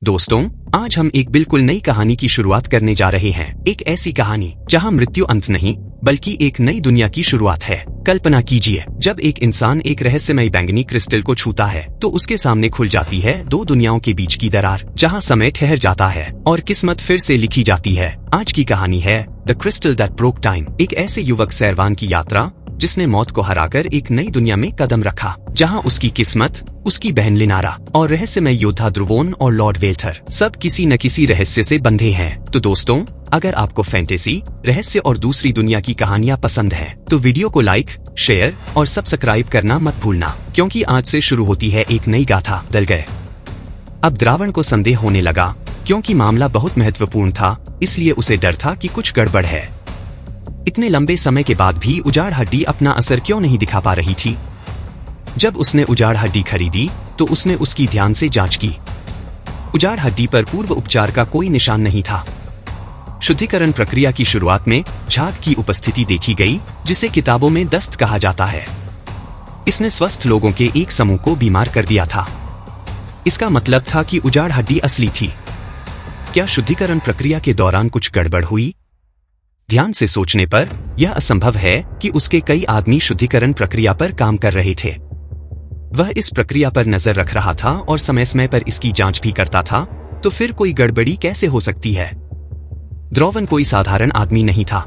दोस्तों, आज हम एक बिल्कुल नई कहानी की शुरुआत करने जा रहे हैं। एक ऐसी कहानी जहां मृत्यु अंत नहीं बल्कि एक नई दुनिया की शुरुआत है। कल्पना कीजिए, जब एक इंसान एक रहस्यमयी बैंगनी क्रिस्टल को छूता है तो उसके सामने खुल जाती है दो दुनियाओं के बीच की दरार, जहां समय ठहर जाता है और किस्मत फिर से लिखी जाती है। आज की कहानी है the crystal that broke time. एक ऐसे युवक सैरवान की यात्रा जिसने मौत को हराकर एक नई दुनिया में कदम रखा, जहां उसकी किस्मत, उसकी बहन लिनारा और रहस्यमय योद्धा ध्रुवोन और लॉर्ड वेल्थर सब किसी न किसी रहस्य से बंधे हैं। तो दोस्तों, अगर आपको फैंटेसी, रहस्य और दूसरी दुनिया की कहानियां पसंद हैं, तो वीडियो को लाइक, शेयर और सब्सक्राइब करना मत भूलना, क्योंकि आज से शुरू होती है एक नई गाथा। डल गए। अब द्रावण को संदेह होने लगा, क्योंकि मामला बहुत महत्वपूर्ण था, इसलिए उसे डर था कि कुछ गड़बड़ है। इतने लंबे समय के बाद भी उजाड़ हड्डी अपना असर क्यों नहीं दिखा पा रही थी? जब उसने उजाड़ हड्डी खरीदी तो उसने उसकी ध्यान से जांच की। उजाड़ हड्डी पर पूर्व उपचार का कोई निशान नहीं था। शुद्धिकरण प्रक्रिया की शुरुआत में झाग की उपस्थिति देखी गई, जिसे किताबों में दस्त कहा जाता है। इसने स्वस्थ लोगों के एक समूह को बीमार कर दिया था। इसका मतलब था कि उजाड़ हड्डी असली थी। क्या शुद्धिकरण प्रक्रिया के दौरान कुछ गड़बड़ हुई? ध्यान से सोचने पर यह असंभव है कि उसके कई आदमी शुद्धिकरण प्रक्रिया पर काम कर रहे थे। वह इस प्रक्रिया पर नजर रख रहा था और समय समय पर इसकी जांच भी करता था, तो फिर कोई गड़बड़ी कैसे हो सकती है? ध्रुवन कोई साधारण आदमी नहीं था।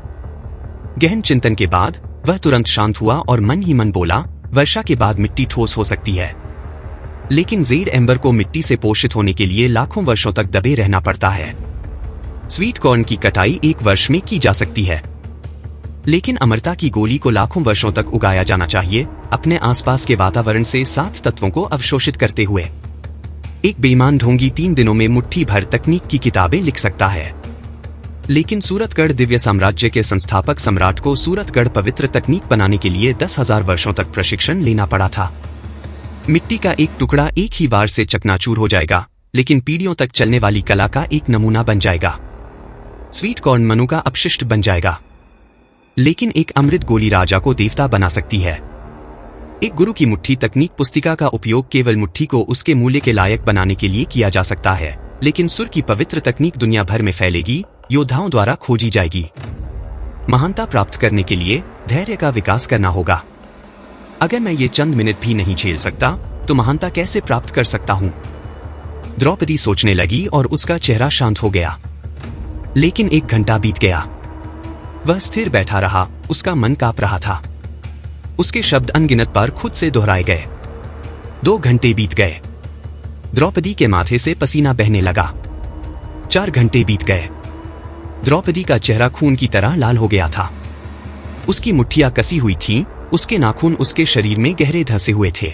गहन चिंतन के बाद वह तुरंत शांत हुआ और मन ही मन बोला, वर्षा के बाद मिट्टी ठोस हो सकती है, लेकिन जेड एम्बर को मिट्टी से पोषित होने के लिए लाखों वर्षों तक दबे रहना पड़ता है। स्वीट कॉर्न की कटाई एक वर्ष में की जा सकती है, लेकिन अमरता की गोली को लाखों वर्षों तक उगाया जाना चाहिए, अपने आसपास के वातावरण से 7 तत्वों को अवशोषित करते हुए। एक बेईमान ढोंगी 3 दिनों में मुट्ठी भर तकनीक की किताबें लिख सकता है, लेकिन सूरतगढ़ दिव्य साम्राज्य के संस्थापक सम्राट को सूरतगढ़ पवित्र तकनीक बनाने के लिए 10,000 वर्षों तक प्रशिक्षण लेना पड़ा था। मिट्टी का एक टुकड़ा एक ही बार से चकनाचूर हो जाएगा, लेकिन पीढ़ियों तक चलने वाली कला का एक नमूना बन जाएगा। स्वीट कॉर्न मनु का अपशिष्ट बन जाएगा, लेकिन एक अमृत गोली राजा को देवता बना सकती है। एक गुरु की मुट्ठी तकनीक पुस्तिका का उपयोग केवल मुट्ठी को उसके मूल्य के लायक बनाने के लिए किया जा सकता है, लेकिन सुर की पवित्र तकनीक दुनिया भर में फैलेगी, योद्धाओं द्वारा खोजी जाएगी। महानता प्राप्त करने के लिए धैर्य का विकास करना होगा। अगर मैं ये चंद मिनट भी नहीं झेल सकता, तो महानता कैसे प्राप्त कर सकता हूँ? द्रौपदी सोचने लगी और उसका चेहरा शांत हो गया। लेकिन 1 घंटा बीत गया। वह स्थिर बैठा रहा, उसका मन कांप रहा था। उसके शब्द अनगिनत बार खुद से दोहराए गए। 2 घंटे बीत गए। द्रौपदी के माथे से पसीना बहने लगा। 4 घंटे बीत गए। द्रौपदी का चेहरा खून की तरह लाल हो गया था। उसकी मुट्ठियां कसी हुई थीं, उसके नाखून उसके शरीर में गहरे धंसे हुए थे।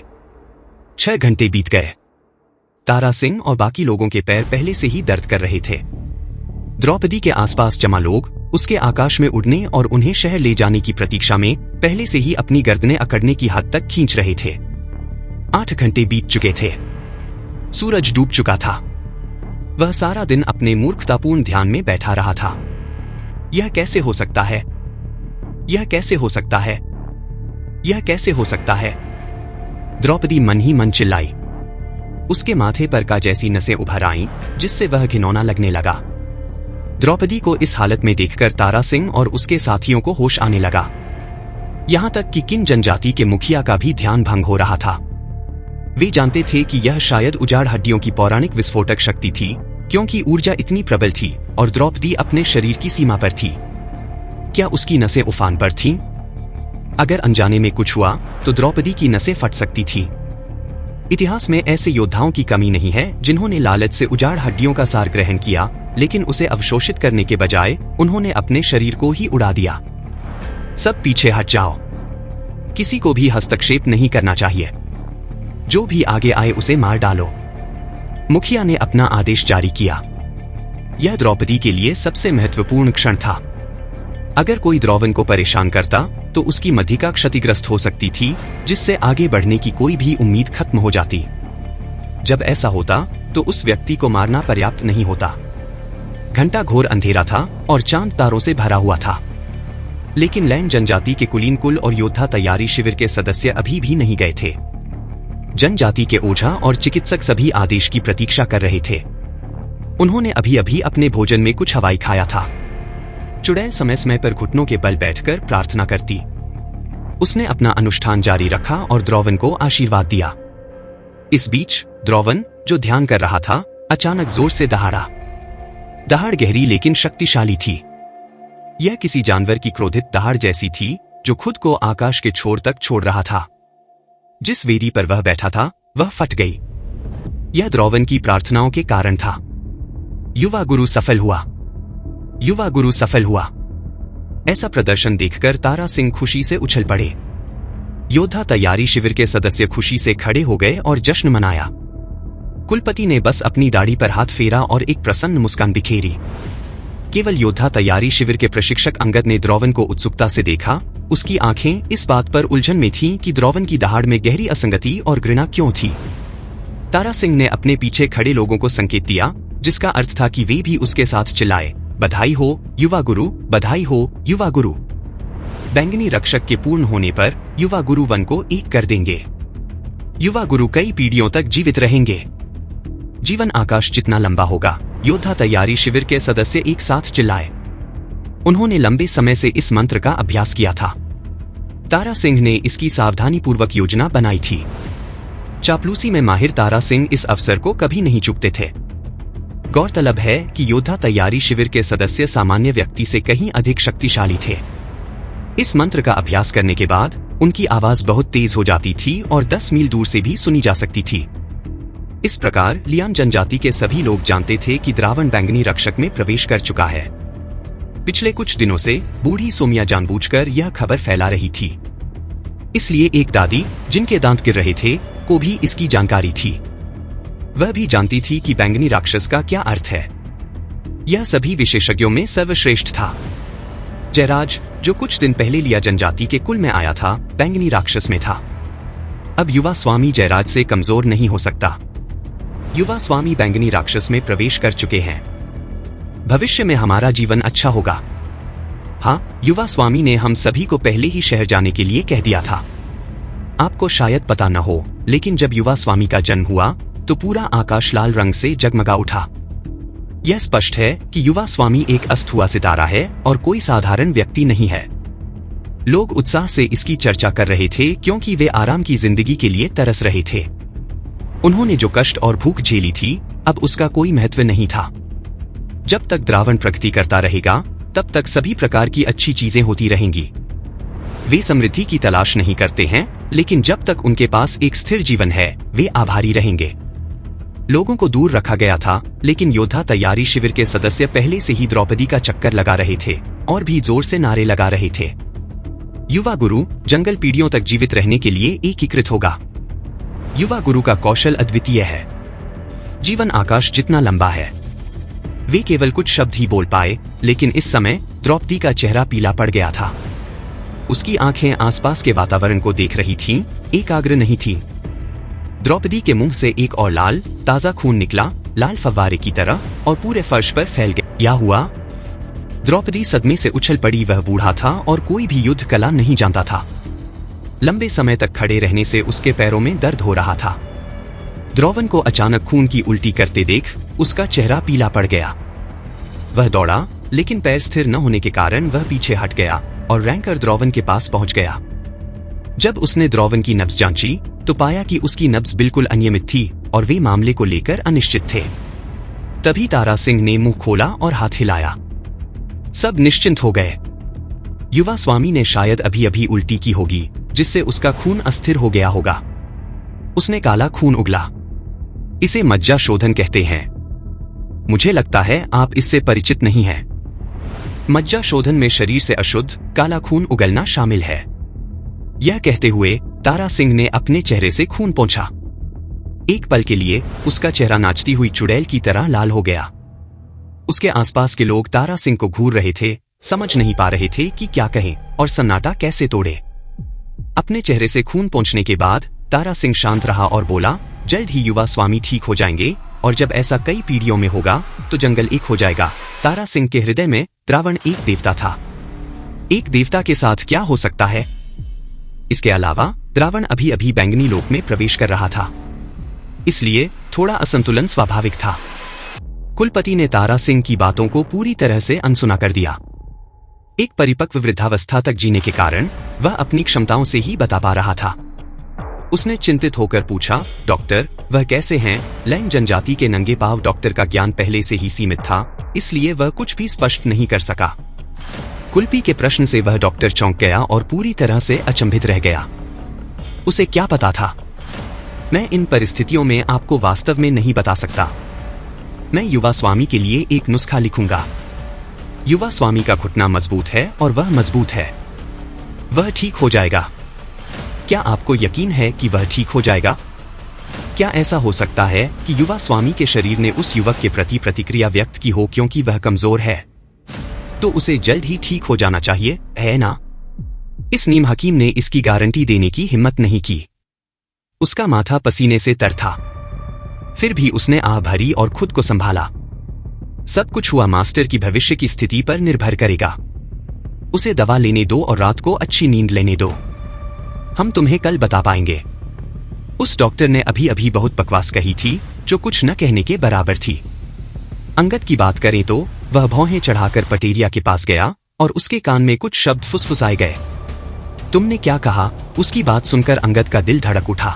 6 घंटे बीत गए। तारा सिंह और बाकी लोगों के पैर पहले से ही दर्द कर रहे थे। द्रौपदी के आसपास जमा लोग उसके आकाश में उड़ने और उन्हें शहर ले जाने की प्रतीक्षा में पहले से ही अपनी गर्दनें अकड़ने की हद तक खींच रहे थे। 8 घंटे बीत चुके थे। सूरज डूब चुका था। वह सारा दिन अपने मूर्खतापूर्ण ध्यान में बैठा रहा था। यह कैसे हो सकता है? यह कैसे हो सकता है? यह कैसे हो सकता है? द्रौपदी मन ही मन चिल्लाई। उसके माथे पर का जैसी नसें उभर आईं, जिससे वह घिनौना लगने लगा। द्रौपदी को इस हालत में देखकर तारा सिंह और उसके साथियों को होश आने लगा। यहां तक कि किन जनजाति के मुखिया का भी ध्यान भंग हो रहा था। वे जानते थे कि यह शायद उजाड़ हड्डियों की पौराणिक विस्फोटक शक्ति थी, क्योंकि ऊर्जा इतनी प्रबल थी और द्रौपदी अपने शरीर की सीमा पर थी। क्या उसकी नसें उफान पर थीं? अगर अनजाने में कुछ हुआ तो द्रौपदी की नसें फट सकती थी। इतिहास में ऐसे योद्धाओं की कमी नहीं है जिन्होंने लालच से उजाड़ हड्डियों का सार ग्रहण किया, लेकिन उसे अवशोषित करने के बजाय उन्होंने अपने शरीर को ही उड़ा दिया। सब पीछे हट जाओ। किसी को भी हस्तक्षेप नहीं करना चाहिए। जो भी आगे आए उसे मार डालो। मुखिया ने अपना आदेश जारी किया। यह द्रौपदी के लिए सबसे महत्वपूर्ण क्षण था। अगर कोई द्रौवन को परेशान करता तो उसकी मध्यिका क्षतिग्रस्त हो सकती थी, जिससे आगे बढ़ने की कोई भी उम्मीद खत्म हो जाती। जब ऐसा होता तो उस व्यक्ति को मारना पर्याप्त नहीं होता। घंटा घोर अंधेरा था और चांद तारों से भरा हुआ था, लेकिन लैन जनजाति के कुलीन कुल और योद्धा तैयारी शिविर के सदस्य अभी भी नहीं गए थे। जनजाति के ओझा और चिकित्सक सभी आदेश की प्रतीक्षा कर रहे थे। उन्होंने अभी अभी अपने भोजन में कुछ हवाई खाया था। चुड़ैल समय समय पर घुटनों के बल बैठकर प्रार्थना करती। उसने अपना अनुष्ठान जारी रखा और द्रौवन को आशीर्वाद दिया। इस बीच द्रौवन, जो ध्यान कर रहा था, अचानक जोर से दहाड़ा। दहाड़ गहरी लेकिन शक्तिशाली थी। यह किसी जानवर की क्रोधित दहाड़ जैसी थी जो खुद को आकाश के छोर तक छोड़ रहा था। जिस वेदी पर वह बैठा था वह फट गई। यह द्रौवन की प्रार्थनाओं के कारण था। युवा गुरु सफल हुआ। युवा गुरु सफल हुआ। ऐसा प्रदर्शन देखकर तारा सिंह खुशी से उछल पड़े। योद्धा तैयारी शिविर के सदस्य खुशी से खड़े हो गए और जश्न मनाया। कुलपति ने बस अपनी दाढ़ी पर हाथ फेरा और एक प्रसन्न मुस्कान बिखेरी। केवल योद्धा तैयारी शिविर के प्रशिक्षक अंगद ने द्रौवन को उत्सुकता से देखा। उसकी आंखें इस बात पर उलझन में थीं कि द्रौवन की दहाड़ में गहरी असंगति और घृणा क्यों थी। तारा सिंह ने अपने पीछे खड़े लोगों को संकेत दिया, जिसका अर्थ था कि वे भी उसके साथ चिल्लाए, बधाई हो युवा गुरु, बधाई हो युवा गुरु। बैंगनी रक्षक के पूर्ण होने पर युवा गुरु वन को एक कर देंगे। युवा गुरु कई पीढ़ियों तक जीवित रहेंगे। जीवन आकाश जितना लंबा होगा, योद्धा तैयारी शिविर के सदस्य एक साथ चिल्लाए। उन्होंने लंबे समय से इस मंत्र का अभ्यास किया था। तारा सिंह ने इसकी सावधानीपूर्वक योजना बनाई थी। चापलूसी में माहिर तारा सिंह इस अवसर को कभी नहीं चूकते थे। गौरतलब है कि योद्धा तैयारी शिविर के सदस्य सामान्य व्यक्ति से कहीं अधिक शक्तिशाली थे। इस मंत्र का अभ्यास करने के बाद उनकी आवाज बहुत तेज हो जाती थी और 10 मील दूर से भी सुनी जा सकती थी। इस प्रकार लियान जनजाति के सभी लोग जानते थे कि द्रावण बैंगनी रक्षक में प्रवेश कर चुका है। पिछले कुछ दिनों से बूढ़ी सोमिया जानबूझकर यह खबर फैला रही थी। इसलिए एक दादी, जिनके दांत गिर रहे थे, को भी इसकी जानकारी थी। वह भी जानती थी कि बैंगनी राक्षस का क्या अर्थ है। यह सभी विशेषज्ञों में सर्वश्रेष्ठ था। जयराज, जो कुछ दिन पहले लिया जनजाति के कुल में आया था, बैंगनी राक्षस में था। अब युवा स्वामी जयराज से कमजोर नहीं हो सकता। युवा स्वामी बैंगनी राक्षस में प्रवेश कर चुके हैं। भविष्य में हमारा जीवन अच्छा होगा। हाँ, युवा स्वामी ने हम सभी को पहले ही शहर जाने के लिए कह दिया था। आपको शायद पता न हो, लेकिन जब युवा स्वामी का जन्म हुआ तो पूरा आकाश लाल रंग से जगमगा उठा। यह स्पष्ट है कि युवा स्वामी एक अस्त हुआ सितारा है और कोई साधारण व्यक्ति नहीं है। लोग उत्साह से इसकी चर्चा कर रहे थे क्योंकि वे आराम की जिंदगी के लिए तरस रहे थे। उन्होंने जो कष्ट और भूख झेली थी, अब उसका कोई महत्व नहीं था। जब तक द्रावण प्रगति करता रहेगा, तब तक सभी प्रकार की अच्छी चीजें होती रहेंगी। वे समृद्धि की तलाश नहीं करते हैं, लेकिन जब तक उनके पास एक स्थिर जीवन है, वे आभारी रहेंगे। लोगों को दूर रखा गया था, लेकिन योद्धा तैयारी शिविर के सदस्य पहले से ही द्रौपदी का चक्कर लगा रहे थे और भी जोर से नारे लगा रहे थे। युवा गुरु जंगल पीढ़ियों तक जीवित रहने के लिए एकीकृत होगा। युवा गुरु का कौशल अद्वितीय है। जीवन आकाश जितना लंबा है। वे केवल कुछ शब्द ही बोल पाए, लेकिन इस समय द्रौपदी का चेहरा पीला पड़ गया था। उसकी आंखें आसपास के वातावरण को देख रही थीं, एकाग्र नहीं थीं। द्रौपदी के मुंह से एक और लाल, ताजा खून निकला, लाल फव्वारे की तरह, और पूरे फर्श पर फैल गया। क्या हुआ? द्रौपदी सदमे से उछल पड़ी। वह बूढ़ा था और कोई भी युद्ध कला नहीं जानता था। लंबे समय तक खड़े रहने से उसके पैरों में दर्द हो रहा था। द्रौवन को अचानक खून की उल्टी करते देख उसका चेहरा पीला पड़ गया। वह दौड़ा, लेकिन पैर स्थिर न होने के कारण वह पीछे हट गया और रैंकर द्रौवन के पास पहुंच गया। जब उसने द्रौवन की नब्ज जांची तो पाया कि उसकी नब्ज बिल्कुल अनियमित थी और वे मामले को लेकर अनिश्चित थे। तभी तारा सिंह ने मुंह खोला और हाथ हिलाया। सब निश्चिंत हो गए। युवा स्वामी ने शायद अभी अभी उल्टी की होगी, जिससे उसका खून अस्थिर हो गया होगा। उसने काला खून उगला। इसे मज्जा शोधन कहते हैं। मुझे लगता है आप इससे परिचित नहीं हैं। मज्जा शोधन में शरीर से अशुद्ध काला खून उगलना शामिल है। यह कहते हुए तारा सिंह ने अपने चेहरे से खून पोंछा। एक पल के लिए उसका चेहरा नाचती हुई चुड़ैल की तरह लाल हो गया। उसके आसपास के लोग तारा सिंह को घूर रहे थे, समझ नहीं पा रहे थे कि क्या कहें और सन्नाटा कैसे तोड़े। अपने चेहरे से खून पोंछने के बाद तारा सिंह शांत रहा और बोला, जल्द ही युवा स्वामी ठीक हो जाएंगे, और जब ऐसा कई पीढ़ियों में होगा तो जंगल एक हो जाएगा। तारा सिंह के हृदय में द्रावण एक देवता था। एक देवता के साथ क्या हो सकता है? इसके अलावा द्रावण अभी अभी बैंगनी लोक में प्रवेश कर रहा था, इसलिए थोड़ा असंतुलन स्वाभाविक था। कुलपति ने तारा सिंह की बातों को पूरी तरह से अनसुना कर दिया। एक परिपक्व वृद्धावस्था तक जीने के कारण वह अपनी क्षमताओं से ही बता पा रहा था। उसने चिंतित होकर पूछा, डॉक्टर, वह कैसे हैं? लैंग जनजाति के नंगे पांव डॉक्टर का ज्ञान पहले से ही सीमित था, इसलिए वह कुछ भी स्पष्ट नहीं कर सका। कुल्पी के प्रश्न से वह डॉक्टर चौंक गया और पूरी तरह से अचंभित रह गया। उसे क्या पता था? मैं इन परिस्थितियों में आपको वास्तव में नहीं बता सकता। मैं युवा स्वामी के लिए एक नुस्खा लिखूंगा। युवा स्वामी का घुटना मजबूत है और वह मजबूत है। वह ठीक हो जाएगा। क्या आपको यकीन है कि वह ठीक हो जाएगा? क्या ऐसा हो सकता है कि युवा स्वामी के शरीर ने उस युवक के प्रति प्रतिक्रिया व्यक्त की हो क्योंकि वह कमजोर है? तो उसे जल्द ही ठीक हो जाना चाहिए, है ना? इस नीम हकीम ने इसकी गारंटी देने की हिम्मत नहीं की। उसका माथा पसीने से तर था। फिर भी उसने आह भरी और खुद को संभाला। सब कुछ हुआ मास्टर की भविष्य की स्थिति पर निर्भर करेगा। उसे दवा लेने दो और रात को अच्छी नींद लेने दो। हम तुम्हें कल बता पाएंगे। उस डॉक्टर ने अभी अभी बहुत बकवास कही थी, जो कुछ न कहने के बराबर थी। अंगद की बात करें तो वह भौहें चढ़ाकर पटेरिया के पास गया और उसके कान में कुछ शब्द फुसफुसाए गए। तुमने क्या कहा? उसकी बात सुनकर अंगद का दिल धड़क उठा।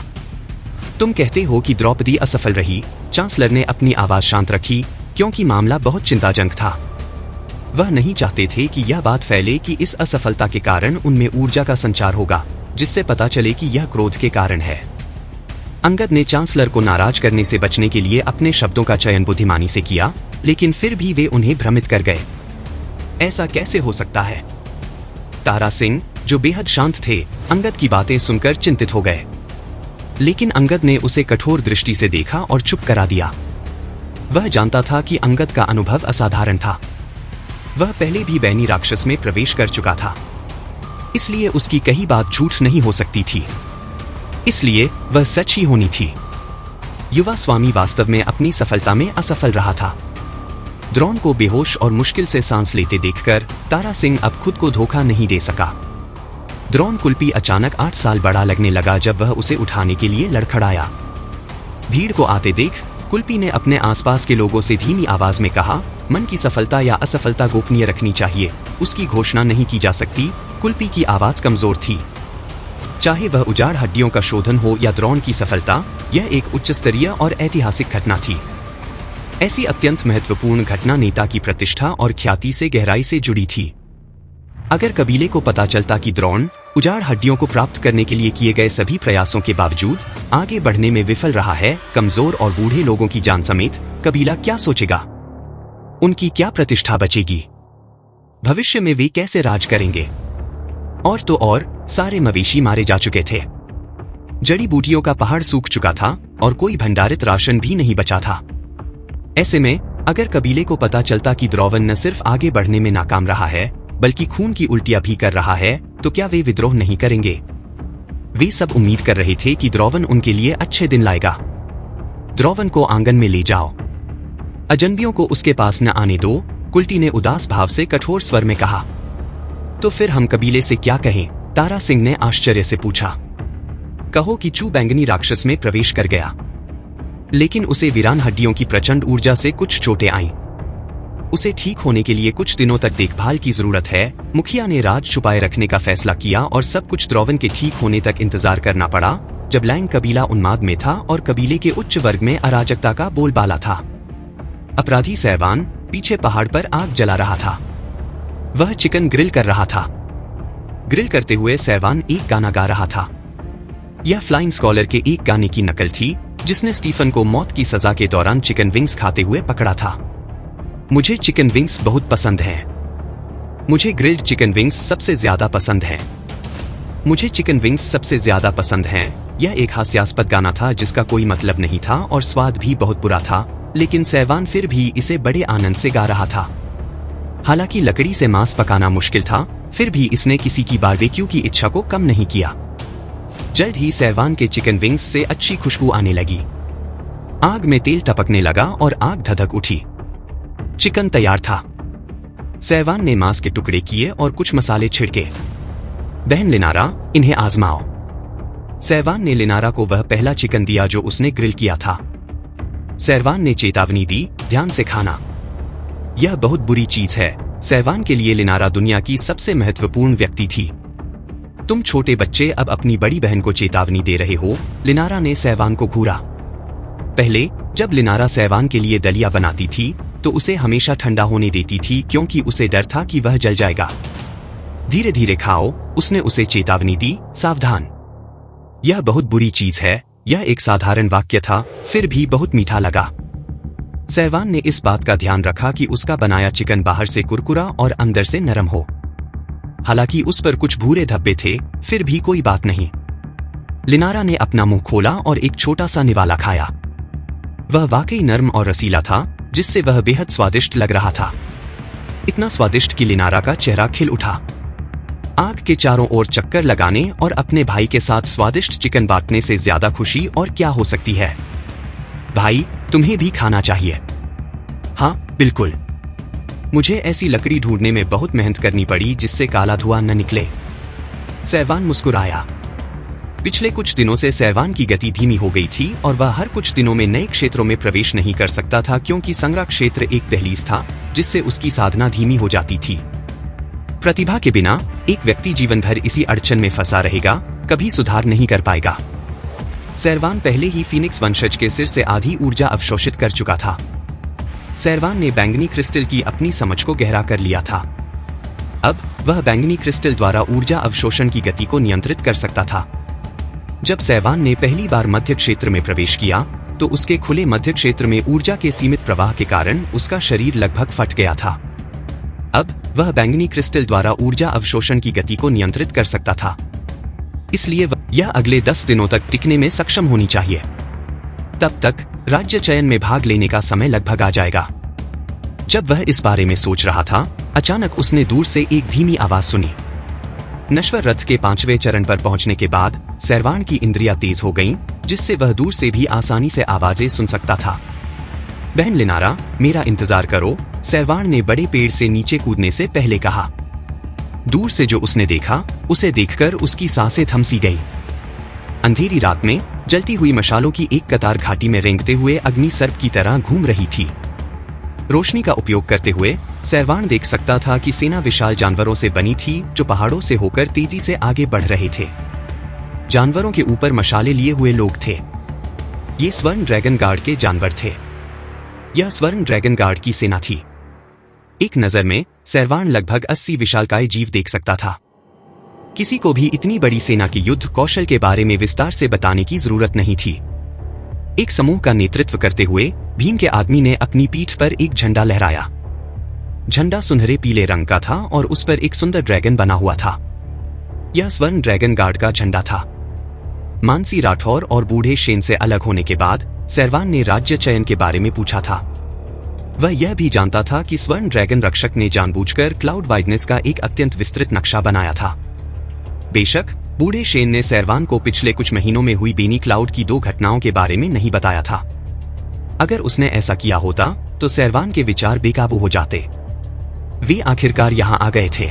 तुम कहते हो कि द्रौपदी असफल रही। चांसलर ने अपनी आवाज शांत रखी, क्योंकि मामला बहुत चिंताजनक था। वह नहीं चाहते थे कि यह बात फैले कि इस असफलता के कारण उनमें ऊर्जा का संचार होगा, जिससे पता चले कि यह क्रोध के कारण है। अंगद ने चांसलर को नाराज करने से बचने के लिए अपने शब्दों का चयन बुद्धिमानी से किया, लेकिन फिर भी वे उन्हें भ्रमित कर गए। ऐसा कैसे हो सकता है? तारा सिंह, जो बेहद शांत थे, अंगद की बातें सुनकर चिंतित हो गए। लेकिन अंगद ने उसे कठोर दृष्टि से देखा और चुप करा दिया। वह जानता था कि अंगद का अनुभव असाधारण था। वह पहले भी बैनी राक्षस में प्रवेश कर चुका था, इसलिए उसकी कही बात झूठ नहीं हो सकती थी। इसलिए वह सच ही होनी थी। युवा स्वामी वास्तव में अपनी सफलता में असफल रहा था। द्रोण को बेहोश और मुश्किल से सांस लेते देखकर तारा सिंह अब खुद को धोखा नहीं दे सका। द्रोण कुल्पी अचानक 8 साल बड़ा लगने लगा जब वह उसे उठाने के लिए लड़खड़ाया। भीड़ को आते देख कुल्पी ने अपने आसपास के लोगों से धीमी आवाज में कहा, मन की सफलता या असफलता गोपनीय रखनी चाहिए, उसकी घोषणा नहीं की जा सकती। कुल्पी की आवाज कमजोर थी। चाहे वह उजाड़ हड्डियों का शोधन हो या द्रोण की सफलता, यह एक उच्च स्तरीय और ऐतिहासिक घटना थी। ऐसी अत्यंत महत्वपूर्ण घटना नेता की प्रतिष्ठा और ख्याति से गहराई से जुड़ी थी। अगर कबीले को पता चलता कि द्रोण उजाड़ हड्डियों को प्राप्त करने के लिए किए गए सभी प्रयासों के बावजूद आगे बढ़ने में विफल रहा है, कमजोर और बूढ़े लोगों की जान समेत, कबीला क्या सोचेगा? उनकी क्या प्रतिष्ठा बचेगी? भविष्य में वे कैसे राज करेंगे? और तो और, सारे मवेशी मारे जा चुके थे। जड़ी बूटियों का पहाड़ सूख चुका था और कोई भंडारित राशन भी नहीं बचा था। ऐसे में अगर कबीले को पता चलता कि द्रौवन न सिर्फ आगे बढ़ने में नाकाम रहा है, बल्कि खून की उल्टियां भी कर रहा है, तो क्या वे विद्रोह नहीं करेंगे? वे सब उम्मीद कर रहे थे कि द्रौवन उनके लिए अच्छे दिन लाएगा। द्रौवन को आंगन में ले जाओ, अजनबियों को उसके पास न आने दो, कुल्टी ने उदास भाव से कठोर स्वर में कहा। तो फिर हम कबीले से क्या कहें? तारा सिंह ने आश्चर्य से पूछा। कहो कि चू बैंगनी राक्षस में प्रवेश कर गया, लेकिन उसे वीरान हड्डियों की प्रचंड ऊर्जा से कुछ चोटें आईं। उसे ठीक होने के लिए कुछ दिनों तक देखभाल की जरूरत है। मुखिया ने राज छुपाए रखने का फैसला किया और सब कुछ द्रौवन के ठीक होने तक इंतजार करना पड़ा, जब लैंग कबीला उन्माद में था और कबीले के उच्च वर्ग में अराजकता का बोलबाला था। अपराधी सैवान पीछे पहाड़ पर आग जला रहा था। वह चिकन ग्रिल कर रहा था। ग्रिल करते हुए सैवान एक गाना गा रहा था। यह फ्लाइंग स्कॉलर के एक गाने की नकल थी, जिसने स्टीफन को मौत की सजा के दौरान चिकन विंग्स खाते हुए पकड़ा था। मुझे चिकन विंग्स बहुत पसंद हैं। मुझे ग्रिल्ड चिकन विंग्स सबसे ज्यादा पसंद हैं। मुझे चिकन विंग्स सबसे ज्यादा पसंद हैं। यह एक हास्यास्पद गाना था जिसका कोई मतलब नहीं था और स्वाद भी बहुत बुरा था, लेकिन सैवान फिर भी इसे बड़े आनंद से गा रहा था। हालांकि लकड़ी से मांस पकाना मुश्किल था, फिर भी इसने किसी की बारबेक्यू की इच्छा को कम नहीं किया। जल्द ही सैवान के चिकन विंग्स से अच्छी खुशबू आने लगी। आग में तेल टपकने लगा और आग धधक उठी। चिकन तैयार था। सैवान ने मांस के टुकड़े किए और कुछ मसाले छिड़के। बहन लिनारा, इन्हें आजमाओ। सैवान ने लिनारा को वह पहला चिकन दिया जो उसने ग्रिल किया था। सैवान ने चेतावनी दी, ध्यान से खाना। यह बहुत बुरी चीज है। सहवान के लिए लिनारा दुनिया की सबसे महत्वपूर्ण व्यक्ति थी। तुम छोटे बच्चे अब अपनी बड़ी बहन को चेतावनी दे रहे हो, लिनारा ने सहवान को घूरा। पहले जब लिनारा सहवान के लिए दलिया बनाती थी तो उसे हमेशा ठंडा होने देती थी क्योंकि उसे डर था कि वह जल जाएगा। धीरे धीरे खाओ, उसने उसे चेतावनी दी, सावधान। यह बहुत बुरी चीज है। यह एक साधारण वाक्य था, फिर भी बहुत मीठा लगा। सहवान ने इस बात का ध्यान रखा कि उसका बनाया चिकन बाहर से कुरकुरा और अंदर से नरम हो। हालांकि उस पर कुछ भूरे धब्बे थे, फिर भी कोई बात नहीं। लिनारा ने अपना मुंह खोला और एक छोटा सा निवाला खाया। वह वाकई नरम और रसीला था, जिससे वह बेहद स्वादिष्ट लग रहा था। इतना स्वादिष्ट कि लिनारा का चेहरा खिल उठा। आग के चारों ओर चक्कर लगाने और अपने भाई के साथ स्वादिष्ट चिकन बांटने से ज्यादा खुशी और क्या हो सकती है। भाई, तुम्हें भी खाना चाहिए। हाँ बिल्कुल। मुझे ऐसी लकड़ी ढूंढने में बहुत मेहनत करनी पड़ी जिससे काला धुआं न निकले। सहवान मुस्कुराया। पिछले कुछ दिनों से सहवान की गति धीमी हो गई थी और वह हर कुछ दिनों में नए क्षेत्रों में प्रवेश नहीं कर सकता था क्योंकि संग्रह क्षेत्र एक दहलीज था जिससे उसकी साधना धीमी हो जाती थी। प्रतिभा के बिना एक व्यक्ति जीवन भर इसी अड़चन में फंसा रहेगा, कभी सुधार नहीं कर पाएगा। सहवान पहले ही फीनिक्स वंशज के सिर से आधी ऊर्जा अवशोषित कर चुका था। सहवान ने बैंगनी क्रिस्टल की अपनी समझ को गहरा कर लिया था। अब वह बैंगनी क्रिस्टल द्वारा ऊर्जा अवशोषण की गति को नियंत्रित कर सकता था। जब सहवान ने पहली बार मध्य क्षेत्र में प्रवेश किया तो उसके खुले मध्य क्षेत्र में ऊर्जा के सीमित प्रवाह के कारण उसका शरीर लगभग फट गया था। अब वह बैंगनी क्रिस्टल द्वारा ऊर्जा अवशोषण की गति को नियंत्रित कर सकता था, इसलिए यह अगले 10 दिनों तक टिकने में सक्षम होनी चाहिए। तब तक राज्य चयन में भाग लेने का समय लगभग आ जाएगा। जब वह इस बारे में सोच रहा था, अचानक उसने दूर से एक धीमी आवाज सुनी। नश्वर रथ के 5वें चरण पर पहुंचने के बाद सहवान की इंद्रियां तेज हो गईं, जिससे वह दूर से भी आसानी से आवाजें सुन सकता था। बहन लिनारा, मेरा इंतजार करो, सहवान ने बड़े पेड़ से नीचे कूदने से पहले कहा। दूर से जो उसने देखा, उसे देखकर उसकी सांसें थमसी गई। अंधेरी रात में जलती हुई मशालों की एक कतार घाटी में रेंगते हुए अग्नि सर्प की तरह घूम रही थी। रोशनी का उपयोग करते हुए सहवान देख सकता था कि सेना विशाल जानवरों से बनी थी जो पहाड़ों से होकर तेजी से आगे बढ़ रहे थे। जानवरों के ऊपर मशाले लिए हुए लोग थे। ये स्वर्ण ड्रैगन गार्ड के जानवर थे। यह स्वर्ण ड्रैगन गार्ड की सेना थी। एक नजर में सहवान लगभग 80 विशालकाय जीव देख सकता था। किसी को भी इतनी बड़ी सेना की युद्ध कौशल के बारे में विस्तार से बताने की जरूरत नहीं थी। एक समूह का नेतृत्व करते हुए भीम के आदमी ने अपनी पीठ पर एक झंडा लहराया। झंडा सुनहरे पीले रंग का था और उस पर एक सुंदर ड्रैगन बना हुआ था। यह स्वर्ण ड्रैगन गार्ड का झंडा था। मानसी राठौर और बूढ़े शेन से अलग होने के बाद सहवान ने राज्य चयन के बारे में पूछा था। वह यह भी जानता था कि स्वर्ण ड्रैगन रक्षक ने जानबूझकर क्लाउड वाइडनेस का एक अत्यंत विस्तृत नक्शा बनाया था। बेशक बूढ़े शेन ने सहवान को पिछले कुछ महीनों में हुई बेनी क्लाउड की 2 घटनाओं के बारे में नहीं बताया था। अगर उसने ऐसा किया होता तो सहवान के विचार बेकाबू हो जाते। वे आखिरकार यहां आ गए थे।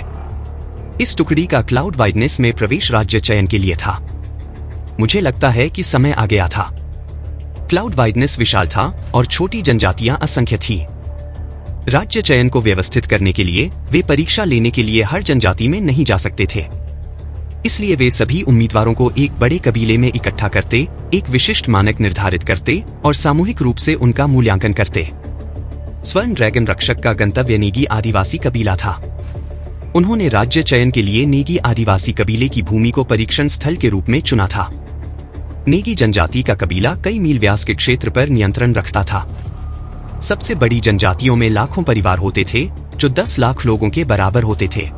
इस टुकड़ी का क्लाउड वाइडनेस में प्रवेश राज्य चयन के लिए था। मुझे लगता है कि समय आ गया था। क्लाउड वाइडनेस विशाल था और छोटी जनजातियां असंख्य थी। राज्य चयन को व्यवस्थित करने के लिए वे परीक्षा लेने के लिए हर जनजाति में नहीं जा सकते थे। इसलिए वे सभी उम्मीदवारों को एक बड़े कबीले में इकट्ठा करते, एक विशिष्ट मानक निर्धारित करते और सामूहिक रूप से उनका मूल्यांकन करते। स्वर्ण ड्रैगन रक्षक का गंतव्य नेगी आदिवासी कबीला था। उन्होंने राज्य चयन के लिए नेगी आदिवासी कबीले की भूमि को परीक्षण स्थल के रूप में चुना था। नेगी जनजाति का कबीला कई मील व्यास के क्षेत्र पर नियंत्रण रखता था। सबसे बड़ी जनजातियों में लाखों परिवार होते थे जो 10 लाख लोगों के बराबर होते थे।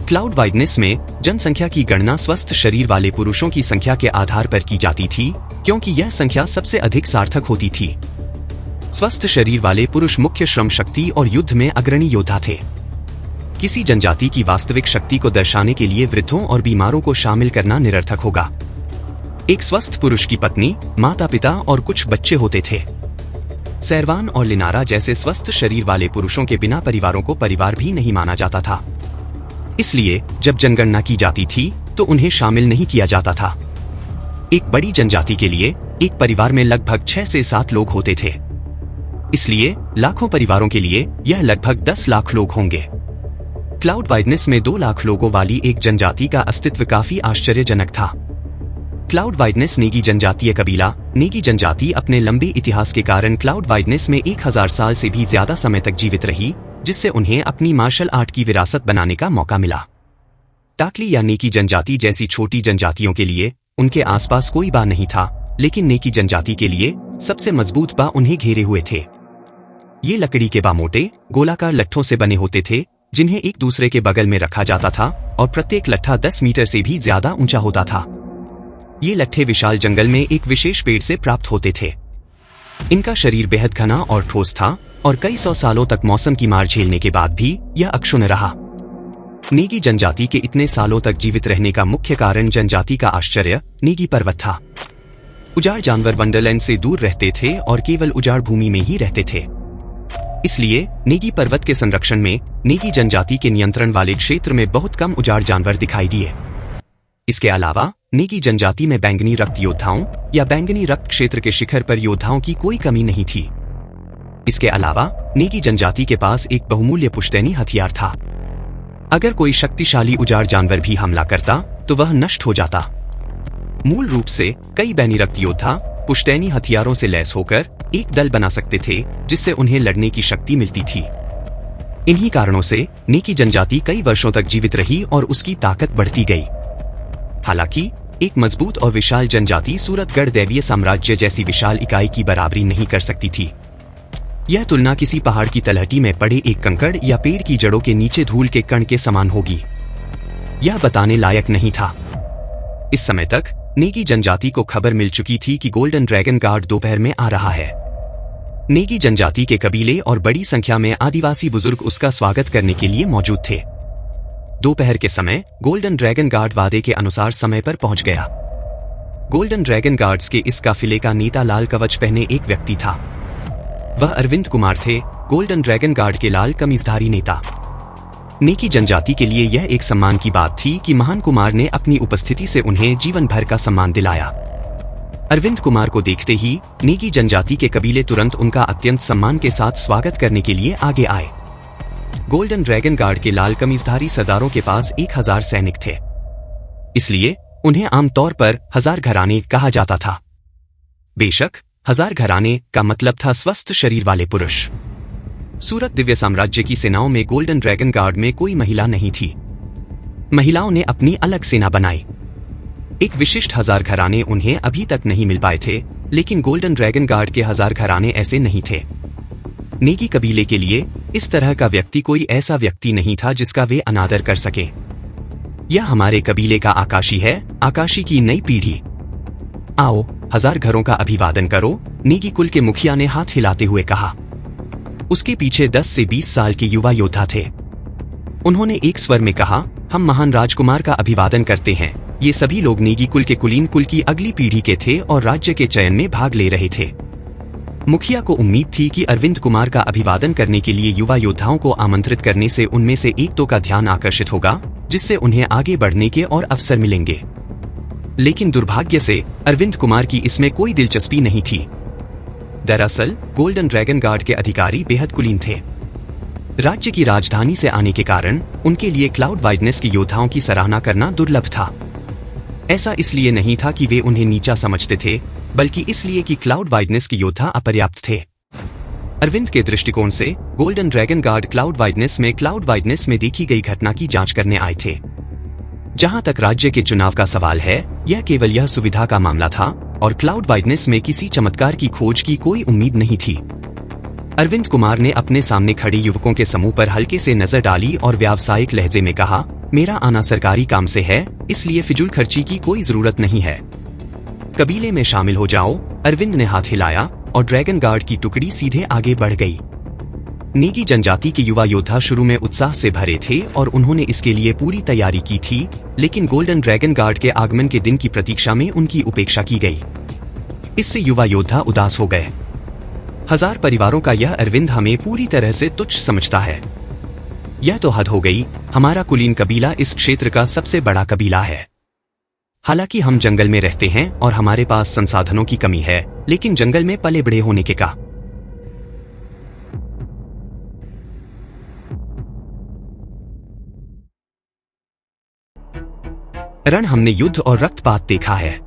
क्लाउड वाइडनेस में जनसंख्या की गणना स्वस्थ शरीर वाले पुरुषों की संख्या के आधार पर की जाती थी, क्योंकि यह संख्या सबसे अधिक सार्थक होती थी। स्वस्थ शरीर वाले पुरुष मुख्य श्रम शक्ति और युद्ध में अग्रणी योद्धा थे। किसी जनजाति की वास्तविक शक्ति को दर्शाने के लिए वृद्धों और बीमारों को शामिल करना निरर्थक होगा। एक स्वस्थ पुरुष की पत्नी, माता पिता और कुछ बच्चे होते थे। सहवान और लिनारा जैसे स्वस्थ शरीर वाले पुरुषों के बिना परिवारों को परिवार भी नहीं माना जाता था। इसलिए जब जनगणना की जाती थी तो उन्हें शामिल नहीं किया जाता था। एक बड़ी जनजाति के लिए एक परिवार में लगभग 6 से 7 लोग होते थे। इसलिए लाखों परिवारों के लिए यह लगभग 10 लाख लोग होंगे। क्लाउड वाइडनेस में 2 लाख लोगों वाली एक जनजाति का अस्तित्व काफी आश्चर्यजनक था। क्लाउड वाइडनेस नेगी जनजातीय कबीला। नेगी जनजाति अपने लंबे इतिहास के कारण क्लाउड वाइडनेस में 1000 साल से भी ज्यादा समय तक जीवित रही, जिससे उन्हें अपनी मार्शल आर्ट की विरासत बनाने का मौका मिला। टाकली या नेकी जनजाति जैसी छोटी जनजातियों के लिए उनके आसपास कोई बा नहीं था, लेकिन नेकी जनजाति के लिए सबसे मजबूत बा उन्हें घेरे हुए थे। ये लकड़ी के बा मोटे गोलाकार लट्ठों से बने होते थे, जिन्हें एक दूसरे के बगल में रखा जाता था और प्रत्येक लट्ठा 10 मीटर से भी ज्यादा ऊंचा होता था। ये लट्ठे विशाल जंगल में एक विशेष पेड़ से प्राप्त होते थे। इनका शरीर बेहद घना और ठोस था और कई 100 सालों तक मौसम की मार झेलने के बाद भी यह अक्षुण्ण रहा। नेगी जनजाति के इतने सालों तक जीवित रहने का मुख्य कारण जनजाति का आश्चर्य नेगी पर्वत था। उजाड़ जानवर वंडरलैंड से दूर रहते थे और केवल उजाड़ भूमि में ही रहते थे। इसलिए नेगी पर्वत के संरक्षण में नेगी जनजाति के नियंत्रण वाले क्षेत्र में बहुत कम उजाड़ जानवर दिखाई दिए। इसके अलावा नेगी जनजाति में बैंगनी रक्त योद्धाओं या बैंगनी रक्त क्षेत्र के शिखर पर योद्धाओं की कोई कमी नहीं थी। इसके अलावा नेगी जनजाति के पास एक बहुमूल्य पुश्तैनी हथियार था। अगर कोई शक्तिशाली उजाड़ जानवर भी हमला करता तो वह नष्ट हो जाता। मूल रूप से कई बैंगनी रक्त योद्धा पुश्तैनी हथियारों से लैस होकर एक दल बना सकते थे, जिससे उन्हें लड़ने की शक्ति मिलती थी। इन्हीं कारणों से नेगी जनजाति कई वर्षों तक जीवित रही और उसकी ताकत बढ़ती गई। हालांकि एक मजबूत और विशाल जनजाति सूरतगढ़ दैवीय साम्राज्य जैसी विशाल इकाई की बराबरी नहीं कर सकती थी। यह तुलना किसी पहाड़ की तलहटी में पड़े एक कंकड़ या पेड़ की जड़ों के नीचे धूल के कण के समान होगी। यह बताने लायक नहीं था। इस समय तक नेगी जनजाति को खबर मिल चुकी थी कि गोल्डन ड्रैगन गार्ड दोपहर में आ रहा है। नेगी जनजाति के कबीले और बड़ी संख्या में आदिवासी बुजुर्ग उसका स्वागत करने के लिए मौजूद थे। दोपहर के समय गोल्डन ड्रैगन गार्ड वादे के अनुसार समय पर पहुंच गया। गोल्डन ड्रैगन गार्ड्स के इस काफिले का नेता लाल कवच पहने एक व्यक्ति था। वह अरविंद कुमार थे, गोल्डन ड्रैगन गार्ड के लाल कमीजधारी नेता। नेगी जनजाति के लिए यह एक सम्मान की बात थी कि महान कुमार ने अपनी उपस्थिति से उन्हें जीवन भर का सम्मान दिलाया। अरविंद कुमार को देखते ही नेगी जनजाति के कबीले तुरंत उनका अत्यंत सम्मान के साथ स्वागत करने के लिए आगे आए। गोल्डन ड्रैगन गार्ड के लाल कमीजधारी सरदारों के पास 1000 सैनिक थे, इसलिए उन्हें आमतौर पर 1000 घराने कहा जाता था। बेशक 1000 घराने का मतलब था स्वस्थ शरीर वाले पुरुष। सूरत दिव्य साम्राज्य की सेनाओं में गोल्डन ड्रैगन गार्ड में कोई महिला नहीं थी। महिलाओं ने अपनी अलग सेना बनाई। एक विशिष्ट 1000 घराने उन्हें अभी तक नहीं मिल पाए थे, लेकिन गोल्डन ड्रैगन गार्ड के 1000 घराने ऐसे नहीं थे। नेगी कबीले के लिए इस तरह का व्यक्ति कोई ऐसा व्यक्ति नहीं था जिसका वे अनादर कर सके। यह हमारे कबीले का आकाशी है, आकाशी की नई पीढ़ी। आओ 1000 घरों का अभिवादन करो, नेगी कुल के मुखिया ने हाथ हिलाते हुए कहा। उसके पीछे 10 से 20 साल के युवा योद्धा थे। उन्होंने एक स्वर में कहा, हम महान राजकुमार का अभिवादन करते हैं। ये सभी लोग नेगी कुल के कुलीन कुल की अगली पीढ़ी के थे और राज्य के चयन में भाग ले रहे थे। मुखिया को उम्मीद थी कि अरविंद कुमार का अभिवादन करने के लिए युवा योद्धाओं को आमंत्रित करने से उनमें से एक दो का ध्यान आकर्षित होगा, जिससे उन्हें आगे बढ़ने के और अवसर मिलेंगे। लेकिन दुर्भाग्य से अरविंद कुमार की इसमें कोई दिलचस्पी नहीं थी। दरअसल गोल्डन ड्रैगन गार्ड के अधिकारी बेहद कुलीन थे। राज्य की राजधानी से आने के कारण उनके लिए क्लाउड वाइडनेस के योद्धाओं की सराहना करना दुर्लभ था। ऐसा इसलिए नहीं था कि वे उन्हें नीचा समझते थे, बल्कि इसलिए कि क्लाउड वाइडनेस के योद्धा अपर्याप्त थे। अरविंद के दृष्टिकोण से golden dragon guard cloud wideness में देखी गई घटना की जांच करने आए थे। जहां तक राज्य के चुनाव का सवाल है, यह केवल यह सुविधा का मामला था और क्लाउड वाइडनेस में किसी चमत्कार की खोज की कोई उम्मीद नहीं थी। अरविंद कुमार ने अपने सामने खड़े युवकों के समूह पर हल्के से नजर डाली और व्यावसायिक लहजे में कहा, मेरा आना सरकारी काम से है, इसलिए फिजूल खर्ची की कोई जरूरत नहीं है। कबीले में शामिल हो जाओ। अरविंद ने हाथ हिलाया और ड्रैगन गार्ड की टुकड़ी सीधे आगे बढ़ गई। नेगी जनजाति के युवा योद्धा शुरू में उत्साह से भरे थे और उन्होंने इसके लिए पूरी तैयारी की थी, लेकिन गोल्डन ड्रैगन गार्ड के आगमन के दिन की प्रतीक्षा में उनकी उपेक्षा की गई। इससे युवा योद्धा उदास हो गए। 1000 परिवारों का यह अरविंद हमें पूरी तरह से तुच्छ समझता है। यह तो हद हो गई। हमारा कुलीन कबीला इस क्षेत्र का सबसे बड़ा कबीला है। हालांकि हम जंगल में रहते हैं और हमारे पास संसाधनों की कमी है, लेकिन जंगल में पले बड़े होने के का रण हमने युद्ध और रक्तपात देखा है।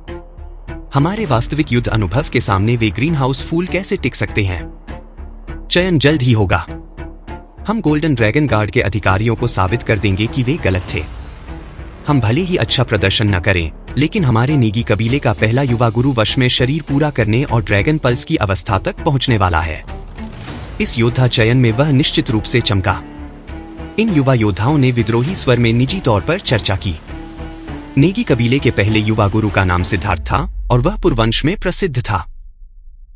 हमारे वास्तविक युद्ध अनुभव के सामने वे ग्रीन हाउस फूल कैसे टिक सकते हैं? चयन जल्द ही होगा। हम गोल्डन ड्रैगन गार्ड के अधिकारियों को साबित कर देंगे कि वे गलत थे। हम भले ही अच्छा प्रदर्शन न करें, लेकिन हमारे नेगी कबीले का पहला युवा गुरु वश में शरीर पूरा करने और ड्रैगन पल्स की अवस्था तक पहुंचने वाला है। इस योद्धा चयन में वह निश्चित रूप से चमका। इन युवा योद्धाओं ने विद्रोही स्वर में निजी तौर पर चर्चा की। नेगी कबीले के पहले युवा गुरु का नाम सिद्धार्थ था और वह पुरवंश में प्रसिद्ध था।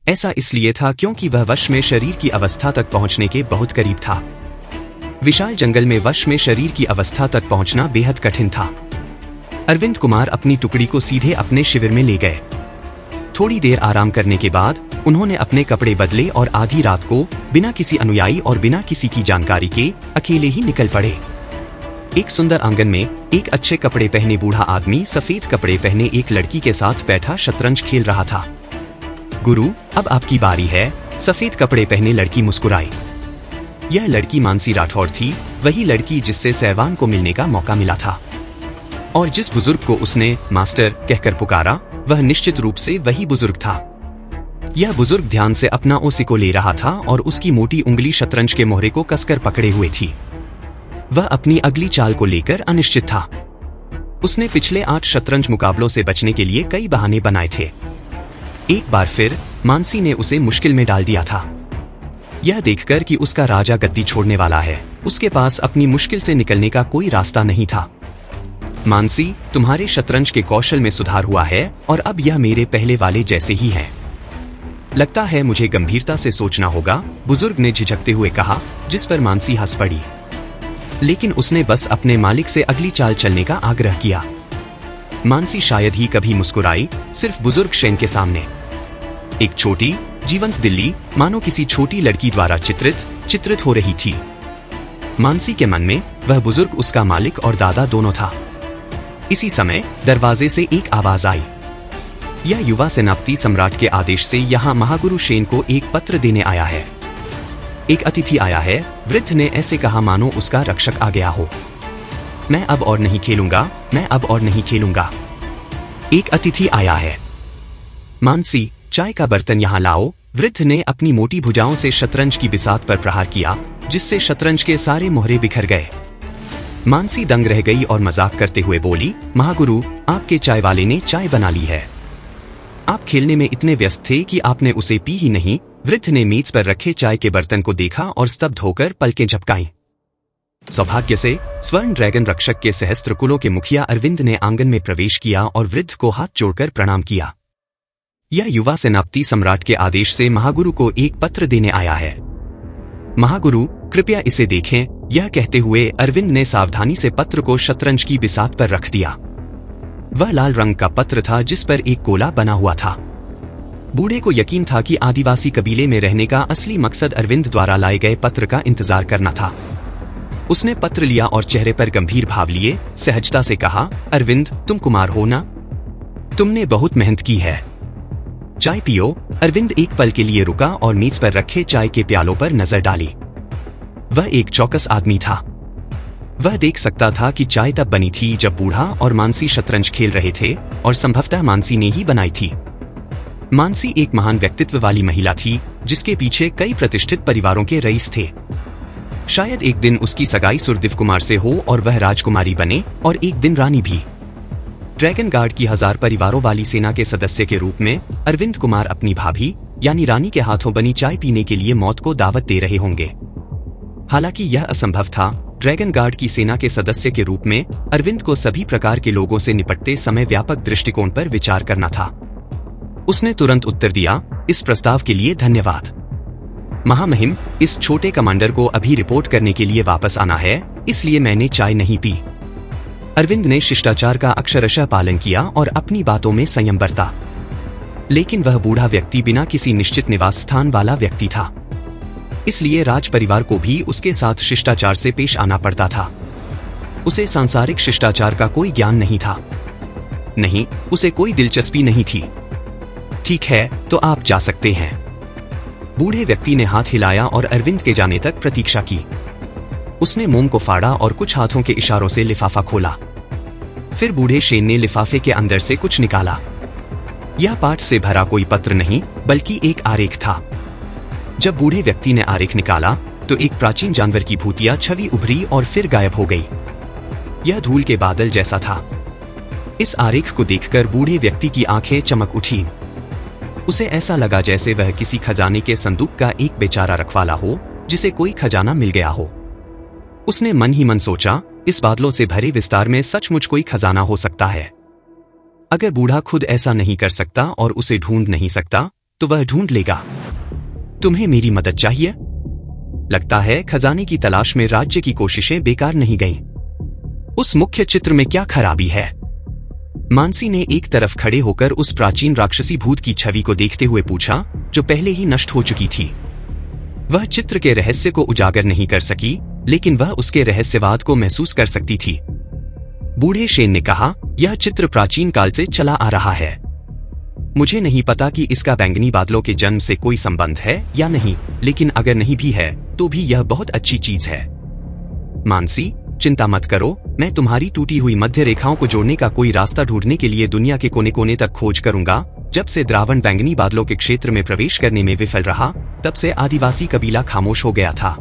ऐसा इसलिए था क्योंकि वह वश में शरीर की अवस्था तक पहुंचने के बहुत करीब था। विशाल जंगल में वश में शरीर की अवस्था तक पहुंचना बेहद कठिन था। अरविंद कुमार अपनी टुकड़ी को सीधे अपने शिविर में ले गए। थोड़ी देर आराम करने के बाद उन्होंने अपने कपड़े बदले और आधी रात को बिना किसी अनुयायी और बिना किसी की जानकारी के अकेले ही निकल पड़े। एक सुंदर आंगन में एक अच्छे कपड़े पहने बूढ़ा आदमी सफेद कपड़े पहने एक लड़की के साथ बैठा शतरंज खेल रहा था। गुरु, अब आपकी बारी है, सफेद कपड़े पहने लड़की मुस्कुराई। यह लड़की मानसी राठौर थी, वही लड़की जिससे सहवान को मिलने का मौका मिला था और जिस बुजुर्ग को उसने मास्टर कहकर पुकारा वह निश्चित रूप से वही बुजुर्ग था। यह बुजुर्ग ध्यान से अपना ओसिको ले रहा था और उसकी मोटी उंगली शतरंज के मोहरे को कसकर पकड़े हुए थी। वह अपनी अगली चाल को लेकर अनिश्चित था। उसने पिछले 8 शतरंज मुकाबलों से बचने के लिए कई बहाने बनाए थे। एक बार फिर मानसी ने उसे मुश्किल में डाल दिया था। यह देखकर कि उसका राजा गद्दी छोड़ने वाला है, उसके पास अपनी मुश्किल से निकलने का कोई रास्ता नहीं था। मानसी, तुम्हारे शतरंज के कौशल में सुधार हुआ है और अब यह मेरे पहले वाले जैसे ही है। लगता है मुझे गंभीरता से सोचना होगा, बुजुर्ग ने झिझकते हुए कहा, जिस पर मानसी हंस पड़ी। लेकिन उसने बस अपने मालिक से अगली चाल चलने का आग्रह किया। मानसी शायद ही कभी मुस्कुराई, सिर्फ बुजुर्ग शेन के सामने। एक छोटी जीवंत दिल्ली मानो किसी छोटी लड़की द्वारा चित्रित हो रही थी। मानसी के मन में वह बुजुर्ग उसका मालिक और दादा दोनों था। इसी समय दरवाजे से एक आवाज आई। यह युवा सेनापति सम्राट के आदेश से यहाँ महागुरु शेन को एक पत्र देने आया है। एक अतिथि आया है, वृद्ध ने ऐसे कहा मानो उसका रक्षक आ गया हो। मैं अब और नहीं खेलूंगा, मैं अब और नहीं खेलूंगा। एक अतिथि आया है। मानसी, चाय का बर्तन यहाँ लाओ। वृद्ध ने अपनी मोटी भुजाओं से शतरंज की बिसात पर प्रहार किया, जिससे शतरंज के सारे मोहरे बिखर गए। मानसी दंग रह गई और मजाक करते हुए बोली, महागुरु, आपके चाय वाले ने चाय बना ली है। आप खेलने में इतने व्यस्त थे कि आपने उसे पी ही नहीं। वृद्ध ने मेज पर रखे चाय के बर्तन को देखा और स्तब्ध होकर पलकें झपकाईं। सौभाग्य से स्वर्ण ड्रैगन रक्षक के सहस्त्र कुलों के मुखिया अरविंद ने आंगन में प्रवेश किया और वृद्ध को हाथ जोड़कर प्रणाम किया। यह युवा सेनापति सम्राट के आदेश से महागुरु को एक पत्र देने आया है। महागुरु, कृपया इसे देखें। यह कहते हुए अरविंद ने सावधानी से पत्र को शतरंज की बिसात पर रख दिया। वह लाल रंग का पत्र था जिस पर एक गोला बना हुआ था। बूढ़े को यकीन था कि आदिवासी कबीले में रहने का असली मकसद अरविंद द्वारा लाए गए पत्र का इंतजार करना था। उसने पत्र लिया और चेहरे पर गंभीर भाव लिए सहजता से कहा, अरविंद, तुम कुमार हो ना? तुमने बहुत मेहनत की है। चाय पियो। अरविंद एक पल के लिए रुका और मेज पर रखे चाय के प्यालों पर नजर डाली। वह एक चौकस आदमी था। वह देख सकता था कि चाय तब बनी थी जब बूढ़ा और मानसी शतरंज खेल रहे थे और संभवतः मानसी ने ही बनाई थी। मानसी एक महान व्यक्तित्व वाली महिला थी जिसके पीछे कई प्रतिष्ठित परिवारों के रईस थे। शायद एक दिन उसकी सगाई सुरदेव कुमार से हो और वह राजकुमारी बने और एक दिन रानी भी। ड्रैगन गार्ड की 1000 परिवारों वाली सेना के सदस्य के रूप में अरविंद कुमार अपनी भाभी यानी रानी के हाथों बनी चाय पीने के लिए मौत को दावत दे रहे होंगे। हालांकि यह असंभव था। ड्रैगन गार्ड की सेना के सदस्य के रूप में अरविंद को सभी प्रकार के लोगों से निपटते समय व्यापक दृष्टिकोण पर विचार करना था। उसने तुरंत उत्तर दिया, इस प्रस्ताव के लिए धन्यवाद। महामहिम, इस छोटे कमांडर को अभी रिपोर्ट करने के लिए वापस आना है, इसलिए मैंने चाय नहीं पी। अरविंद ने शिष्टाचार का अक्षरशः पालन किया और अपनी बातों में संयम बरता। लेकिन वह बूढ़ा व्यक्ति बिना किसी निश्चित निवास स्थान वाला व्यक्ति था, इसलिए राज परिवार को भी उसके साथ शिष्टाचार से पेश आना पड़ता था। उसे सांसारिक शिष्टाचार का कोई ज्ञान नहीं था। नहीं, उसे कोई दिलचस्पी नहीं थी। ठीक है, तो आप जा सकते हैं। बूढ़े व्यक्ति ने हाथ हिलाया और अरविंद के जाने तक प्रतीक्षा की। उसने मोम को फाड़ा और कुछ हाथों के इशारों से लिफाफा खोला। फिर बूढ़े शेन ने लिफाफे के अंदर से कुछ निकाला। यह पाठ से भरा कोई पत्र नहीं बल्कि एक आरेख था। जब बूढ़े व्यक्ति ने आरेख निकाला तो एक प्राचीन जानवर की भूतिया छवि उभरी और फिर गायब हो गई। यह धूल के बादल जैसा था। इस आरेख को देखकर बूढ़े व्यक्ति की आंखें चमक उठी। उसे ऐसा लगा जैसे वह किसी खजाने के संदूक का एक बेचारा रखवाला हो जिसे कोई खजाना मिल गया हो। उसने मन ही मन सोचा, इस बादलों से भरे विस्तार में सचमुच कोई खजाना हो सकता है। अगर बूढ़ा खुद ऐसा नहीं कर सकता और उसे ढूंढ नहीं सकता तो वह ढूंढ लेगा। तुम्हें मेरी मदद चाहिए? लगता है खजाने की तलाश में राज्य की कोशिशें बेकार नहीं गईं। उस मुख्य चित्र में क्या खराबी है? मानसी ने एक तरफ खड़े होकर उस प्राचीन राक्षसी भूत की छवि को देखते हुए पूछा, जो पहले ही नष्ट हो चुकी थी। वह चित्र के रहस्य को उजागर नहीं कर सकी, लेकिन वह उसके रहस्यवाद को महसूस कर सकती थी। बूढ़े शेन ने कहा, यह चित्र प्राचीन काल से चला आ रहा है। मुझे नहीं पता कि इसका बैंगनी बादलों के जन्म से कोई संबंध है या नहीं, लेकिन अगर नहीं भी है तो भी यह बहुत अच्छी चीज है। मानसी, चिंता मत करो, मैं तुम्हारी टूटी हुई मध्य रेखाओं को जोड़ने का कोई रास्ता ढूंढने के लिए दुनिया के कोने कोने तक खोज करूंगा। जब से द्रावण बैंगनी बादलों के क्षेत्र में प्रवेश करने में विफल रहा, तब से आदिवासी कबीला खामोश हो गया था।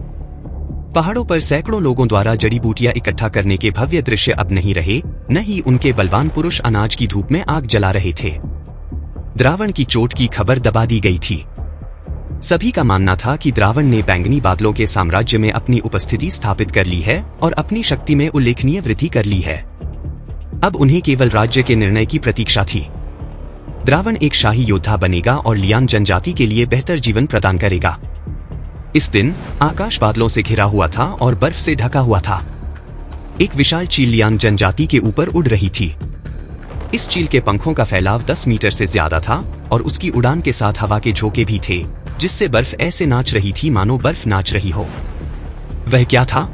पहाड़ों पर सैकड़ों लोगों द्वारा जड़ी बूटियां इकट्ठा करने के भव्य दृश्य अब नहीं रहे, न ही उनके बलवान पुरुष अनाज की धूप में आग जला रहे थे। द्रावण की चोट की खबर दबा दी गई थी। सभी का मानना था कि द्रावण ने बैंगनी बादलों के साम्राज्य में अपनी उपस्थिति स्थापित कर ली है और अपनी शक्ति में उल्लेखनीय वृद्धि कर ली है। अब उन्हें केवल राज्य के निर्णय की प्रतीक्षा थी। द्रावण एक शाही योद्धा बनेगा और लियान जनजाति के लिए बेहतर जीवन प्रदान करेगा। इस दिन आकाश बादलों से घिरा हुआ था और बर्फ से ढका हुआ था। एक विशाल चील लियान जनजाति के ऊपर उड़ रही थी। इस चील के पंखों का फैलाव 10 मीटर से ज्यादा था और उसकी उड़ान के साथ हवा के झोंके भी थे, जिससे बर्फ ऐसे नाच रही थी मानो बर्फ नाच रही हो। वह क्या था?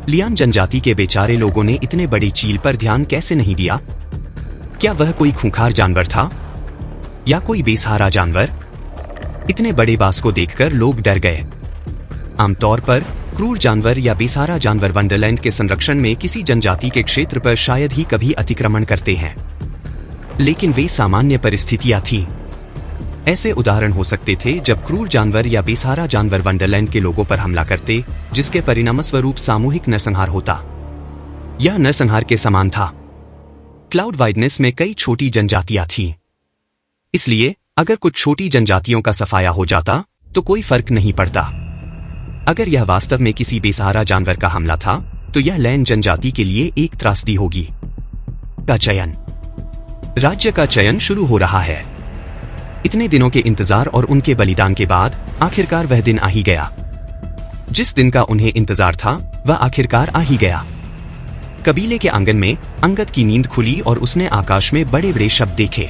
लियान जनजाति के बेचारे लोगों ने इतने बड़े चील पर ध्यान कैसे नहीं दिया? क्या वह कोई खूंखार जानवर था या कोई बेसहारा जानवर? इतने बड़े बास को देखकर लोग डर गए। आमतौर पर क्रूर जानवर या बेसहारा जानवर वंडरलैंड के संरक्षण में किसी जनजाति के क्षेत्र पर शायद ही कभी अतिक्रमण करते हैं, लेकिन वे सामान्य परिस्थितियां थीं। ऐसे उदाहरण हो सकते थे जब क्रूर जानवर या बेसहारा जानवर वंडरलैंड के लोगों पर हमला करते, जिसके परिणामस्वरूप सामूहिक नरसंहार होता। यह नरसंहार के समान था। क्लाउड वाइडनेस में कई छोटी जनजातियां थीं, इसलिए अगर कुछ छोटी जनजातियों का सफाया हो जाता तो कोई फर्क नहीं पड़ता। अगर यह वास्तव में किसी बेसहारा जानवर का हमला था तो यह लैन जनजाति के लिए एक त्रासदी होगी। का चयन। राज्य का चयन शुरू हो रहा है। इतने दिनों के इंतजार और उनके बलिदान के बाद आखिरकार वह दिन आ ही गया। जिस दिन का उन्हें इंतजार था वह आखिरकार आ ही गया। कबीले के आंगन में अंगद की नींद खुली और उसने आकाश में बड़े बड़े शब्द देखे।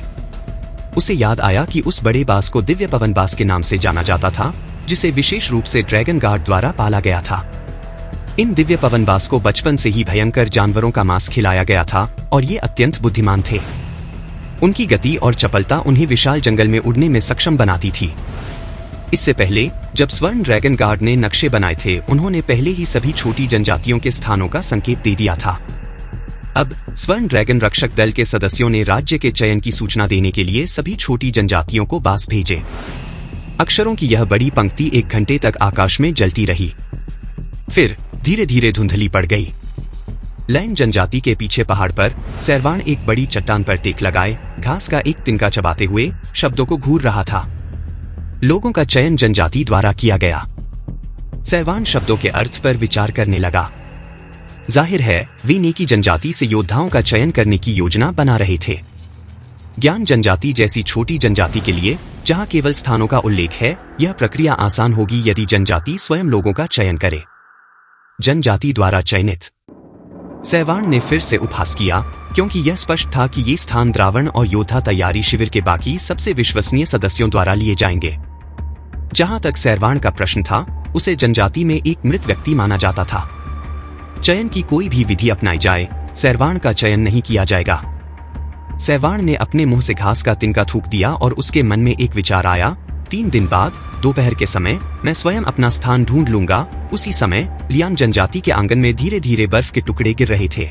उसे याद आया कि उस बड़े बास को दिव्य पवन बास के नाम से जाना जाता था, जिसे विशेष रूप से ड्रैगन गार्ड द्वारा पाला गया था। इन दिव्य पवन बास को बचपन से ही भयंकर जानवरों का मांस खिलाया गया था और ये अत्यंत बुद्धिमान थे। उनकी गति और चपलता उन्हें विशाल जंगल में उड़ने में सक्षम बनाती थी। इससे पहले जब स्वर्ण ड्रैगन गार्ड ने नक्शे बनाए थे, उन्होंने पहले ही सभी छोटी जनजातियों के स्थानों का संकेत दे दिया था। अब स्वर्ण ड्रैगन रक्षक दल के सदस्यों ने राज्य के चयन की सूचना देने के लिए सभी छोटी जनजातियों को बास भेजे। अक्षरों की यह बड़ी पंक्ति 1 घंटे तक आकाश में जलती रही, फिर धीरे धीरे धुंधली पड़ गई। लैन जनजाति के पीछे पहाड़ पर सैरवान एक बड़ी चट्टान पर टेक लगाए घास का एक तिनका चबाते हुए शब्दों को घूर रहा था। लोगों का चयन जनजाति द्वारा किया गया। सैरवान शब्दों के अर्थ पर विचार करने लगा। जाहिर है वे नेकी जनजाति से योद्धाओं का चयन करने की योजना बना रहे थे। ज्ञान जनजाति जैसी छोटी जनजाति के लिए, जहां केवल स्थानों का उल्लेख है, यह प्रक्रिया आसान होगी यदि जनजाति स्वयं लोगों का चयन करे। जनजाति द्वारा चयनित। सैवान ने फिर से उपहास किया, क्योंकि यह स्पष्ट था कि ये स्थान द्रावण और योद्धा तैयारी शिविर के बाकी सबसे विश्वसनीय सदस्यों द्वारा लिए जाएंगे। जहां तक सैरवान का प्रश्न था, उसे जनजाति में एक मृत व्यक्ति माना जाता था। चयन की कोई भी विधि अपनाई जाए, सैरवान का चयन नहीं किया जाएगा। सैरवान ने अपने मुंह से घास का तिनका थूक दिया और उसके मन में एक विचार आया, 3 दिन बाद दोपहर के समय मैं स्वयं अपना स्थान ढूंढ लूंगा। उसी समय लियान जनजाति के आंगन में धीरे धीरे बर्फ के टुकड़े गिर रहे थे।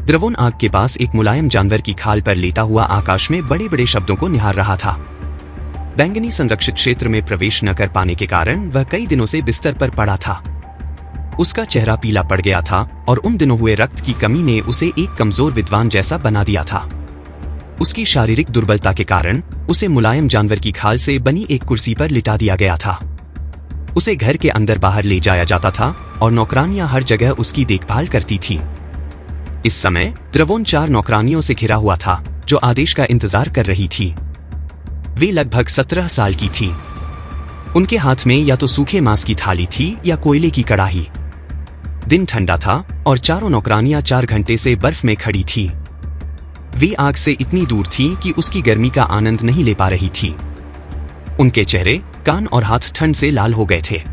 द्रवोन आग के पास एक मुलायम जानवर की खाल पर लेटा हुआ आकाश में बड़े बड़े शब्दों को निहार रहा था। बैंगनी संरक्षित क्षेत्र में प्रवेश न कर पाने के कारण वह कई दिनों से बिस्तर पर पड़ा था। उसका चेहरा पीला पड़ गया था और उन दिनों हुए रक्त की कमी ने उसे एक कमजोर विद्वान जैसा बना दिया था। उसकी शारीरिक दुर्बलता के कारण उसे मुलायम जानवर की खाल से बनी एक कुर्सी पर लिटा दिया गया था। उसे घर के अंदर बाहर ले जाया जाता था और नौकरानियां हर जगह उसकी देखभाल करती थीं। इस समय द्रवोन 4 नौकरानियों से घिरा हुआ था जो आदेश का इंतजार कर रही थी। वे लगभग 17 साल की थीं। उनके हाथ में या तो सूखे मांस की थाली थी या कोयले की कड़ाही। दिन ठंडा था और चारों नौकरानियां 4 घंटे से बर्फ में खड़ी थी। वे आग से इतनी दूर थीं कि उसकी गर्मी का आनंद नहीं ले पा रही थी। उनके चेहरे, कान और हाथ ठंड से लाल हो गए थे।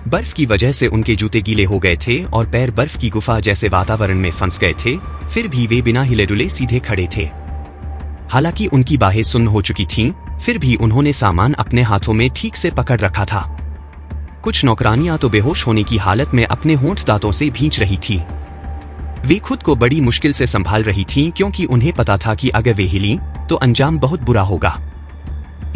बर्फ की वजह से उनके जूते गीले हो गए थे और पैर बर्फ की गुफा जैसे वातावरण में फंस गए थे। फिर भी वे बिना हिले डुले सीधे खड़े थे। हालांकि उनकी बाहें सुन्न हो चुकी थीं, फिर भी उन्होंने सामान अपने हाथों में ठीक से पकड़ रखा था। कुछ नौकरानियां तो बेहोश होने की हालत में अपने होंठ दांतों से भींच रही थी। वे खुद को बड़ी मुश्किल से संभाल रही थीं क्योंकि उन्हें पता था कि अगर वे हिलीं तो अंजाम बहुत बुरा होगा।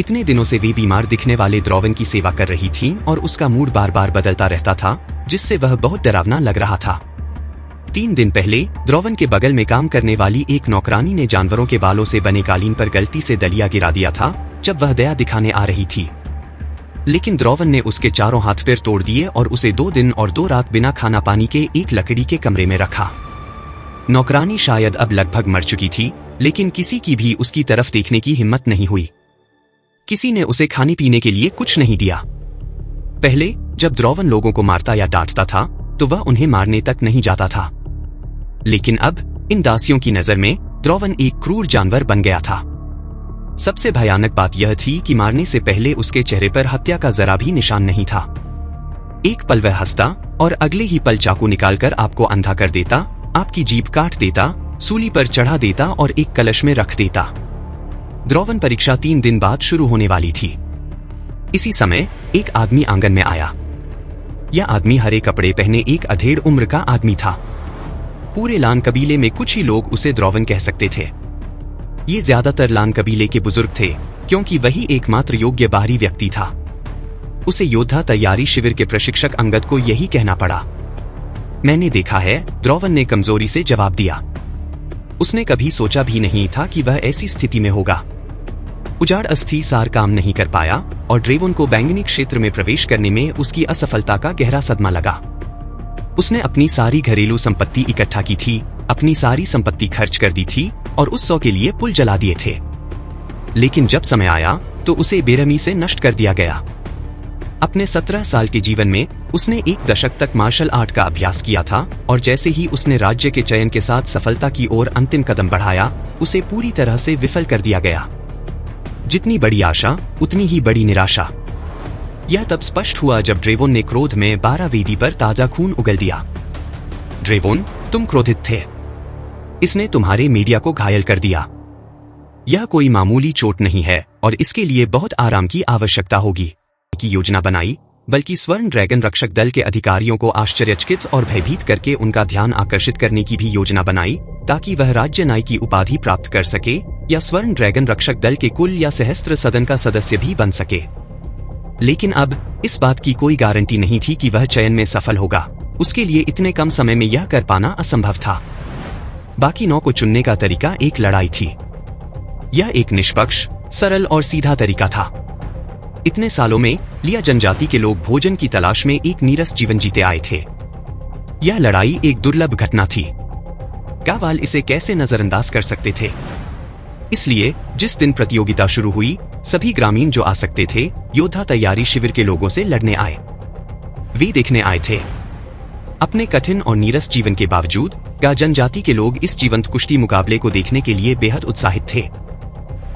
इतने दिनों से वे बीमार दिखने वाले द्रौवन की सेवा कर रही थीं और उसका मूड बार बार बदलता रहता था, जिससे वह बहुत डरावना लग रहा था। 3 दिन पहले द्रौवन के बगल में काम करने वाली एक नौकरानी ने जानवरों के बालों से बने कालीन पर गलती से दलिया गिरा दिया था जब वह दया दिखाने आ रही थी। लेकिन द्रौवन ने उसके चारों हाथ पैर तोड़ दिए और उसे 2 दिन और 2 रात बिना खाना पानी के एक लकड़ी के कमरे में रखा। नौकरानी शायद अब लगभग मर चुकी थी, लेकिन किसी की भी उसकी तरफ देखने की हिम्मत नहीं हुई। किसी ने उसे खाने पीने के लिए कुछ नहीं दिया। पहले जब द्रौवन लोगों को मारता या डांटता था तो वह उन्हें मारने तक नहीं जाता था, लेकिन अब इन दासियों की नजर में द्रौवन एक क्रूर जानवर बन गया था। सबसे भयानक बात यह थी कि मारने से पहले उसके चेहरे पर हत्या का जरा भी निशान नहीं था। एक पल वह हंसता और अगले ही पल चाकू निकालकर आपको अंधा कर देता, आपकी जीभ काट देता, सूली पर चढ़ा देता और एक कलश में रख देता। द्रौवन परीक्षा 3 दिन बाद शुरू होने वाली थी। इसी समय एक आदमी आंगन में आया। यह आदमी हरे कपड़े पहने एक अधेड़ उम्र का आदमी था। पूरे लान कबीले में कुछ ही लोग उसे द्रौवन कह सकते थे। ये ज्यादातर लान कबीले के बुजुर्ग थे, क्योंकि वही एकमात्र योग्य बाहरी व्यक्ति था। उसे योद्धा तैयारी शिविर के प्रशिक्षक अंगद को यही कहना पड़ा। मैंने देखा है, द्रौवन ने कमजोरी से जवाब दिया। उसने कभी सोचा भी नहीं था कि वह ऐसी स्थिति में होगा। उजाड़ अस्थि सार काम नहीं कर पाया और ड्रेवोन को बैंगनी क्षेत्र में प्रवेश करने में उसकी असफलता का गहरा सदमा लगा। उसने अपनी सारी घरेलू संपत्ति इकट्ठा की थी, अपनी सारी संपत्ति खर्च कर दी थी और उस 100 के लिए पुल जला दिए थे। लेकिन जब समय आया तो उसे बेरहमी से नष्ट कर दिया गया। अपने 17 साल के जीवन में उसने 1 दशक तक मार्शल आर्ट का अभ्यास किया था और जैसे ही उसने राज्य के चयन के साथ सफलता की ओर अंतिम कदम बढ़ाया, उसे पूरी तरह से विफल कर दिया गया। जितनी बड़ी आशा उतनी ही बड़ी निराशा। यह तब स्पष्ट हुआ जब ड्रेवोन ने क्रोध में 12 वेदी पर ताजा खून उगल दिया। ड्रेवोन, तुम क्रोधित थे। इसने तुम्हारे मीडिया को घायल कर दिया। यह कोई मामूली चोट नहीं है और इसके लिए बहुत आराम की आवश्यकता होगी। की योजना बनाई, बल्कि स्वर्ण ड्रैगन रक्षक दल के अधिकारियों को आश्चर्यचकित और भयभीत करके उनका ध्यान आकर्षित करने की भी योजना बनाई, ताकि वह राज्य नायक की उपाधि प्राप्त कर सके या स्वर्ण ड्रैगन रक्षक दल के कुल या सहस्त्र सदन का सदस्य भी बन सके। लेकिन अब इस बात की कोई गारंटी नहीं थी कि वह चयन में सफल होगा। उसके लिए इतने कम समय में यह कर पाना असंभव था। बाकी 9 को चुनने का तरीका एक लड़ाई थी। यह एक निष्पक्ष, सरल और सीधा तरीका था। इतने सालों में लिया जनजाति के लोग भोजन की तलाश में एक नीरस जीवन जीते आए थे। यह लड़ाई एक दुर्लभ घटना थी। गावाल इसे कैसे नजरअंदाज कर सकते थे? इसलिए जिस दिन प्रतियोगिता शुरू हुई, सभी ग्रामीण जो आ सकते थे योद्धा तैयारी शिविर के लोगों से लड़ने आए। वे देखने आए थे। अपने कठिन और नीरस जीवन के बावजूद गा जनजाति के लोग इस जीवंत कुश्ती मुकाबले को देखने के लिए बेहद उत्साहित थे।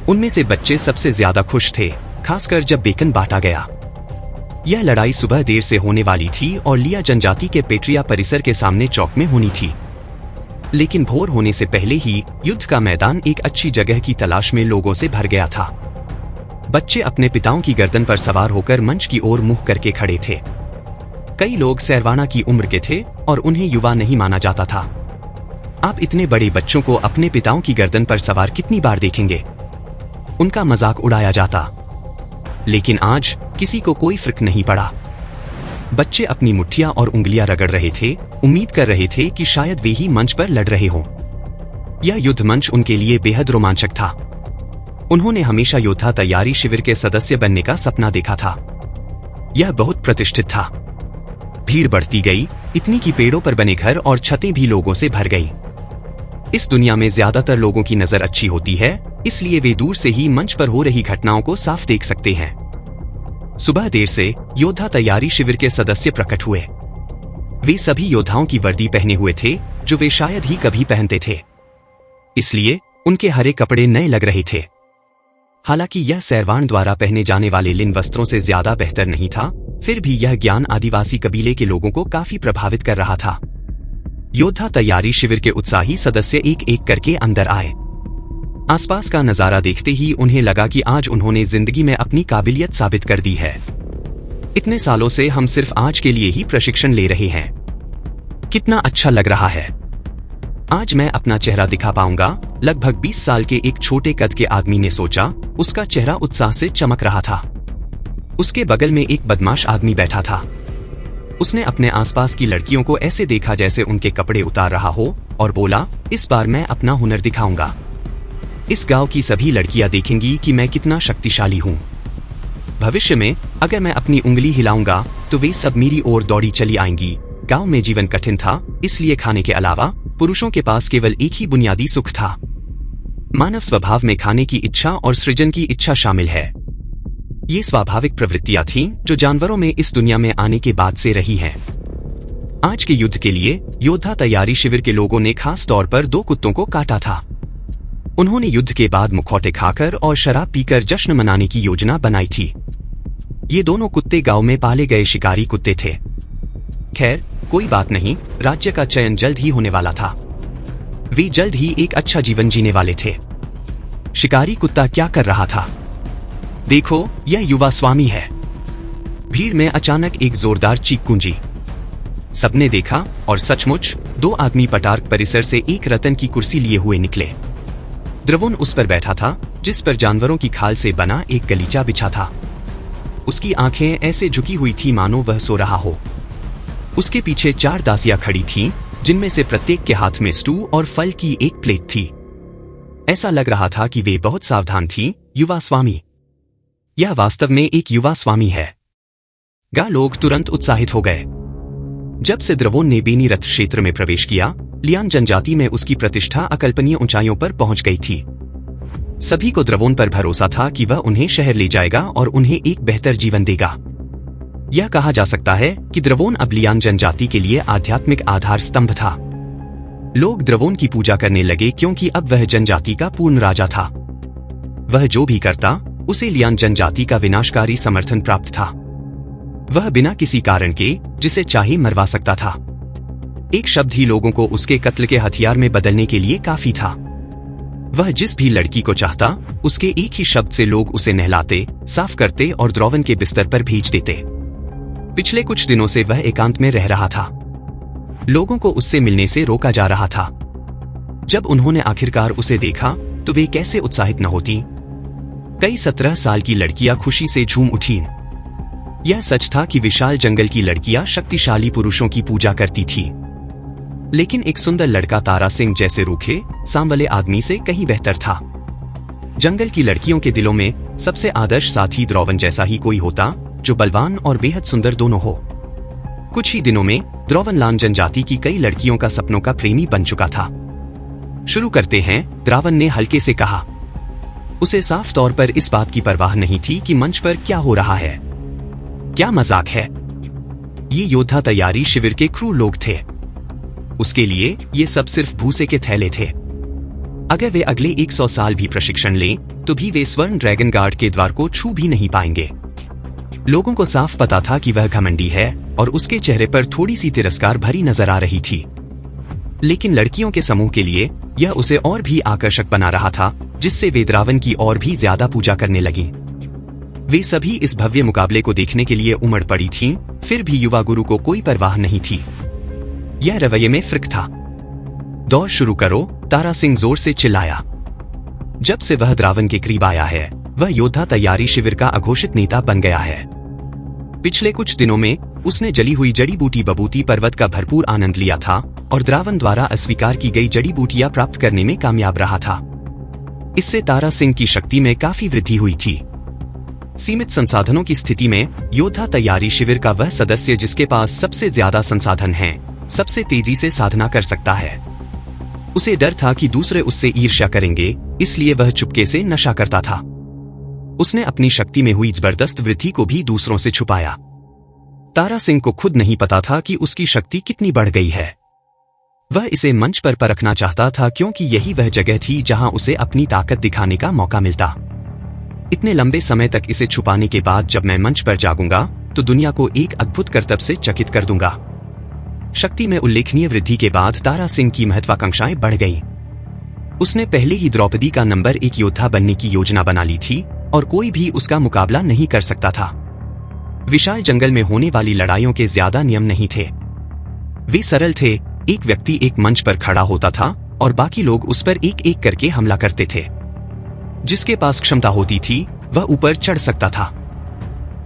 उनमें से बच्चे सबसे ज्यादा खुश थे, खासकर जब बेकन बांटा गया। यह लड़ाई सुबह देर से होने वाली थी और लिया जनजाति के पेट्रिया परिसर के सामने चौक में होनी थी। लेकिन भोर होने से पहले ही युद्ध का मैदान एक अच्छी जगह की तलाश में लोगों से भर गया था। बच्चे अपने पिताओं की गर्दन पर सवार होकर मंच की ओर मुंह करके खड़े थे। कई लोग सैरवाना की उम्र के थे और उन्हें युवा नहीं माना जाता था। आप इतने बड़े बच्चों को अपने पिताओं की गर्दन पर सवार कितनी बार देखेंगे? उनका मजाक उड़ाया जाता। लेकिन आज किसी को कोई फर्क नहीं पड़ा। बच्चे अपनी मुट्ठियां और उंगलियां रगड़ रहे थे, उम्मीद कर रहे थे कि शायद वे ही मंच पर लड़ रहे हों। यह युद्ध मंच उनके लिए बेहद रोमांचक था। उन्होंने हमेशा योद्धा तैयारी शिविर के सदस्य बनने का सपना देखा था। यह बहुत प्रतिष्ठित था। भीड़ बढ़ती गई, इतनी कि पेड़ों पर बने घर और छतें भी लोगों से भर गई। इस दुनिया में ज्यादातर लोगों की नजर अच्छी होती है, इसलिए वे दूर से ही मंच पर हो रही घटनाओं को साफ देख सकते हैं। सुबह देर से योद्धा तैयारी शिविर के सदस्य प्रकट हुए। वे सभी योद्धाओं की वर्दी पहने हुए थे, जो वे शायद ही कभी पहनते थे। इसलिए उनके हरे कपड़े नए लग रहे थे। हालांकि यह सैरवान द्वारा पहने जाने वाले लिन वस्त्रों से ज्यादा बेहतर नहीं था, फिर भी यह ज्ञान आदिवासी कबीले के लोगों को काफी प्रभावित कर रहा था। योद्धा तैयारी शिविर के उत्साही सदस्य एक एक करके अंदर आए। आसपास का नजारा देखते ही उन्हें लगा कि आज उन्होंने जिंदगी में अपनी काबिलियत साबित कर दी है। इतने सालों से हम सिर्फ आज के लिए ही प्रशिक्षण ले रहे हैं। कितना अच्छा लग रहा है। आज मैं अपना चेहरा दिखा पाऊंगा। लगभग 20 साल के एक छोटे कद के आदमी ने सोचा। उसका चेहरा उत्साह से चमक रहा था। उसके बगल में एक बदमाश आदमी बैठा था। उसने अपने आसपास की लड़कियों को ऐसे देखा जैसे उनके कपड़े उतार रहा हो और बोला, इस बार मैं अपना हुनर दिखाऊंगा। इस गांव की सभी लड़कियां देखेंगी कि मैं कितना शक्तिशाली हूं। भविष्य में अगर मैं अपनी उंगली हिलाऊंगा तो वे सब मेरी ओर दौड़ी चली आएंगी। गांव में जीवन कठिन था, इसलिए खाने के अलावा पुरुषों के पास केवल एक ही बुनियादी सुख था। मानव स्वभाव में खाने की इच्छा और सृजन की इच्छा शामिल है। ये स्वाभाविक प्रवृत्तियां थीं जो जानवरों में इस दुनिया में आने के बाद से रही हैं। आज के युद्ध के लिए योद्धा तैयारी शिविर के लोगों ने खास तौर पर 2 कुत्तों को काटा था। उन्होंने युद्ध के बाद मुखौटे खाकर और शराब पीकर जश्न मनाने की योजना बनाई थी। ये दोनों कुत्ते गांव में पाले गए शिकारी कुत्ते थे। खैर, कोई बात नहीं, राज्य का चयन जल्द ही होने वाला था। वे जल्द ही एक अच्छा जीवन जीने वाले थे। शिकारी कुत्ता क्या कर रहा था? देखो, यह युवा स्वामी है। भीड़ में अचानक एक जोरदार चीख गूंजी। सबने देखा और सचमुच 2 आदमी पटार्क परिसर से एक रतन की कुर्सी लिए हुए निकले। द्रवोन उस पर बैठा था, जिस पर जानवरों की खाल से बना एक गलीचा बिछा था। उसकी आंखें ऐसे झुकी हुई थी मानो वह सो रहा हो। उसके पीछे 4 दासियां खड़ी थीं, जिनमें से प्रत्येक के हाथ में स्टू और फल की एक प्लेट थी। ऐसा लग रहा था कि वे बहुत सावधान थीं। युवा स्वामी। यह वास्तव में एक युवा स्वामी है। लोग तुरंत उत्साहित हो गए। जब से द्रवोन ने बेनी रथ क्षेत्र में प्रवेश किया, लियान जनजाति में उसकी प्रतिष्ठा अकल्पनीय ऊंचाइयों पर पहुंच गई थी। सभी को द्रवोन पर भरोसा था कि वह उन्हें शहर ले जाएगा और उन्हें एक बेहतर जीवन देगा। यह कहा जा सकता है कि द्रवोन अब लियान जनजाति के लिए आध्यात्मिक आधार स्तंभ था। लोग द्रवोन की पूजा करने लगे क्योंकि अब वह जनजाति का पूर्ण राजा था। वह जो भी करता, उसे लियान जनजाति का विनाशकारी समर्थन प्राप्त था। वह बिना किसी कारण के जिसे चाहे मरवा सकता था। एक शब्द ही लोगों को उसके कत्ल के हथियार में बदलने के लिए काफी था। वह जिस भी लड़की को चाहता, उसके एक ही शब्द से लोग उसे नहलाते, साफ करते और द्रवोन के बिस्तर पर भेज देते। पिछले कुछ दिनों से वह एकांत में रह रहा था। लोगों को उससे मिलने से रोका जा रहा था। जब उन्होंने आखिरकार उसे देखा तो वे कैसे उत्साहित न होती। कई 17 साल की लड़कियां खुशी से झूम उठीं। यह सच था कि विशाल जंगल की लड़कियां शक्तिशाली पुरुषों की पूजा करती थी, लेकिन एक सुंदर लड़का तारा सिंह जैसे रूखे, सांवले आदमी से कहीं बेहतर था। जंगल की लड़कियों के दिलों में सबसे आदर्श साथी द्रौवन जैसा ही कोई होता, जो बलवान और बेहद सुंदर दोनों हो। कुछ ही दिनों में द्रौवन लान जनजाति की कई लड़कियों का सपनों का प्रेमी बन चुका था। शुरू करते हैं, द्रवोन ने हल्के से कहा। उसे साफ तौर पर इस बात की परवाह नहीं थी कि मंच पर क्या हो रहा है। क्या मजाक है? ये योद्धा तैयारी शिविर के क्रूर लोग थे। उसके लिए ये सब सिर्फ भूसे के थैले थे। अगर वे अगले 100 साल भी प्रशिक्षण लें, तो भी वे स्वर्ण ड्रैगन गार्ड के द्वार को छू भी नहीं पाएंगे। लोगों को साफ पता था कि वह घमंडी है और उसके चेहरे पर थोड़ी सी तिरस्कार भरी नजर आ रही थी। लेकिन लड़कियों के समूह के लिए यह उसे और भी आकर्षक बना रहा था, जिससे वे द्रवोन की और भी ज्यादा पूजा करने लगी। वे सभी इस भव्य मुकाबले को देखने के लिए उमड़ पड़ी थीं, फिर भी युवा गुरु को कोई परवाह नहीं थी। यह रवैये में फर्क था। दौड़ शुरू करो, तारा सिंह जोर से चिल्लाया। जब से वह द्रावन के करीब आया है, वह योद्धा तैयारी शिविर का अघोषित नेता बन गया है। पिछले कुछ दिनों में उसने जली हुई जड़ी बूटी बबूती पर्वत का भरपूर आनंद लिया था और द्रावन द्वारा अस्वीकार की गई जड़ी बूटियां प्राप्त करने में कामयाब रहा था। इससे तारा सिंह की शक्ति में काफी वृद्धि हुई थी। सीमित संसाधनों की स्थिति में योद्धा तैयारी शिविर का वह सदस्य जिसके पास सबसे ज्यादा संसाधन हैं, सबसे तेजी से साधना कर सकता है। उसे डर था कि दूसरे उससे ईर्ष्या करेंगे, इसलिए वह चुपके से नशा करता था। उसने अपनी शक्ति में हुई जबरदस्त वृद्धि को भी दूसरों से छुपाया। तारा सिंह को खुद नहीं पता था कि उसकी शक्ति कितनी बढ़ गई है। वह इसे मंच पर परखना चाहता था क्योंकि यही वह जगह थी जहां उसे अपनी ताकत दिखाने का मौका मिलता। इतने लंबे समय तक इसे छुपाने के बाद जब मैं मंच पर जागूंगा तो दुनिया को एक अद्भुत करतब से चकित कर दूंगा। शक्ति में उल्लेखनीय वृद्धि के बाद तारा सिंह की महत्वाकांक्षाएं बढ़ गईं। उसने पहले ही द्रौपदी का नंबर 1 योद्धा बनने की योजना बना ली थी और कोई भी उसका मुकाबला नहीं कर सकता था। विशाल जंगल में होने वाली लड़ाइयों के ज्यादा नियम नहीं थे। वे सरल थे। एक व्यक्ति एक मंच पर खड़ा होता था और बाकी लोग उस पर एक एक करके हमला करते थे। जिसके पास क्षमता होती थी वह ऊपर चढ़ सकता था।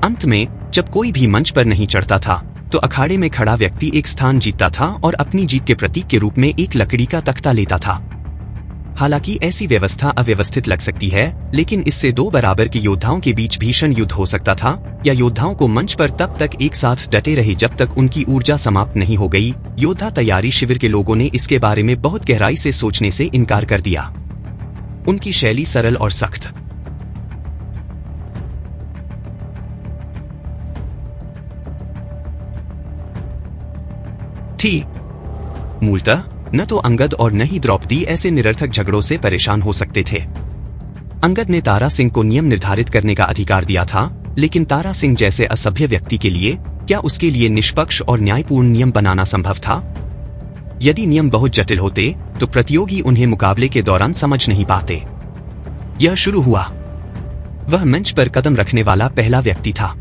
अंत में जब कोई भी मंच पर नहीं चढ़ता था तो अखाड़े में खड़ा व्यक्ति एक स्थान जीतता था और अपनी जीत के प्रतीक के रूप में एक लकड़ी का तख्ता लेता था। हालांकि ऐसी व्यवस्था अव्यवस्थित लग सकती है, लेकिन इससे दो बराबर के योद्धाओं के बीच भीषण युद्ध हो सकता था, या योद्धाओं को मंच पर तब तक एक साथ डटे रहे जब तक उनकी ऊर्जा समाप्त नहीं हो गई। योद्धा तैयारी शिविर के लोगों ने इसके बारे में बहुत गहराई से सोचने से इनकार कर दिया। उनकी शैली सरल और सख्त थी। मूलतः न तो अंगद और न ही द्रौपदी ऐसे निरर्थक झगड़ों से परेशान हो सकते थे। अंगद ने तारा सिंह को नियम निर्धारित करने का अधिकार दिया था, लेकिन तारा सिंह जैसे असभ्य व्यक्ति के लिए क्या उसके लिए निष्पक्ष और न्यायपूर्ण नियम बनाना संभव था? यदि नियम बहुत जटिल होते तो प्रतियोगी उन्हें मुकाबले के दौरान समझ नहीं पाते। यह शुरू हुआ। वह मंच पर कदम रखने वाला पहला व्यक्ति था।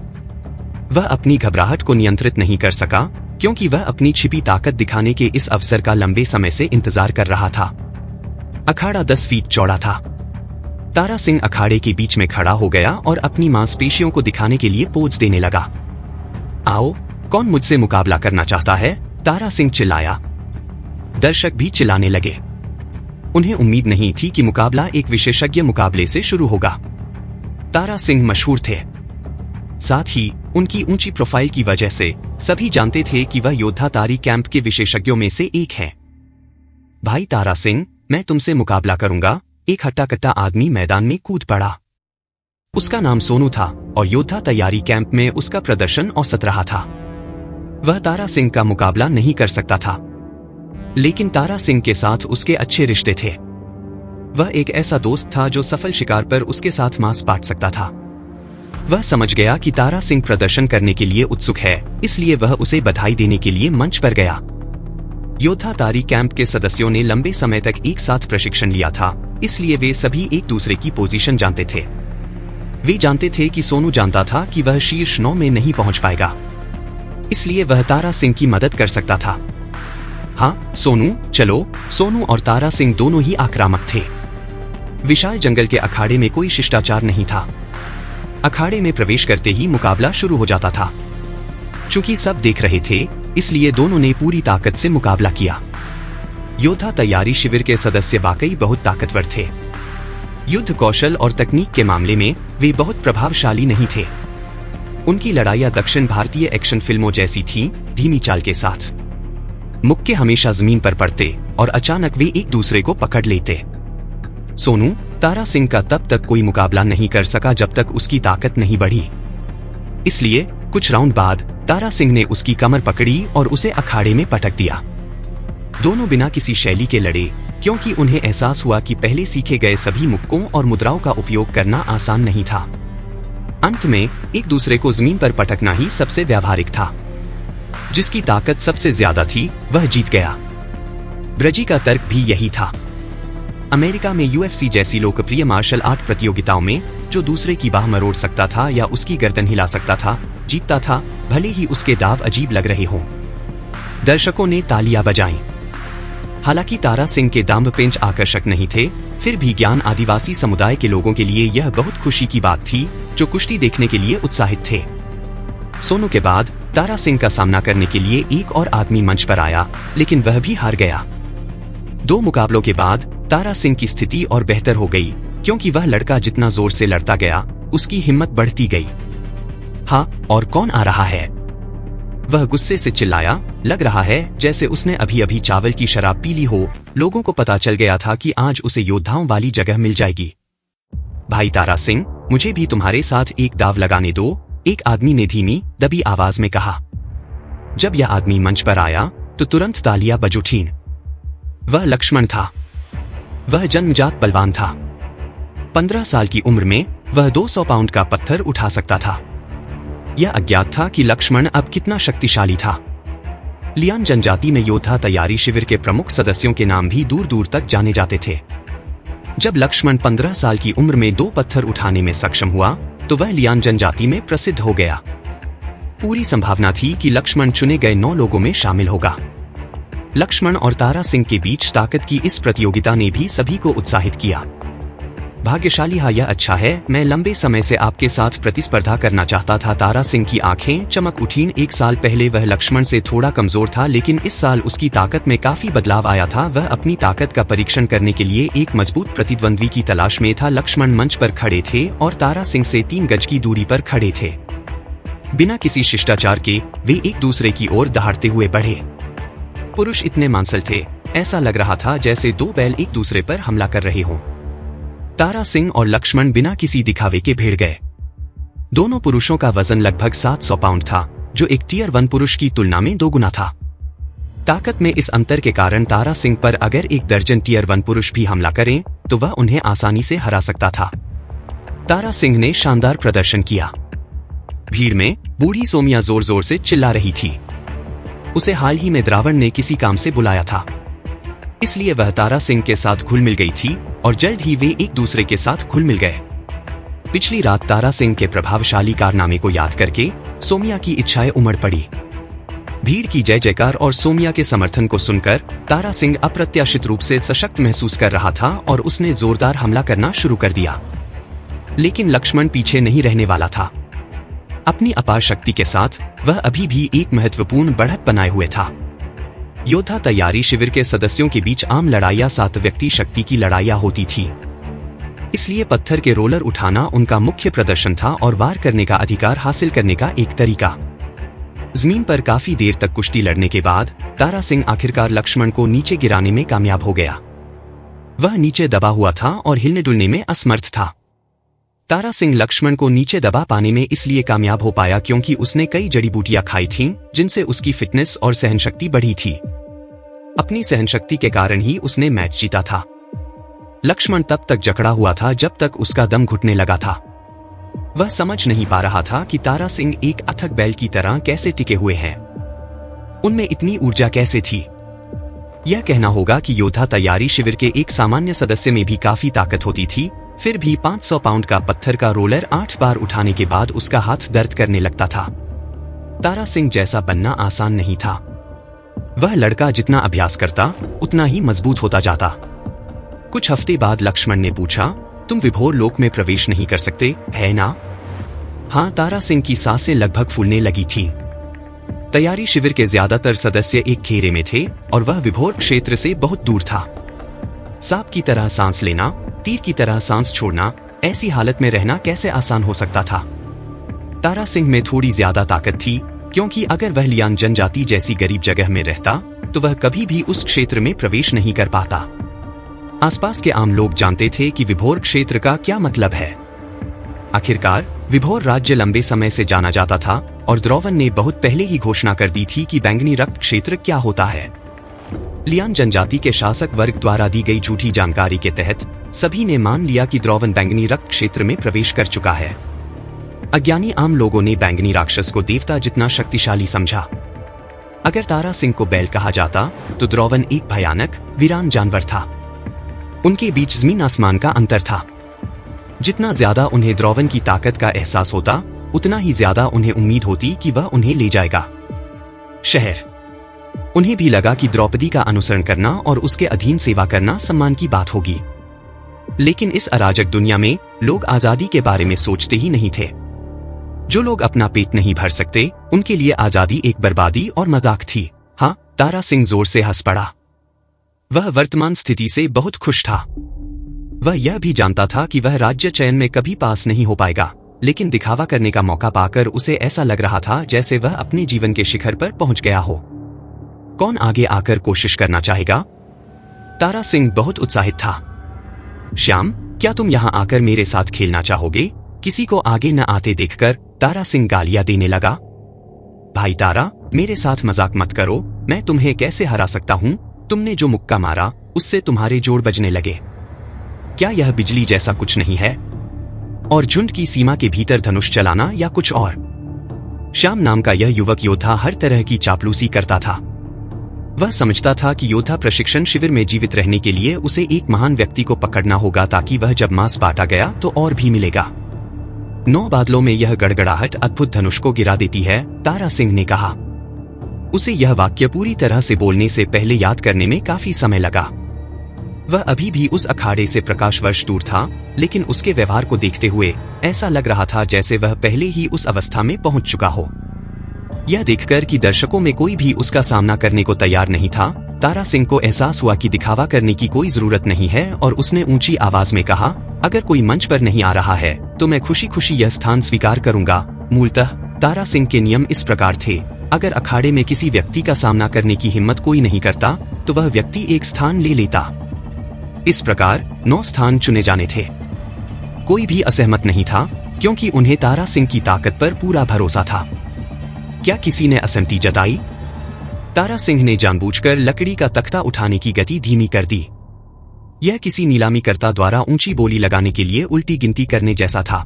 वह अपनी घबराहट को नियंत्रित नहीं कर सका क्योंकि वह अपनी छिपी ताकत दिखाने के इस अवसर का लंबे समय से इंतजार कर रहा था। अखाड़ा 10 फीट चौड़ा था। तारा सिंह अखाड़े के बीच में खड़ा हो गया और अपनी मांसपेशियों को दिखाने के लिए पोज देने लगा। आओ, कौन मुझसे मुकाबला करना चाहता है? तारा सिंह चिल्लाया। दर्शक भी चिल्लाने लगे। उन्हें उम्मीद नहीं थी कि मुकाबला एक विशेषज्ञ मुकाबले से शुरू होगा। तारा सिंह मशहूर थे। साथ ही उनकी ऊंची प्रोफाइल की वजह से सभी जानते थे कि वह योद्धा तारी कैंप के विशेषज्ञों में से एक है। भाई तारा सिंह, मैं तुमसे मुकाबला करूंगा। एक हट्टा कट्टा आदमी मैदान में कूद पड़ा। उसका नाम सोनू था और योद्धा तैयारी कैंप में उसका प्रदर्शन औसत रहा था। वह तारा सिंह का मुकाबला नहीं कर सकता था, लेकिन तारा सिंह के साथ उसके अच्छे रिश्ते थे। वह एक ऐसा दोस्त था जो सफल शिकार पर उसके साथ मांस बांट सकता था। वह समझ गया कि तारा सिंह प्रदर्शन करने के लिए उत्सुक है, इसलिए वह उसे बधाई देने के लिए मंच पर गया। योद्धा तारी कैंप के सदस्यों ने लंबे समय तक एक साथ प्रशिक्षण लिया था, इसलिए वे सभी एक दूसरे की पोजीशन जानते थे। वे जानते थे कि सोनू जानता था कि वह शीर्ष 9 में नहीं पहुंच पाएगा, इसलिए वह तारा सिंह की मदद कर सकता था। हाँ सोनू, चलो। सोनू और तारा सिंह दोनों ही आक्रामक थे। विशाल जंगल के अखाड़े में कोई शिष्टाचार नहीं था। अखाड़े में प्रवेश करते ही मुकाबला शुरू हो जाता था। चूंकि सब देख रहे थे, इसलिए दोनों ने पूरी ताकत से मुकाबला किया। योद्धा तैयारी शिविर के सदस्य वाकई बहुत ताकतवर थे। युद्ध कौशल और तकनीक के मामले में वे बहुत प्रभावशाली नहीं थे। उनकी लड़ाइयां दक्षिण भारतीय एक्शन फिल्मों जैसी थीं, धीमी चाल के साथ। मुक्के हमेशा जमीन पर पड़ते और अचानक वे एक दूसरे को पकड़ लेते। सोनू तारा सिंह का तब तक कोई मुकाबला नहीं कर सका जब तक उसकी ताकत नहीं बढ़ी। इसलिए कुछ राउंड बाद तारा सिंह ने उसकी कमर पकड़ी और उसे अखाड़े में पटक दिया। दोनों बिना किसी शैली के लड़े, क्योंकि उन्हें एहसास हुआ कि पहले सीखे गए सभी मुक्कों और मुद्राओं का उपयोग करना आसान नहीं था। अंत में एक दूसरे को जमीन पर पटकना ही सबसे व्यावहारिक था। जिसकी ताकत सबसे ज्यादा थी वह जीत गया। ब्रजी का तर्क भी यही था। अमेरिका में UFC जैसी लोकप्रिय मार्शल आर्ट प्रतियोगिताओं में जो दूसरे की बाह मरोड़ सकता था या उसकी गर्दन हिला सकता था, जीतता था, भले ही उसके दाव अजीब लग रहे हों। दर्शकों ने तालियां बजाईं। हालांकि तारा सिंह के दांव पेंच आकर्षक नहीं थे, फिर भी ज्ञान आदिवासी समुदाय के लोगों के लिए यह बहुत खुशी की बात थी जो कुश्ती देखने के लिए उत्साहित थे। सोनू के बाद तारा सिंह का सामना करने के लिए एक और आदमी मंच पर आया, लेकिन वह भी हार गया। 2 मुकाबलों के बाद तारा सिंह की स्थिति और बेहतर हो गई, क्योंकि वह लड़का जितना जोर से लड़ता गया उसकी हिम्मत बढ़ती गई। हाँ, और कौन आ रहा है? वह गुस्से से चिल्लाया, लग रहा है जैसे उसने अभी अभी चावल की शराब पी ली हो। लोगों को पता चल गया था कि आज उसे योद्धाओं वाली जगह मिल जाएगी। भाई तारा सिंह, मुझे भी तुम्हारे साथ एक दाव लगाने दो, एक आदमी ने धीमी दबी आवाज में कहा। जब यह आदमी मंच पर आया तो तुरंत तालियां बज उठीं। वह लक्ष्मण था। वह जन्मजात बलवान था। 15 साल की उम्र में वह 200 पाउंड का पत्थर उठा सकता था। यह अज्ञात था कि लक्ष्मण अब कितना शक्तिशाली था। लियान जनजाति में योद्धा तैयारी शिविर के प्रमुख सदस्यों के नाम भी दूर दूर तक जाने जाते थे। जब लक्ष्मण 15 साल की उम्र में 2 पत्थर उठाने में सक्षम हुआ तो वह लियान जनजाति में प्रसिद्ध हो गया। पूरी संभावना थी कि लक्ष्मण चुने गए 9 लोगों में शामिल होगा। लक्ष्मण और तारा सिंह के बीच ताकत की इस प्रतियोगिता ने भी सभी को उत्साहित किया। भाग्यशाली हा, यह अच्छा है, मैं लंबे समय से आपके साथ प्रतिस्पर्धा करना चाहता था। तारा सिंह की आंखें चमक उठीं। 1 साल पहले वह लक्ष्मण से थोड़ा कमजोर था, लेकिन इस साल उसकी ताकत में काफी बदलाव आया था। वह अपनी ताकत का परीक्षण करने के लिए एक मजबूत प्रतिद्वंद्वी की तलाश में था। लक्ष्मण मंच पर खड़े थे और तारा सिंह से 3 गज की दूरी पर खड़े थे। बिना किसी शिष्टाचार के वे एक दूसरे की ओर दहाड़ते हुए बढ़े। पुरुष इतने मांसल थे, ऐसा लग रहा था जैसे 2 बैल एक दूसरे पर हमला कर रहे हों। तारा सिंह और लक्ष्मण बिना किसी दिखावे के भिड़ गए। दोनों पुरुषों का वजन लगभग 700 पाउंड था, जो एक टियर 1 पुरुष की तुलना में 2 गुना था। ताकत में इस अंतर के कारण तारा सिंह पर अगर 1 दर्जन टियर 1 पुरुष भी हमला करें तो वह उन्हें आसानी से हरा सकता था। तारा सिंह ने शानदार प्रदर्शन किया। भीड़ में बूढ़ी सोमिया जोर जोर से चिल्ला रही थी। उसे हाल ही में द्रावण ने किसी काम से बुलाया था, इसलिए वह तारा सिंह के साथ घुल मिल गई थी और जल्द ही वे एक दूसरे के साथ घुल मिल गए। पिछली रात तारा सिंह के प्रभावशाली कारनामे को याद करके सोमिया की इच्छाएं उमड़ पड़ी। भीड़ की जय जयकार और सोमिया के समर्थन को सुनकर तारा सिंह अप्रत्याशित रूप से सशक्त महसूस कर रहा था और उसने जोरदार हमला करना शुरू कर दिया। लेकिन लक्ष्मण पीछे नहीं रहने वाला था। अपनी अपार शक्ति के साथ वह अभी भी एक महत्वपूर्ण बढ़त बनाए हुए था। योद्धा तैयारी शिविर के सदस्यों के बीच आम लड़ाइयां 7 व्यक्ति शक्ति की लड़ाइयां होती थी, इसलिए पत्थर के रोलर उठाना उनका मुख्य प्रदर्शन था और वार करने का अधिकार हासिल करने का एक तरीका। जमीन पर काफी देर तक कुश्ती लड़ने के बाद तारा सिंह आखिरकार लक्ष्मण को नीचे गिराने में कामयाब हो गया। वह नीचे दबा हुआ था और हिलने डुलने में असमर्थ था। तारा सिंह लक्ष्मण को नीचे दबा पाने में इसलिए कामयाब हो पाया क्योंकि उसने कई जड़ी बूटियां खाई थीं, जिनसे उसकी फिटनेस और सहनशक्ति बढ़ी थी। अपनी सहनशक्ति के कारण ही उसने मैच जीता था। लक्ष्मण तब तक जकड़ा हुआ था जब तक उसका दम घुटने लगा था। वह समझ नहीं पा रहा था कि तारा सिंह एक अथक बैल की तरह कैसे टिके हुए हैं। उनमें इतनी ऊर्जा कैसे थी? यह कहना होगा कि योद्धा तैयारी शिविर के एक सामान्य सदस्य में भी काफी ताकत होती थी। फिर भी 500 पाउंड का पत्थर का रोलर 8 बार उठाने के बाद उसका हाथ दर्द करने लगता था। तारा सिंह जैसा बनना आसान नहीं था। वह लड़का जितना अभ्यास करता उतना ही मजबूत होता जाता। कुछ हफ्ते बाद लक्ष्मण ने पूछा, तुम विभोर लोक में प्रवेश नहीं कर सकते, है ना? हाँ, तारा सिंह की सांसें लगभग फूलने लगी थी। तैयारी शिविर के ज्यादातर सदस्य एक घेरे में थे और वह विभोर क्षेत्र से बहुत दूर था। सांप की तरह सांस लेना, तीर की तरह सांस छोड़ना, ऐसी हालत में रहना कैसे आसान हो सकता था? तारा सिंह में थोड़ी ज्यादा ताकत थी, क्योंकि अगर वह लियान जनजाति जैसी गरीब जगह में रहता तो वह कभी भी उस क्षेत्र में प्रवेश नहीं कर पाता। आसपास के आम लोग जानते थे कि विभोर क्षेत्र का क्या मतलब है। आखिरकार विभोर राज्य लंबे समय से जाना जाता था और द्रौवन ने बहुत पहले ही घोषणा कर दी थी कि बैंगनी रक्त क्षेत्र क्या होता है। लियान जनजाति के शासक वर्ग द्वारा दी गई झूठी जानकारी के तहत सभी ने मान लिया कि द्रौवन बैंगनी रक्त क्षेत्र में प्रवेश कर चुका है। अज्ञानी आम लोगों ने बैंगनी राक्षस को देवता जितना शक्तिशाली समझा। अगर तारा सिंह को बैल कहा जाता तो द्रौवन एक भयानक वीरान जानवर था। उनके बीच जमीन आसमान का अंतर था। जितना ज्यादा उन्हें द्रौवन की ताकत का एहसास होता उतना ही ज्यादा उन्हें उम्मीद होती कि वह उन्हें ले जाएगा। शहर उन्हें भी लगा कि द्रौपदी का अनुसरण करना और उसके अधीन सेवा करना सम्मान की बात होगी। लेकिन इस अराजक दुनिया में लोग आजादी के बारे में सोचते ही नहीं थे। जो लोग अपना पेट नहीं भर सकते, उनके लिए आजादी एक बर्बादी और मजाक थी। हाँ, तारा सिंह जोर से हंस पड़ा। वह वर्तमान स्थिति से बहुत खुश था। वह यह भी जानता था कि वह राज्य चयन में कभी पास नहीं हो पाएगा, लेकिन दिखावा करने का मौका पाकर उसे ऐसा लग रहा था जैसे वह अपने जीवन के शिखर पर पहुंच गया हो। कौन आगे आकर कोशिश करना चाहेगा? तारा सिंह बहुत उत्साहित था। श्याम, क्या तुम यहाँ आकर मेरे साथ खेलना चाहोगे? किसी को आगे न आते देखकर तारा सिंह गालियां देने लगा। भाई तारा, मेरे साथ मजाक मत करो। मैं तुम्हें कैसे हरा सकता हूँ? तुमने जो मुक्का मारा उससे तुम्हारे जोड़ बजने लगे। क्या यह बिजली जैसा कुछ नहीं है? और झुंड की सीमा के भीतर धनुष चलाना या कुछ और? श्याम नाम का यह युवक योद्धा हर तरह की चापलूसी करता था। वह समझता था कि योद्धा प्रशिक्षण शिविर में जीवित रहने के लिए उसे एक महान व्यक्ति को पकड़ना होगा, ताकि वह जब मांस बांटा गया तो और भी मिलेगा। 9 बादलों में यह गड़गड़ाहट अद्भुत धनुष को गिरा देती है, तारा सिंह ने कहा। उसे यह वाक्य पूरी तरह से बोलने से पहले याद करने में काफी समय लगा। वह अभी भी उस अखाड़े से प्रकाश वर्ष दूर था, लेकिन उसके व्यवहार को देखते हुए ऐसा लग रहा था जैसे वह पहले ही उस अवस्था में पहुंच चुका हो। यह देखकर कि दर्शकों में कोई भी उसका सामना करने को तैयार नहीं था, तारा सिंह को एहसास हुआ कि दिखावा करने की कोई जरूरत नहीं है, और उसने ऊंची आवाज में कहा, अगर कोई मंच पर नहीं आ रहा है तो मैं खुशी खुशी यह स्थान स्वीकार करूंगा। मूलतः तारा सिंह के नियम इस प्रकार थे, अगर अखाड़े में किसी व्यक्ति का सामना करने की हिम्मत कोई नहीं करता तो वह व्यक्ति एक स्थान ले लेता। इस प्रकार 9 स्थान चुने जाने थे। कोई भी असहमत नहीं था, क्योंकि उन्हें तारा सिंह की ताकत पर पूरा भरोसा था। क्या किसी ने असहमति जताई? तारा सिंह ने जानबूझकर लकड़ी का तख्ता उठाने की गति धीमी कर दी। यह किसी नीलामीकर्ता द्वारा ऊंची बोली लगाने के लिए उल्टी गिनती करने जैसा था।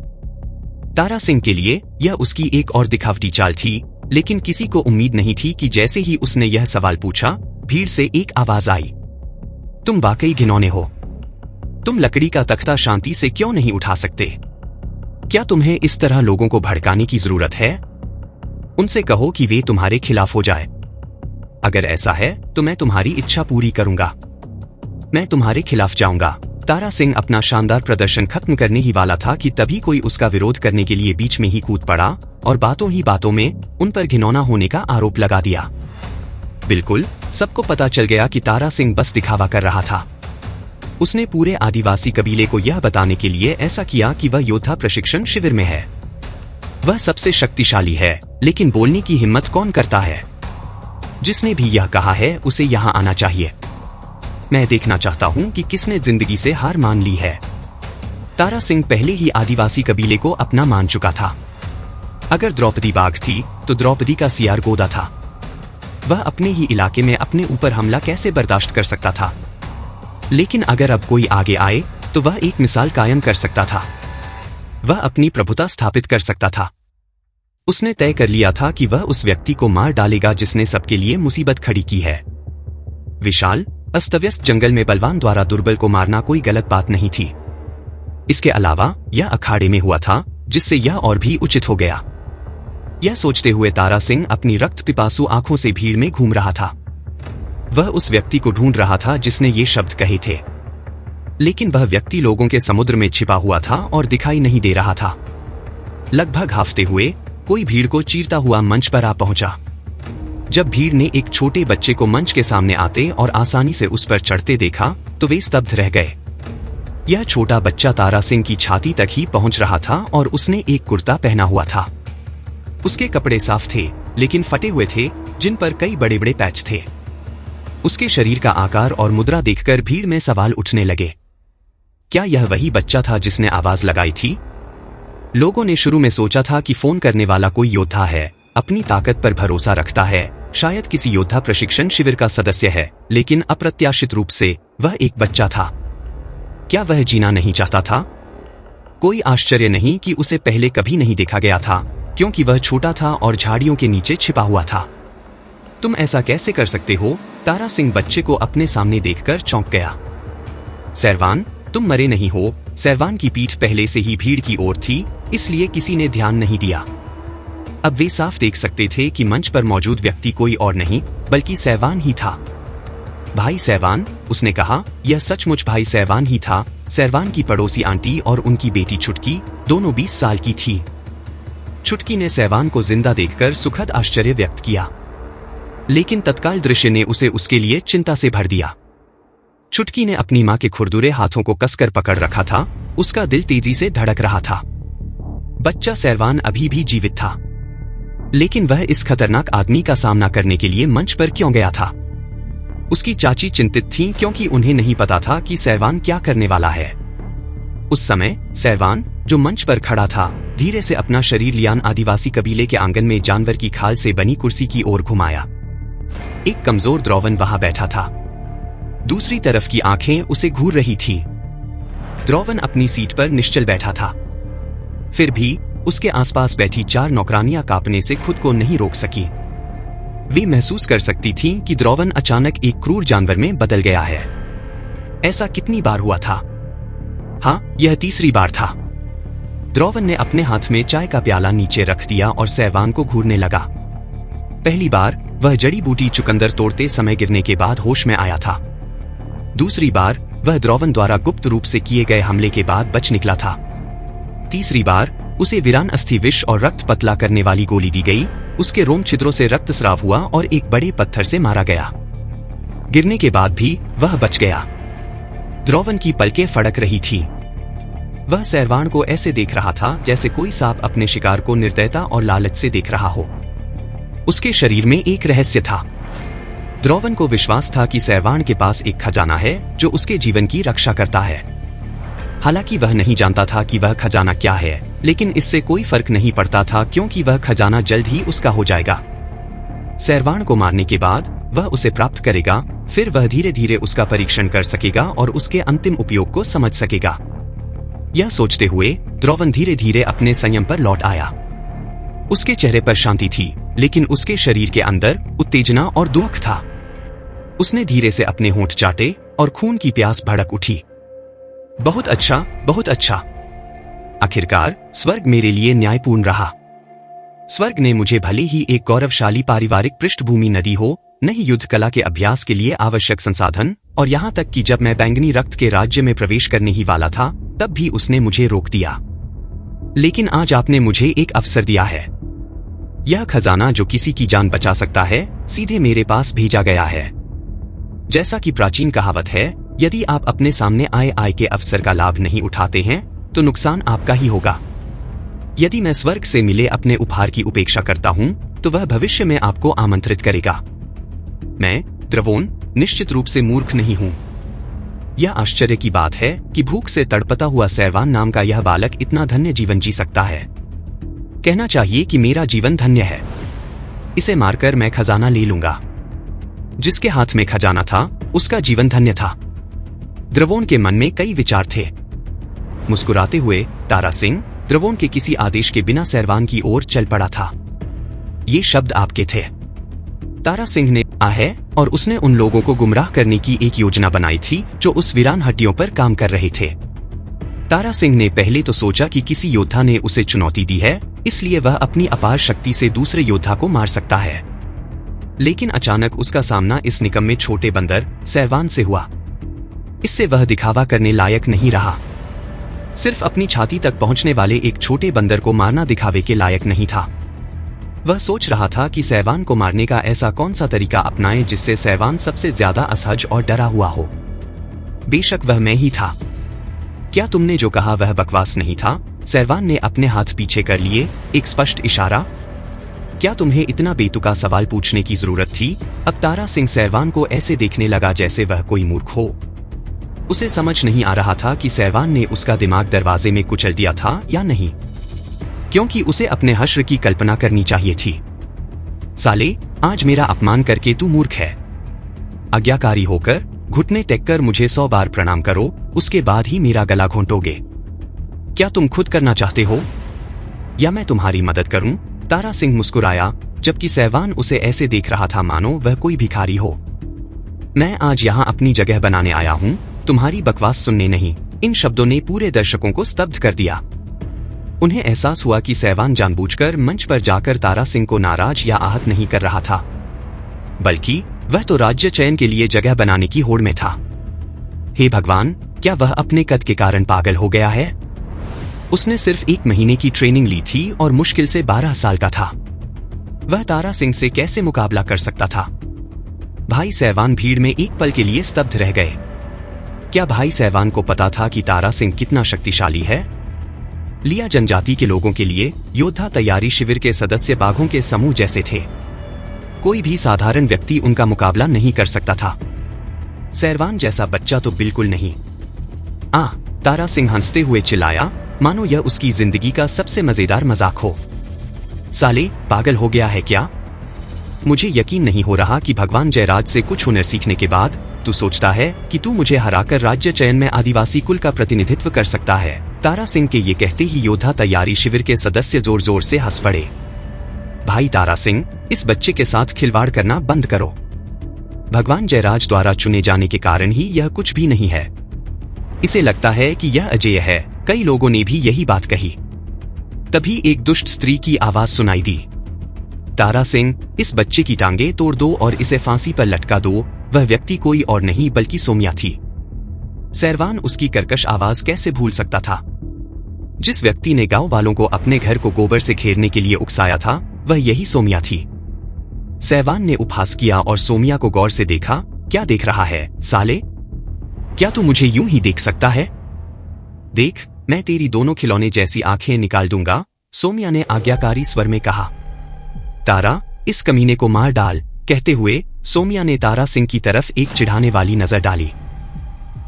तारा सिंह के लिए यह उसकी एक और दिखावटी चाल थी, लेकिन किसी को उम्मीद नहीं थी कि जैसे ही उसने यह सवाल पूछा, भीड़ से एक आवाज आई, तुम वाकई घिनौने हो। तुम लकड़ी का तख्ता शांति से क्यों नहीं उठा सकते? क्या तुम्हें इस तरह लोगों को भड़काने की जरूरत है? उनसे कहो कि वे तुम्हारे खिलाफ हो जाए। अगर ऐसा है तो मैं तुम्हारी इच्छा पूरी करूंगा। मैं तुम्हारे खिलाफ जाऊंगा। तारा सिंह अपना शानदार प्रदर्शन खत्म करने ही वाला था कि तभी कोई उसका विरोध करने के लिए बीच में ही कूद पड़ा और बातों ही बातों में उन पर घिनौना होने का आरोप लगा दिया। बिल्कुल सबको पता चल गया कि तारा सिंह बस दिखावा कर रहा था। उसने पूरे आदिवासी कबीले को यह बताने के लिए ऐसा किया कि वह योद्धा प्रशिक्षण शिविर में है। वह सबसे शक्तिशाली है, लेकिन बोलने की हिम्मत कौन करता है? जिसने भी यह कहा है उसे यहाँ आना चाहिए। मैं देखना चाहता हूँ कि किसने जिंदगी से हार मान ली है। तारा सिंह पहले ही आदिवासी कबीले को अपना मान चुका था। अगर द्रौपदी बाघ थी तो द्रौपदी का सियार गोदा था। वह अपने ही इलाके में अपने ऊपर हमला कैसे बर्दाश्त कर सकता था? लेकिन अगर अब कोई आगे आए तो वह एक मिसाल कायम कर सकता था। वह अपनी प्रभुता स्थापित कर सकता था। उसने तय कर लिया था कि वह उस व्यक्ति को मार डालेगा जिसने सबके लिए मुसीबत खड़ी की है। विशाल अस्तव्यस्त जंगल में बलवान द्वारा दुर्बल को मारना कोई गलत बात नहीं थी। इसके अलावा यह अखाड़े में हुआ था, जिससे यह और भी उचित हो गया। यह सोचते हुए तारा सिंह अपनी रक्त पिपासु आंखों से भीड़ में घूम रहा था। वह उस व्यक्ति को ढूंढ रहा था जिसने ये शब्द कहे थे, लेकिन वह व्यक्ति लोगों के समुद्र में छिपा हुआ था और दिखाई नहीं दे रहा था। लगभग हाफते हुए कोई भीड़ को चीरता हुआ मंच पर आ पहुंचा। जब भीड़ ने एक छोटे बच्चे को मंच के सामने आते और आसानी से उस पर चढ़ते देखा तो वे स्तब्ध रह गए। यह छोटा बच्चा तारा सिंह की छाती तक ही पहुंच रहा था और उसने एक कुर्ता पहना हुआ था। उसके कपड़े साफ थे, लेकिन फटे हुए थे, जिन पर कई बड़े बड़े पैच थे। उसके शरीर का आकार और मुद्रा देखकर भीड़ में सवाल उठने लगे। क्या यह वही बच्चा था जिसने आवाज लगाई थी? लोगों ने शुरू में सोचा था कि फोन करने वाला कोई योद्धा है, अपनी ताकत पर भरोसा रखता है, शायद किसी योद्धा प्रशिक्षण शिविर का सदस्य है, लेकिन अप्रत्याशित रूप से वह एक बच्चा था। क्या वह जीना नहीं चाहता था? कोई आश्चर्य नहीं कि उसे पहले कभी नहीं देखा गया था, क्योंकि वह छोटा था और झाड़ियों के नीचे छिपा हुआ था। तुम ऐसा कैसे कर सकते हो? तारा सिंह बच्चे को अपने सामने देखकर चौंक गया। सैरवान, तुम मरे नहीं हो। सैरवान की पीठ पहले से ही भीड़ की ओर थी, इसलिए किसी ने ध्यान नहीं दिया। अब वे साफ देख सकते थे कि मंच पर मौजूद व्यक्ति कोई और नहीं बल्कि सैवान ही था। भाई सैवान, उसने कहा। यह सचमुच भाई सैवान ही था। सैवान की पड़ोसी आंटी और उनकी बेटी छुटकी दोनों 20 साल की थी। छुटकी ने सैवान को जिंदा देखकर सुखद आश्चर्य व्यक्त किया, लेकिन तत्काल दृश्य ने उसे उसके लिए चिंता से भर दिया। छुटकी ने अपनी मां के खुरदुरे हाथों को कसकर पकड़ रखा था। उसका दिल तेजी से धड़क रहा था। बच्चा सैवान अभी भी जीवित था, लेकिन वह इस खतरनाक आदमी का सामना करने के लिए मंच पर क्यों गया था? उसकी चाची चिंतित थीं क्योंकि उन्हें नहीं पता था कि सैवान क्या करने वाला है। उस समय सैवान, जो मंच पर खड़ा था, धीरे से अपना शरीर लियान आदिवासी कबीले के आंगन में जानवर की खाल से बनी कुर्सी की ओर घुमाया। एक कमजोर द्रौवन वहां बैठा था। दूसरी तरफ की आंखें उसे घूर रही थी। द्रौवन अपनी सीट पर निश्चल बैठा था। फिर भी उसके आसपास बैठी 4 नौकरानियां कांपने से खुद को नहीं रोक सकी। वे महसूस कर सकती थीं कि द्रौवन अचानक एक क्रूर जानवर में बदल गया है। ऐसा कितनी बार हुआ था? हाँ, यह तीसरी बार था। द्रौवन ने अपने हाथ में चाय का प्याला नीचे रख दिया और सैवान को घूरने लगा। पहली बार वह जड़ी बूटी चुकंदर तोड़ते समय गिरने के बाद होश में आया था। दूसरी बार वह द्रौवन द्वारा गुप्त रूप से किए गए हमले के बाद बच निकला था। तीसरी बार उसे वीरान अस्थि विष और रक्त पतला करने वाली गोली दी गई। उसके रोम छिद्रों से रक्तस्राव हुआ और एक बड़े पत्थर से मारा गया। गिरने के बाद भी वह बच गया। द्रौवन की पलकें फड़क रही थी। वह सैवान को ऐसे देख रहा था जैसे कोई सांप अपने शिकार को निर्दयता और लालच से देख रहा हो। उसके शरीर में एक रहस्य था। द्रौवन को विश्वास था कि सैवान के पास एक खजाना है जो उसके जीवन की रक्षा करता है। हालांकि वह नहीं जानता था कि वह खजाना क्या है, लेकिन इससे कोई फर्क नहीं पड़ता था क्योंकि वह खजाना जल्द ही उसका हो जाएगा। सैवान को मारने के बाद वह उसे प्राप्त करेगा, फिर वह धीरे धीरे उसका परीक्षण कर सकेगा और उसके अंतिम उपयोग को समझ सकेगा। यह सोचते हुए द्रौवन धीरे धीरे अपने संयम पर लौट आया। उसके चेहरे पर शांति थी, लेकिन उसके शरीर के अंदर उत्तेजना और दुख था। उसने धीरे से अपने होंठ चाटे और खून की प्यास भड़क उठी। बहुत अच्छा, बहुत अच्छा। आखिरकार स्वर्ग मेरे लिए न्यायपूर्ण रहा। स्वर्ग ने मुझे भले ही एक गौरवशाली पारिवारिक पृष्ठभूमि नदी हो, नहीं युद्ध कला के अभ्यास के लिए आवश्यक संसाधन, और यहाँ तक कि जब मैं बैंगनी रक्त के राज्य में प्रवेश करने ही वाला था, तब भी उसने मुझे रोक दिया। लेकिन आज आपने मुझे एक अवसर दिया है। यह खजाना जो किसी की जान बचा सकता है, सीधे मेरे पास भेजा गया है। जैसा कि प्राचीन कहावत है, यदि आप अपने सामने आए के अवसर का लाभ नहीं उठाते हैं, तो नुकसान आपका ही होगा। यदि मैं स्वर्ग से मिले अपने उपहार की उपेक्षा करता हूं, तो वह भविष्य में आपको आमंत्रित करेगा। मैं, द्रवोन, निश्चित रूप से मूर्ख नहीं हूं। यह आश्चर्य की बात है कि भूख से तड़पता हुआ सैवान नाम का यह बालक इतना धन्य जीवन जी सकता है। कहना चाहिए कि मेरा जीवन धन्य है। इसे मारकर मैं खजाना ले लूंगा। जिसके हाथ में खजाना था, उसका जीवन धन्य था। द्रवोन के मन में कई विचार थे। मुस्कुराते हुए तारा सिंह द्रवोन के किसी आदेश के बिना सैवान की ओर चल पड़ा था। ये शब्द आपके थे। तारा सिंह ने कहा है, और उसने उन लोगों को गुमराह करने की एक योजना बनाई थी जो उस वीरान हड्डियों पर काम कर रहे थे। तारा सिंह ने पहले तो सोचा कि किसी योद्धा ने उसे चुनौती दी है, इसलिए वह अपनी अपार शक्ति से दूसरे योद्धा को मार सकता है। लेकिन अचानक उसका सामना इस निकम्मे छोटे बंदर सैवान से हुआ। इससे वह दिखावा करने लायक नहीं रहा। सिर्फ अपनी छाती तक पहुंचने वाले एक छोटे बंदर को मारना दिखावे के लायक नहीं था। वह सोच रहा था कि सैवान को मारने का ऐसा कौन सा तरीका अपनाए जिससे सैवान सबसे ज्यादा असहज और डरा हुआ हो। बेशक वह मैं ही था। क्या तुमने जो कहा वह बकवास नहीं था? सैवान ने अपने हाथ पीछे कर लिए, एक स्पष्ट इशारा। क्या तुम्हें इतना बेतुका सवाल पूछने की जरूरत थी? अब तारा सिंह सैवान को ऐसे देखने लगा जैसे वह कोई मूर्ख हो। उसे समझ नहीं आ रहा था कि सैवान ने उसका दिमाग दरवाजे में कुचल दिया था या नहीं, क्योंकि उसे अपने हश्र की कल्पना करनी चाहिए थी। साले, आज मेरा अपमान करके तू मूर्ख है। आज्ञाकारी होकर घुटने टेककर मुझे 100 बार प्रणाम करो, उसके बाद ही मेरा गला घोंटोगे। क्या तुम खुद करना चाहते हो या मैं तुम्हारी मदद करूं? तारा सिंह मुस्कुराया, जबकि सैवान उसे ऐसे देख रहा था मानो वह कोई भिखारी हो। मैं आज यहाँ अपनी जगह बनाने आया हूँ, तुम्हारी बकवास सुनने नहीं। इन शब्दों ने पूरे दर्शकों को स्तब्ध कर दिया। उन्हें एहसास हुआ कि सहवान जानबूझकर मंच पर जाकर तारा सिंह को नाराज या आहत नहीं कर रहा था, बल्कि वह तो राज्य चयन के लिए जगह बनाने की होड़ में था। हे भगवान, क्या वह अपने कद के कारण पागल हो गया है? उसने सिर्फ 1 महीने की ट्रेनिंग ली थी और मुश्किल से 12 साल का था। वह तारा सिंह से कैसे मुकाबला कर सकता था? भाई सहवान भीड़ में एक पल के लिए स्तब्ध रह गए। क्या भाई सहवान को पता था कि तारा सिंह कितना शक्तिशाली है? लिया जनजाति के लोगों के लिए योद्धा तैयारी शिविर के सदस्य बाघों के समूह जैसे थे। कोई भी साधारण व्यक्ति उनका मुकाबला नहीं कर सकता था। सहवान जैसा बच्चा तो बिल्कुल नहीं। तारा सिंह हंसते हुए चिल्लाया, मानो यह उसकी जिंदगी का सबसे मजेदार मजाक हो। साले, पागल हो गया है क्या? मुझे यकीन नहीं हो रहा कि भगवान जयराज से कुछ हुनर सीखने के बाद तू सोचता है कि तू मुझे हराकर राज्य चयन में आदिवासी कुल का प्रतिनिधित्व कर सकता है। तारा सिंह के ये कहते ही योद्धा तैयारी शिविर के सदस्य जोर जोर से हंस पड़े। भाई तारा सिंह, इस बच्चे के साथ खिलवाड़ करना बंद करो। भगवान जयराज द्वारा चुने जाने के कारण ही यह कुछ भी नहीं है। इसे लगता है कि यह अजेय है। कई लोगों ने भी यही बात कही। तभी एक दुष्ट स्त्री की आवाज सुनाई दी, तारा सिंह, इस बच्चे की टांगे तोड़ दो और इसे फांसी पर लटका दो। वह व्यक्ति कोई और नहीं बल्कि सोम्या थी। सहवान उसकी कर्कश आवाज कैसे भूल सकता था? जिस व्यक्ति ने गांव वालों को अपने घर को गोबर से घेरने के लिए उकसाया था, वह यही सोम्या थी। सहवान ने उपहास किया और सोम्या को गौर से देखा। क्या देख रहा है साले? क्या तू मुझे यूं ही देख सकता है? देख, मैं तेरी दोनों खिलौने जैसी आंखें निकाल दूंगा, सोम्या ने आज्ञाकारी स्वर में कहा। तारा, इस कमीने को मार डाल। कहते हुए सोम्या ने तारा सिंह की तरफ एक चिढ़ाने वाली नजर डाली।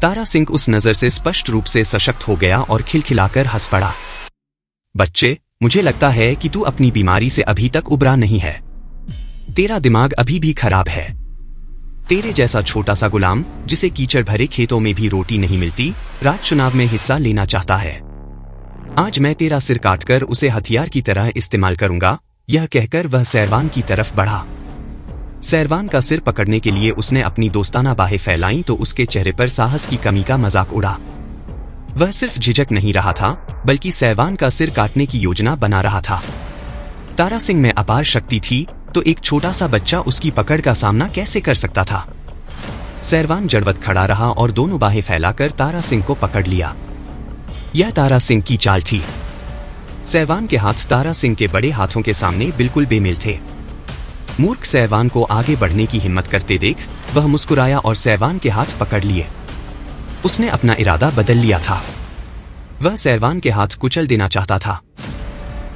तारा सिंह उस नजर से स्पष्ट रूप से सशक्त हो गया और खिलखिलाकर हंस पड़ा। बच्चे, मुझे लगता है कि तू अपनी बीमारी से अभी तक उबरा नहीं है। तेरा दिमाग अभी भी खराब है। तेरे जैसा छोटा सा गुलाम, जिसे कीचड़ भरे खेतों में भी रोटी नहीं मिलती, राज चुनाव में हिस्सा लेना चाहता है। आज मैं तेरा सिर काटकर उसे हथियार की तरह इस्तेमाल करूंगा। यह कहकर वह सहवान की तरफ बढ़ा। सहवान का सिर पकड़ने के लिए उसने अपनी दोस्ताना बाहें फैलाईं तो उसके चेहरे पर साहस की कमी का मजाक उड़ा। वह सिर्फ झिझक नहीं रहा था, बल्कि सहवान का सिर काटने की योजना बना रहा था। तारा सिंह में अपार शक्ति थी, तो एक छोटा सा बच्चा उसकी पकड़ का सामना कैसे कर सकता था? सहवान जड़वत खड़ा रहा और दोनों बाहें फैलाकर तारा सिंह को पकड़ लिया। यह तारा सिंह की चाल थी। सहवान के हाथ तारा सिंह के बड़े हाथों के सामने बिल्कुल बेमेल थे। मूर्ख सहवान को आगे बढ़ने की हिम्मत करते देख वह मुस्कुराया और सहवान के हाथ पकड़ लिए। उसने अपना इरादा बदल लिया था। वह सहवान के हाथ कुचल देना चाहता था।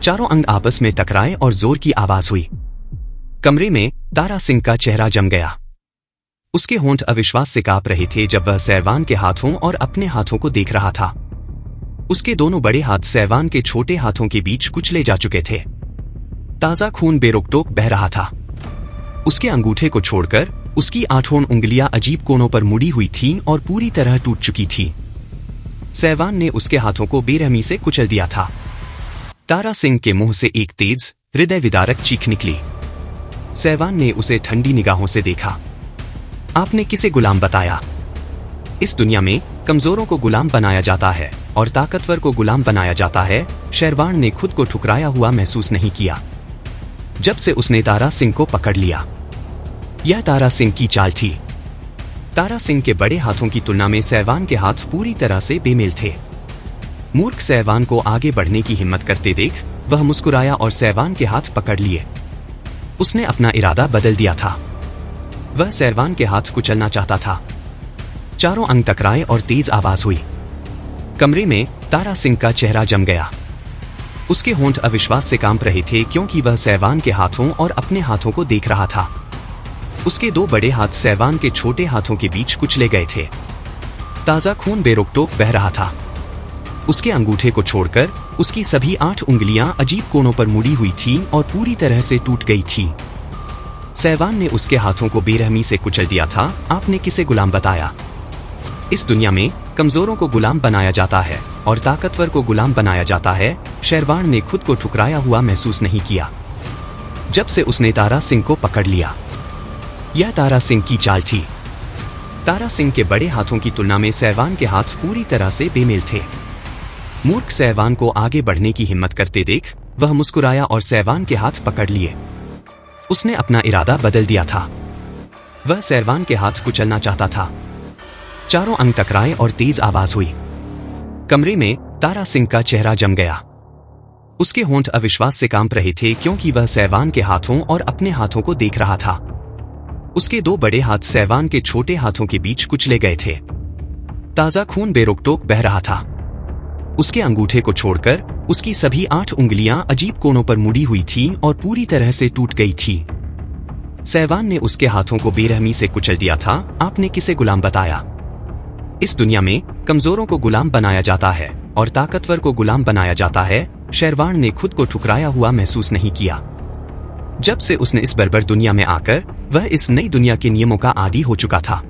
चारों अंग आपस में टकराए और जोर की आवाज हुई। कमरे में तारा सिंह का चेहरा जम गया। उसके होंठ अविश्वास से कांप रहे थे जब वह सहवान के हाथों और अपने हाथों को देख रहा था। उसके दोनों बड़े हाथ सहवान के छोटे हाथों के बीच कुचले जा चुके थे। ताजा खून बेरोक-टोक बह रहा था। उसके अंगूठे को छोड़कर उसकी 8 उंगलियां अजीब कोनों पर मुड़ी हुई थीं और पूरी तरह टूट चुकी थीं। सहवान ने उसके हाथों को बेरहमी से कुचल दिया था। तारा सिंह के मुंह से एक तेज, हृदय विदारक चीख निकली। सहवान ने उसे ठंडी निगाहों से देखा। आपने किसे गुलाम बताया? इस दुनिया में कमजोरों को गुलाम बनाया जाता है और ताकतवर को गुलाम बनाया जाता है। सहवान ने खुद को ठुकराया हुआ महसूस नहीं किया जब से उसने तारा सिंह को पकड़ लिया। यह तारा सिंह की चाल थी। तारा सिंह के बड़े हाथों की तुलना में सहवान के हाथ पूरी तरह से बेमेल थे। मूर्ख सहवान को आगे बढ़ने की हिम्मत करते देख वह मुस्कुराया और सहवान के हाथ पकड़ लिए। उसने अपना इरादा बदल दिया था। वह सहवान के हाथ कुचलना चाहता था। चारों अंग टकराए और तेज आवाज हुई। कमरे में तारा सिंह का चेहरा जम गया। उसके होंठ अविश्वास से कांप रहे थे क्योंकि वह सहवान के हाथों और अपने हाथों को देख रहा था। उसके 2 बड़े हाथ सहवान के छोटे हाथों के बीच कुचले गए थे। ताजा खून बेरोक-टोक बह रहा था। उसके अंगूठे को छोड़कर उसकी सभी 8 उंगलियां अजीब कोनों पर मुड़ी हुई थीं और पूरी तरह से टूट गई थीं। सहवान ने उसके हाथों को बेरहमी से कुचल दिया था। आपने किसे गुलाम बताया? इस दुनिया में कमजोरों को गुलाम बनाया जाता है और ताकतवर को गुलाम बनाया जाता है। सहवान ने खुद को ठुकराया हुआ महसूस नहीं किया जब से उसने तारा सिंह को पकड़ लिया। यह तारा सिंह की चाल थी। तारा सिंह के बड़े हाथों की तुलना में सहवान के हाथ पूरी तरह से बेमेल थे। मूर्ख सहवान को आगे बढ़ने की हिम्मत करते देख वह मुस्कुराया और सहवान के हाथ पकड़ लिए। उसने अपना इरादा बदल दिया था। वह सहवान के हाथ कुचलना चाहता था। चारों अंग टकराए और तेज आवाज हुई। कमरे में तारा सिंह का चेहरा जम गया। उसके होंठ अविश्वास से कांप रहे थे क्योंकि वह सहवान के हाथों और अपने हाथों को देख रहा था। उसके दो बड़े हाथ सहवान के छोटे हाथों के बीच कुचले गए थे। ताजा खून बेरोकटोक बह रहा था। उसके अंगूठे को छोड़कर उसकी सभी 8 उंगलियां अजीब कोनों पर मुड़ी हुई थीं और पूरी तरह से टूट गई थी। सहवान ने उसके हाथों को बेरहमी से कुचल दिया था। आपने किसे गुलाम बताया? इस दुनिया में कमजोरों को गुलाम बनाया जाता है और ताकतवर को गुलाम बनाया जाता है। शेरवान ने खुद को ठुकराया हुआ महसूस नहीं किया। जब से उसने इस बर्बर दुनिया में आकर वह इस नई दुनिया के नियमों का आदी हो चुका था।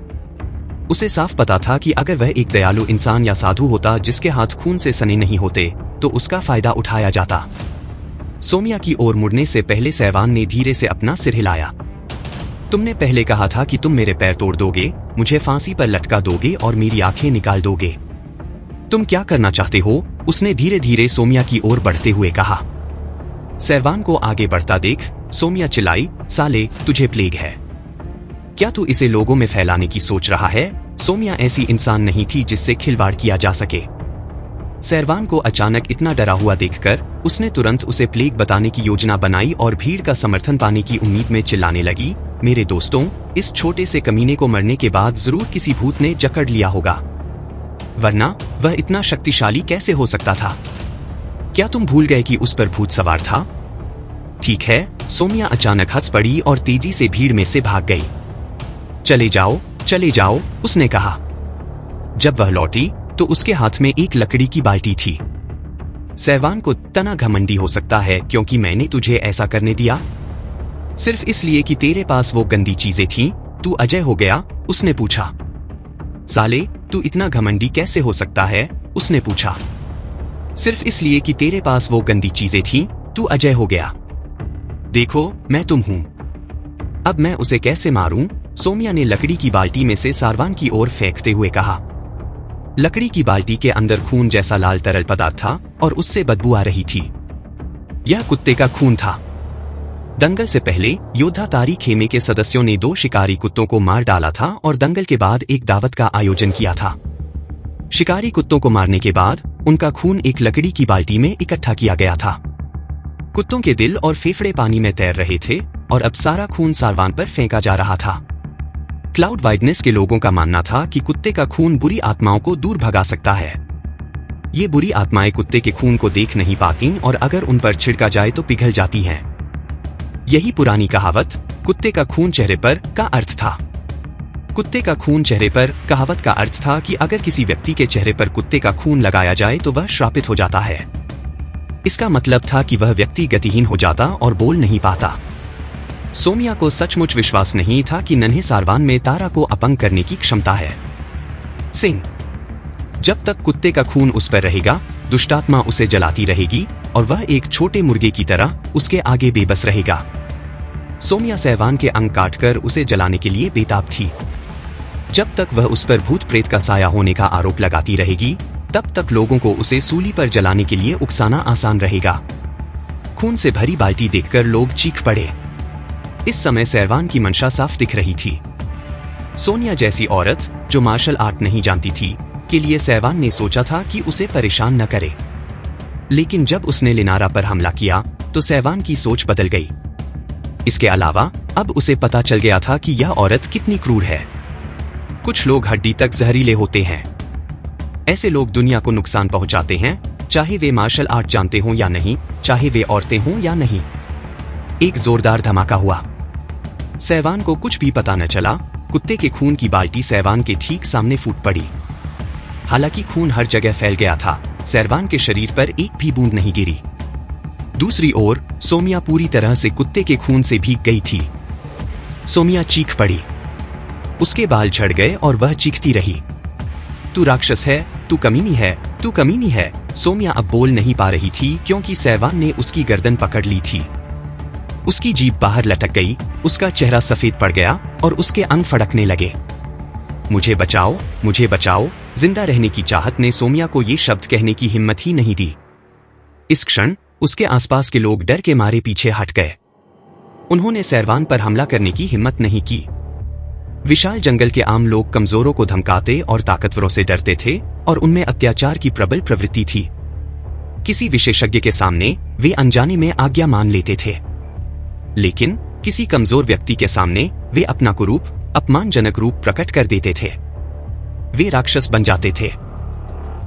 उसे साफ पता था कि अगर वह एक दयालु इंसान या साधु होता जिसके हाथ खून से सने नहीं होते तो उसका फायदा उठाया जाता। सोमिया की ओर मुड़ने से पहले सहवान ने धीरे से अपना सिर हिलाया। तुमने पहले कहा था कि तुम मेरे पैर तोड़ दोगे, मुझे फांसी पर लटका दोगे और मेरी आंखें निकाल दोगे। तुम क्या करना चाहते हो? उसने धीरे धीरे सोमिया की ओर बढ़ते हुए कहा। सहवान को आगे बढ़ता देख सोमिया चिल्लाई, साले तुझे प्लेग है क्या? तू इसे लोगों में फैलाने की सोच रहा है? सोमिया ऐसी इंसान नहीं थी जिससे खिलवाड़ किया जा सके। सहवान को अचानक इतना डरा हुआ देखकर उसने तुरंत उसे प्लेग बताने की योजना बनाई और भीड़ का समर्थन पाने की उम्मीद में चिल्लाने लगी, मेरे दोस्तों, इस छोटे से कमीने को मरने के बाद जरूर किसी भूत ने जकड़ लिया होगा, वरना वह इतना शक्तिशाली कैसे हो सकता था? क्या तुम भूल गए कि उस पर भूत सवार था? ठीक है। सोमिया अचानक हंस पड़ी और तेजी से भीड़ में से भाग गई। चले जाओ, उसने कहा। जब वह लौटी तो उसके हाथ में एक लकड़ी की बाल्टी थी। सहवान को तना घमंडी हो सकता है क्योंकि मैंने तुझे ऐसा करने दिया, सिर्फ इसलिए कि तेरे पास वो गंदी चीजें थीं। तू अजय हो गया? उसने पूछा। साले, तू इतना घमंडी कैसे हो सकता है? उसने पूछा। सिर्फ इसलिए कि तेरे पास वो गंदी चीजें थीं, तू अजय हो गया। देखो, मैं तुम हूं। अब मैं उसे कैसे मारूं? सोमिया ने लकड़ी की बाल्टी में से सहवान की ओर फेंकते हुए कहा। लकड़ी की बाल्टी के अंदर खून जैसा लाल तरल पदार्थ था और उससे बदबू आ रही थी। यह कुत्ते का खून था। दंगल से पहले योद्धा तारी खेमे के सदस्यों ने 2 शिकारी कुत्तों को मार डाला था और दंगल के बाद एक दावत का आयोजन किया था। शिकारी कुत्तों को मारने के बाद उनका खून एक लकड़ी की बाल्टी में इकट्ठा किया गया था। कुत्तों के दिल और फेफड़े पानी में तैर रहे थे और अब सारा खून सहवान पर फेंका जा रहा था। क्लाउड वाइडनेस के लोगों का मानना था कि कुत्ते का खून बुरी आत्माओं को दूर भगा सकता है। ये बुरी आत्माएं कुत्ते के खून को देख नहीं पाती और अगर उन पर छिड़का जाए तो पिघल जाती हैं। यही पुरानी कहावत कुत्ते का खून चेहरे पर का अर्थ था। कुत्ते का खून चेहरे पर कहावत का अर्थ था कि अगर किसी व्यक्ति के चेहरे पर कुत्ते का खून लगाया जाए तो वह श्रापित हो जाता है। इसका मतलब था कि वह व्यक्ति गतिहीन हो जाता और बोल नहीं पाता। सोमिया को सचमुच विश्वास नहीं था कि नन्हे सहवान में तारा को अपंग करने की क्षमता है। सिंह, जब तक कुत्ते का खून उस पर रहेगा, दुष्टात्मा उसे जलाती रहेगी और वह एक छोटे मुर्गे की तरह उसके आगे बेबस रहेगा। सोमिया सहवान के अंग काटकर उसे जलाने के लिए बेताब थी। जब तक वह उस पर भूत प्रेत का साया होने का आरोप लगाती रहेगी, तब तक लोगों को उसे सूली पर जलाने के लिए उकसाना आसान रहेगा। खून से भरी बाल्टी देखकर लोग चीख पड़े। इस समय सहवान की मंशा साफ दिख रही थी। सोनिया जैसी औरत जो मार्शल आर्ट नहीं जानती थी के लिए सहवान ने सोचा था कि उसे परेशान न करे, लेकिन जब उसने लिनारा पर हमला किया तो सहवान की सोच बदल गई। इसके अलावा अब उसे पता चल गया था कि यह औरत कितनी क्रूर है। कुछ लोग हड्डी तक जहरीले होते हैं। ऐसे लोग दुनिया को नुकसान पहुंचाते हैं, चाहे वे मार्शल आर्ट जानते हों या नहीं, चाहे वे औरतें हों या नहीं। एक जोरदार धमाका हुआ। सहवान को कुछ भी पता न चला। कुत्ते के खून की बाल्टी सहवान के ठीक सामने फूट पड़ी। हालांकि खून हर जगह फैल गया था, सहवान के शरीर पर एक भी बूंद नहीं गिरी। दूसरी ओर सोमिया पूरी तरह से कुत्ते के खून से भीग गई थी। सोमिया चीख पड़ी। उसके बाल झड़ गए और वह चीखती रही, तू राक्षस है, तू कमीनी है, तू कमीनी है। सोमिया अब बोल नहीं पा रही थी क्योंकि सहवान ने उसकी गर्दन पकड़ ली थी। उसकी जीभ बाहर लटक गई, उसका चेहरा सफेद पड़ गया और उसके अंग फड़कने लगे। मुझे बचाओ, मुझे बचाओ, जिंदा रहने की चाहत ने सोम्या को ये शब्द कहने की हिम्मत ही नहीं दी। इस क्षण उसके आसपास के लोग डर के मारे पीछे हट गए। उन्होंने सैरवान पर हमला करने की हिम्मत नहीं की। विशाल जंगल के आम लोग कमजोरों को धमकाते और ताकतवरों से डरते थे और उनमें अत्याचार की प्रबल प्रवृत्ति थी। किसी विशेषज्ञ के सामने वे अनजाने में आज्ञा मान लेते थे, लेकिन किसी कमजोर व्यक्ति के सामने वे अपना कुरूप, अपमानजनक रूप प्रकट कर देते थे। वे राक्षस बन जाते थे।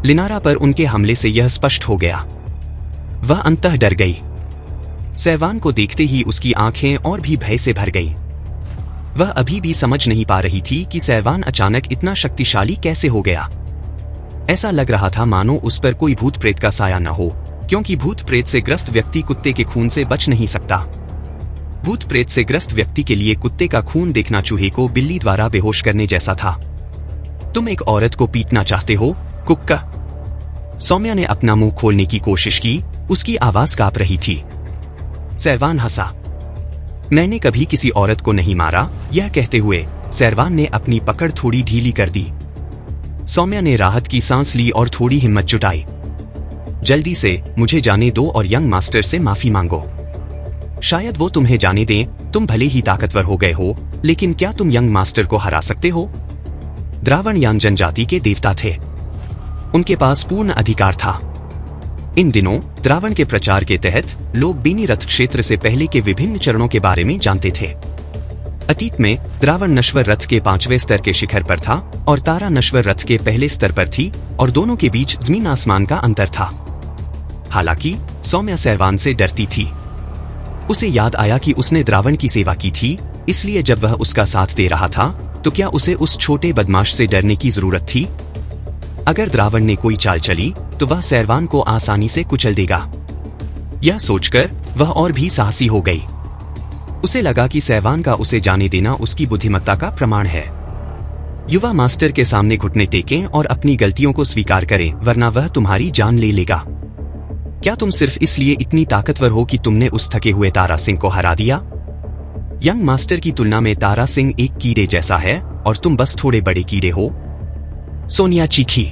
लिनारा पर उनके हमले से यह स्पष्ट हो गया। वह अंततः डर गई। सैरवान को देखते ही उसकी आंखें और भी भय से भर गईं। वह अभी भी समझ नहीं पा रही थी कि सैरवान अचानक इतना शक्तिशाली कैसे हो गया। ऐसा लग रहा था मानो उस पर कोई भूत प्रेत का साया न हो, क्योंकि भूत प्रेत से ग्रस्त व्यक्ति कुत्ते के खून से बच नहीं सकता। भूत प्रेत से ग्रस्त व्यक्ति के लिए कुत्ते का खून देखना चूहे को बिल्ली द्वारा बेहोश करने जैसा था। तुम एक औरत को पीटना चाहते हो, कुक्का? सौम्या ने अपना मुंह खोलने की कोशिश की, उसकी आवाज कांप रही थी। सैरवान हंसा। मैंने कभी किसी औरत को नहीं मारा। यह कहते हुए सैरवान ने अपनी पकड़ थोड़ी ढीली कर दी। सौम्या ने राहत की सांस ली और थोड़ी हिम्मत जुटाई। जल्दी से मुझे जाने दो और यंग मास्टर से माफी मांगो। शायद वो तुम्हें जाने दें। तुम भले ही ताकतवर हो गए हो, लेकिन क्या तुम यंग मास्टर को हरा सकते हो? द्रावण यांग जनजाति के देवता थे। उनके पास पूर्ण अधिकार था। इन दिनों द्रावण के प्रचार के तहत लोग बीनी रथ क्षेत्र से पहले के विभिन्न चरणों के बारे में जानते थे। अतीत में द्रावण नश्वर रथ के 5वें स्तर के शिखर पर था और तारा नश्वर रथ के पहले स्तर पर थी और दोनों के बीच जमीन आसमान का अंतर था। हालांकि सौम्या सैरवान से डरती थी। उसे याद आया कि उसने द्रावण की सेवा की थी, इसलिए जब वह उसका साथ दे रहा था तो क्या उसे उस छोटे बदमाश से डरने की जरूरत थी? अगर द्रावण ने कोई चाल चली तो वह सैरवान को आसानी से कुचल देगा। यह सोचकर वह और भी साहसी हो गई। उसे लगा कि सैरवान का उसे जाने देना उसकी बुद्धिमत्ता का प्रमाण है। युवा मास्टर के सामने घुटने टेकें और अपनी गलतियों को स्वीकार करें, वरना वह तुम्हारी जान ले लेगा। क्या तुम सिर्फ इसलिए इतनी ताकतवर हो कि तुमने उस थके हुए तारा सिंह को हरा दिया? यंग मास्टर की तुलना में तारा सिंह एक कीड़े जैसा है और तुम बस थोड़े बड़े कीड़े हो। सोनिया चीखी।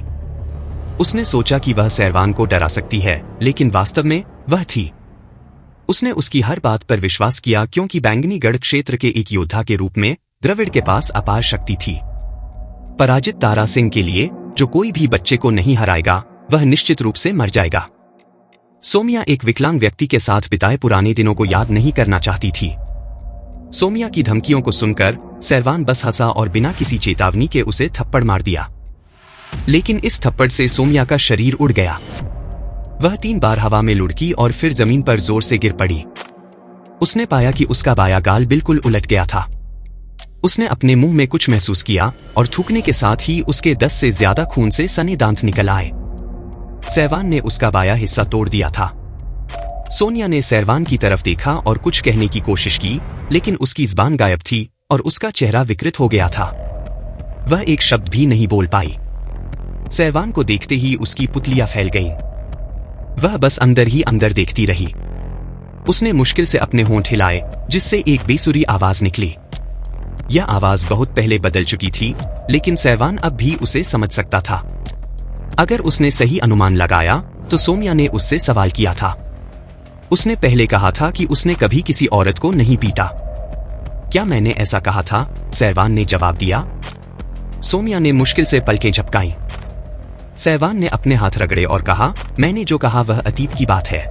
उसने सोचा कि वह सैरवान को डरा सकती है, लेकिन वास्तव में वह थी। उसने उसकी हर बात पर विश्वास किया क्योंकि बैंगनीगढ़ क्षेत्र के एक योद्धा के रूप में द्रविड़ के पास अपार शक्ति थी। पराजित तारा सिंह के लिए जो कोई भी बच्चे को नहीं हराएगा वह निश्चित रूप से मर जाएगा। सोम्या एक विकलांग व्यक्ति के साथ बिताए पुराने दिनों को याद नहीं करना चाहती थी। सोम्या की धमकियों को सुनकर सैरवान बस हंसा और बिना किसी चेतावनी के उसे थप्पड़ मार दिया। लेकिन इस थप्पड़ से सोम्या का शरीर उड़ गया। वह 3 बार हवा में लुढ़की और फिर जमीन पर जोर से गिर पड़ी। उसने पाया कि उसका बायां गाल बिल्कुल उलट गया था। उसने अपने मुंह में कुछ महसूस किया और थूकने के साथ ही उसके 10 से ज्यादा खून से सने दांत निकल आए। सैरवान ने उसका बायां हिस्सा तोड़ दिया था। सोनिया ने सैरवान की तरफ देखा और कुछ कहने की कोशिश की, लेकिन उसकी ज़बान गायब थी और उसका चेहरा विकृत हो गया था। वह एक शब्द भी नहीं बोल पाई। सैरवान को देखते ही उसकी पुतलियां फैल गईं। वह बस अंदर ही अंदर देखती रही। उसने मुश्किल से अपने होंठ हिलाए, जिससे एक बेसुरी आवाज निकली। यह आवाज बहुत पहले बदल चुकी थी, लेकिन सैरवान अब भी उसे समझ सकता था। अगर उसने सही अनुमान लगाया तो सोम्या ने उससे सवाल किया था। उसने पहले कहा था कि उसने कभी किसी औरत को नहीं पीटा। क्या मैंने ऐसा कहा था? सैरवान ने जवाब दिया। सोम्या ने मुश्किल से पलकें झपकाईं। सैरवान ने अपने हाथ रगड़े और कहा, मैंने जो कहा वह अतीत की बात है।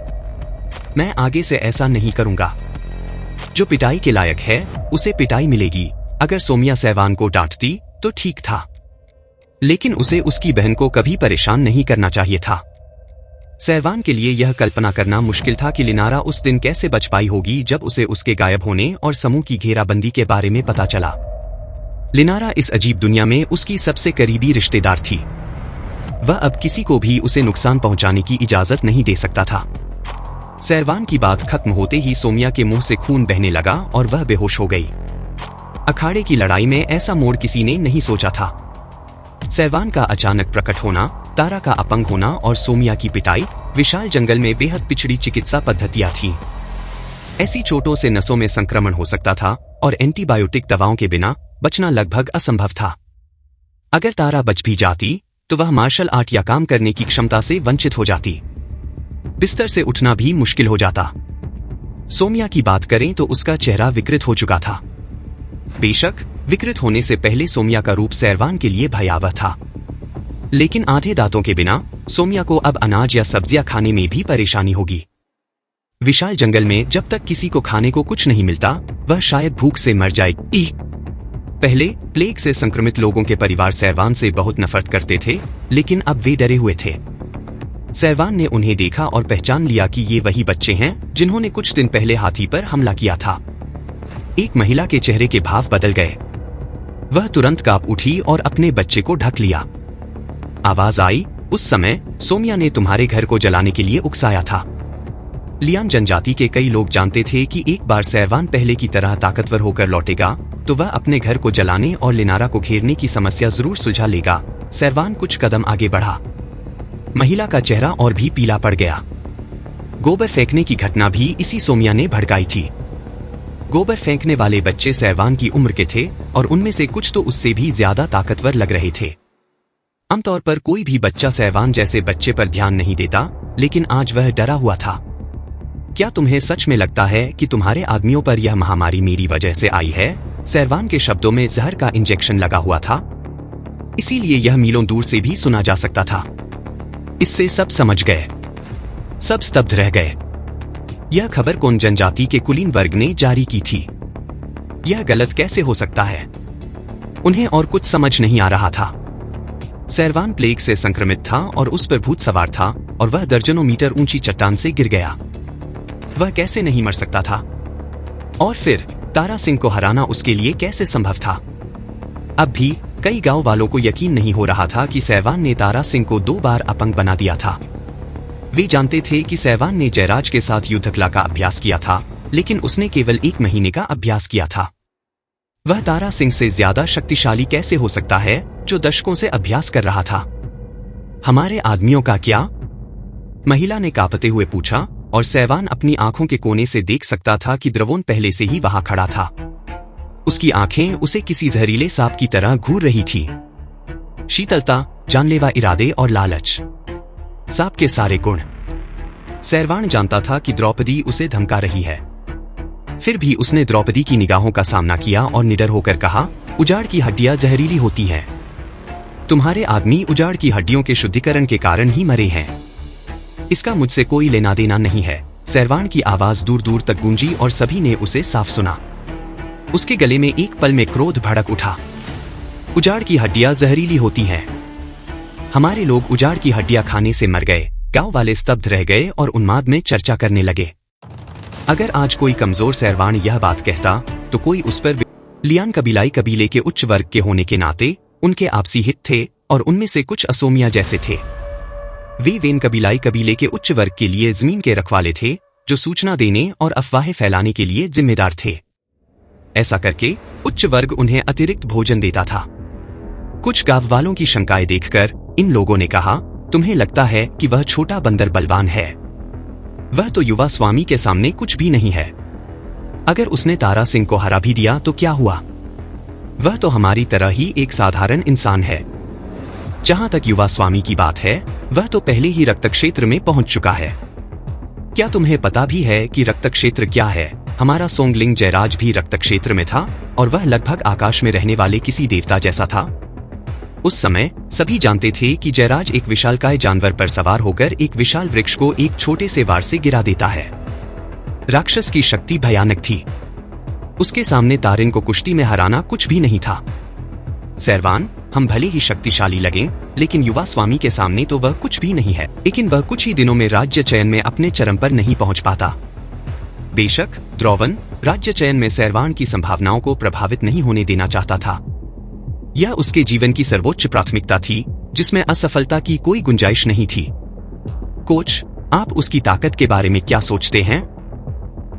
मैं आगे से ऐसा नहीं करूंगा। जो पिटाई के लायक है उसे पिटाई मिलेगी। अगर सोम्या सैरवान को डांटती तो ठीक था, लेकिन उसे उसकी बहन को कभी परेशान नहीं करना चाहिए था। सैरवान के लिए यह कल्पना करना मुश्किल था कि लिनारा उस दिन कैसे बच पाई होगी जब उसे उसके गायब होने और समूह की घेराबंदी के बारे में पता चला। लिनारा इस अजीब दुनिया में उसकी सबसे करीबी रिश्तेदार थी। वह अब किसी को भी उसे नुकसान पहुंचाने की इजाजत नहीं दे सकता था। सैरवान की बात खत्म होते ही सोम्या के मुंह से खून बहने लगा और वह बेहोश हो गई। अखाड़े की लड़ाई में ऐसा मोड़ किसी ने नहीं सोचा था। सैरवान का अचानक प्रकट होना, तारा का अपंग होना और सोम्या की पिटाई विशाल जंगल में बेहद पिछड़ी चिकित्सा पद्धतियां थीं। ऐसी चोटों से नसों में संक्रमण हो सकता था और एंटीबायोटिक दवाओं के बिना बचना लगभग असंभव था। अगर तारा बच भी जाती तो वह मार्शल आर्ट या काम करने की क्षमता से वंचित हो जाती। बिस्तर से उठना भी मुश्किल हो जाता। सोम्या की बात करें तो उसका चेहरा विकृत हो चुका था। बेशक विकृत होने से पहले सोम्या का रूप सैरवान के लिए भयावह था, लेकिन आधे दांतों के बिना सोम्या को अब अनाज या सब्जियां खाने में भी परेशानी होगी। विशाल जंगल में जब तक किसी को खाने को कुछ नहीं मिलता, वह शायद भूख से मर जाएगी। पहले प्लेग से संक्रमित लोगों के परिवार सैरवान से बहुत नफरत करते थे, लेकिन अब वे डरे हुए थे। सैरवान ने उन्हें देखा और पहचान लिया कि ये वही बच्चे हैं जिन्होंने कुछ दिन पहले हाथी पर हमला किया था। एक महिला के चेहरे के भाव बदल गए। वह तुरंत कांप उठी और अपने बच्चे को ढक लिया। आवाज आई, उस समय सोम्या ने तुम्हारे घर को जलाने के लिए उकसाया था। लियान जनजाति के कई लोग जानते थे कि एक बार सैरवान पहले की तरह ताकतवर होकर लौटेगा तो वह अपने घर को जलाने और लिनारा को घेरने की समस्या जरूर सुलझा लेगा। सैरवान कुछ कदम आगे बढ़ा। महिला का चेहरा और भी पीला पड़ गया। गोबर फेंकने की घटना भी इसी सोम्या ने भड़काई थी। गोबर फेंकने वाले बच्चे सैरवान की उम्र के थे और उनमें से कुछ तो उससे भी ज्यादा ताकतवर लग रहे थे। आमतौर पर कोई भी बच्चा सैरवान जैसे बच्चे पर ध्यान नहीं देता, लेकिन आज वह डरा हुआ था। क्या तुम्हें सच में लगता है कि तुम्हारे आदमियों पर यह महामारी मेरी वजह से आई है? सैरवान के शब्दों में जहर का इंजेक्शन लगा हुआ था, इसीलिए यह मीलों दूर से भी सुना जा सकता था। इससे सब समझ गए, सब स्तब्ध रह गए। यह खबर कौन जनजाति के कुलीन वर्ग ने जारी की थी? यह गलत कैसे हो सकता है? उन्हें और कुछ समझ नहीं आ रहा था। सैरवान प्लेग से संक्रमित था और उस पर भूत सवार था और वह दर्जनों मीटर ऊंची चट्टान से गिर गया। वह कैसे नहीं मर सकता था? और फिर तारा सिंह को हराना उसके लिए कैसे संभव था? अब भी कई गांव वालों को यकीन नहीं हो रहा था कि सैरवान ने तारा सिंह को 2 बार अपंग बना दिया था। वे जानते थे कि सैरवान ने जयराज के साथ युद्ध कला का अभ्यास किया था, लेकिन उसने केवल 1 महीने का अभ्यास किया था। वह तारा सिंह से ज्यादा शक्तिशाली कैसे हो सकता है, जो दशकों से अभ्यास कर रहा था? हमारे आदमियों का क्या? महिला ने कांपते हुए पूछा, और सैरवान अपनी आंखों के कोने से देख सकता था कि द्रवोन पहले से ही वहां खड़ा था। उसकी आंखें उसे किसी जहरीले सांप की तरह घूर रही थी। शीतलता, जानलेवा इरादे और लालच, सांप के सारे गुण। सैरवान जानता था कि द्रौपदी उसे धमका रही है, फिर भी उसने द्रौपदी की निगाहों का सामना किया और निडर होकर कहा, उजाड़ की हड्डियां जहरीली होती हैं। तुम्हारे आदमी उजाड़ की हड्डियों के शुद्धिकरण के कारण ही मरे हैं। इसका मुझसे कोई लेना देना नहीं है। सैरवान की आवाज दूर दूर तक गूंजी और सभी ने उसे साफ सुना। उसके गले में एक पल में क्रोध भड़क उठा। उजाड़ की हड्डियां जहरीली होती हैं। हमारे लोग उजाड़ की हड्डियां खाने से मर गए। गांव वाले स्तब्ध रह गए और उन्माद में चर्चा करने लगे। अगर आज कोई कमजोर सैरवान यह बात कहता तो कोई उस पर। लियान कबीलाई कबीले के उच्च वर्ग के होने के नाते उनके आपसी हित थे और उनमें से कुछ असोमिया जैसे थे। वे वेन कबीलाई कबीले के उच्च वर्ग के लिए जमीन के रखवाले थे, जो सूचना देने और अफवाहें फैलाने के लिए जिम्मेदार थे। ऐसा करके उच्च वर्ग उन्हें अतिरिक्त भोजन देता था। कुछ गांव वालों की शंकाएं देखकर इन लोगों ने कहा, तुम्हें लगता है कि वह छोटा बंदर बलवान है? वह तो युवा स्वामी के सामने कुछ भी नहीं है। अगर उसने तारा सिंह को हरा भी दिया तो क्या हुआ? वह तो हमारी तरह ही एक साधारण इंसान है। जहां तक युवा स्वामी की बात है, वह तो पहले ही रक्त क्षेत्र में पहुंच चुका है। क्या तुम्हें पता भी है कि रक्त क्षेत्र क्या है? हमारा सोंगलिंग जयराज भी रक्त क्षेत्र में था और वह लगभग आकाश में रहने वाले किसी देवता जैसा था। उस समय सभी जानते थे कि जयराज एक विशालकाय जानवर पर सवार होकर एक विशाल वृक्ष को एक छोटे से वार से गिरा देता है। राक्षस की शक्ति भयानक थी। उसके सामने तारिन को कुश्ती में हराना कुछ भी नहीं था। सैरवान, हम भले ही शक्तिशाली लगें, लेकिन युवा स्वामी के सामने तो वह कुछ भी नहीं है। लेकिन वह कुछ ही दिनों में राज्य चयन में अपने चरम पर नहीं पहुंच पाता। बेशक द्रौवन राज्य चयन में सैरवान की संभावनाओं को प्रभावित नहीं होने देना चाहता था। यह उसके जीवन की सर्वोच्च प्राथमिकता थी, जिसमें असफलता की कोई गुंजाइश नहीं थी। कोच, आप उसकी ताकत के बारे में क्या सोचते हैं?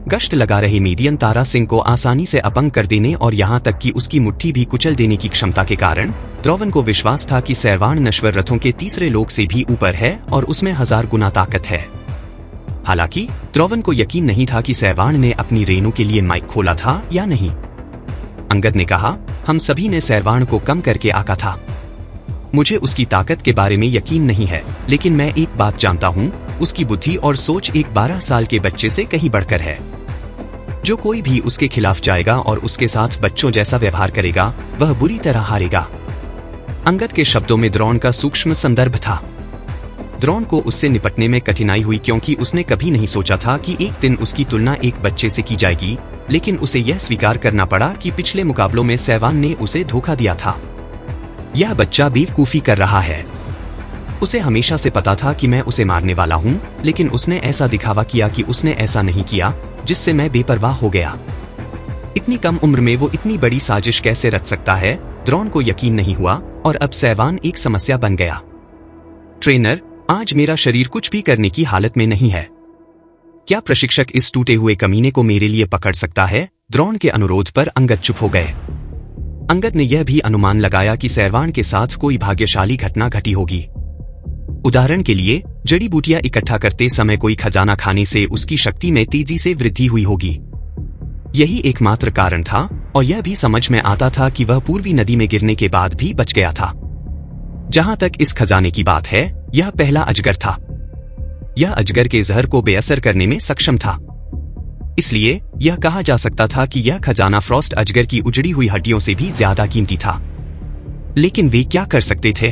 गश्त लगा रहे मीडियन तारा सिंह को आसानी से अपंग कर देने और यहाँ तक कि उसकी मुट्ठी भी कुचल देने की क्षमता के कारण द्रौवन को विश्वास था कि सैरवान नश्वर रथों के तीसरे लोक से भी ऊपर है और उसमें 1000 गुना ताकत है। हालांकि द्रौवन को यकीन नहीं था कि सैरवान ने अपनी रेनू के लिए माइक खोला था या नहीं। अंगद ने कहा, हम सभी ने सैरवान को कम करके आका था। मुझे उसकी ताकत के बारे में यकीन नहीं है, लेकिन मैं एक बात जानता हूँ, उसकी बुद्धि और सोच एक 12 साल के बच्चे से कहीं बढ़कर है। जो कोई भी उसके खिलाफ जाएगा और उसके साथ बच्चों जैसा व्यवहार करेगा, वह बुरी तरह हारेगा। अंगद के शब्दों में द्रोण का सूक्ष्म संदर्भ था। द्रोण को उससे निपटने में कठिनाई हुई क्योंकि उसने कभी नहीं सोचा था कि एक दिन उसकी तुलना एक बच्चे से की जाएगी, लेकिन उसे यह स्वीकार करना पड़ा कि पिछले मुकाबलों में सहवान ने उसे धोखा दिया था। यह बच्चा बेवकूफी कर रहा है। उसे हमेशा से पता था कि मैं उसे मारने वाला हूँ, लेकिन उसने ऐसा दिखावा किया कि उसने ऐसा नहीं किया, जिससे मैं बेपरवाह हो गया। इतनी कम उम्र में वो इतनी बड़ी साजिश कैसे रच सकता है? द्रोण को यकीन नहीं हुआ और अब सहवान एक समस्या बन गया। ट्रेनर, आज मेरा शरीर कुछ भी करने की हालत में नहीं है। क्या प्रशिक्षक इस टूटे हुए कमीने को मेरे लिए पकड़ सकता है? द्रोण के अनुरोध पर अंगद चुप हो गए। अंगद ने यह भी अनुमान लगाया कि सहवान के साथ कोई भाग्यशाली घटना घटी होगी। उदाहरण के लिए, जड़ी बूटियां इकट्ठा करते समय कोई खजाना खाने से उसकी शक्ति में तेजी से वृद्धि हुई होगी। यही एकमात्र कारण था, और यह भी समझ में आता था कि वह पूर्वी नदी में गिरने के बाद भी बच गया था। जहां तक इस खजाने की बात है, यह पहला अजगर था। यह अजगर के जहर को बेअसर करने में सक्षम था। इसलिए यह कहा जा सकता था कि यह खजाना फ्रॉस्ट अजगर की उजड़ी हुई हड्डियों से भी ज्यादा कीमती था। लेकिन वे क्या कर सकते थे?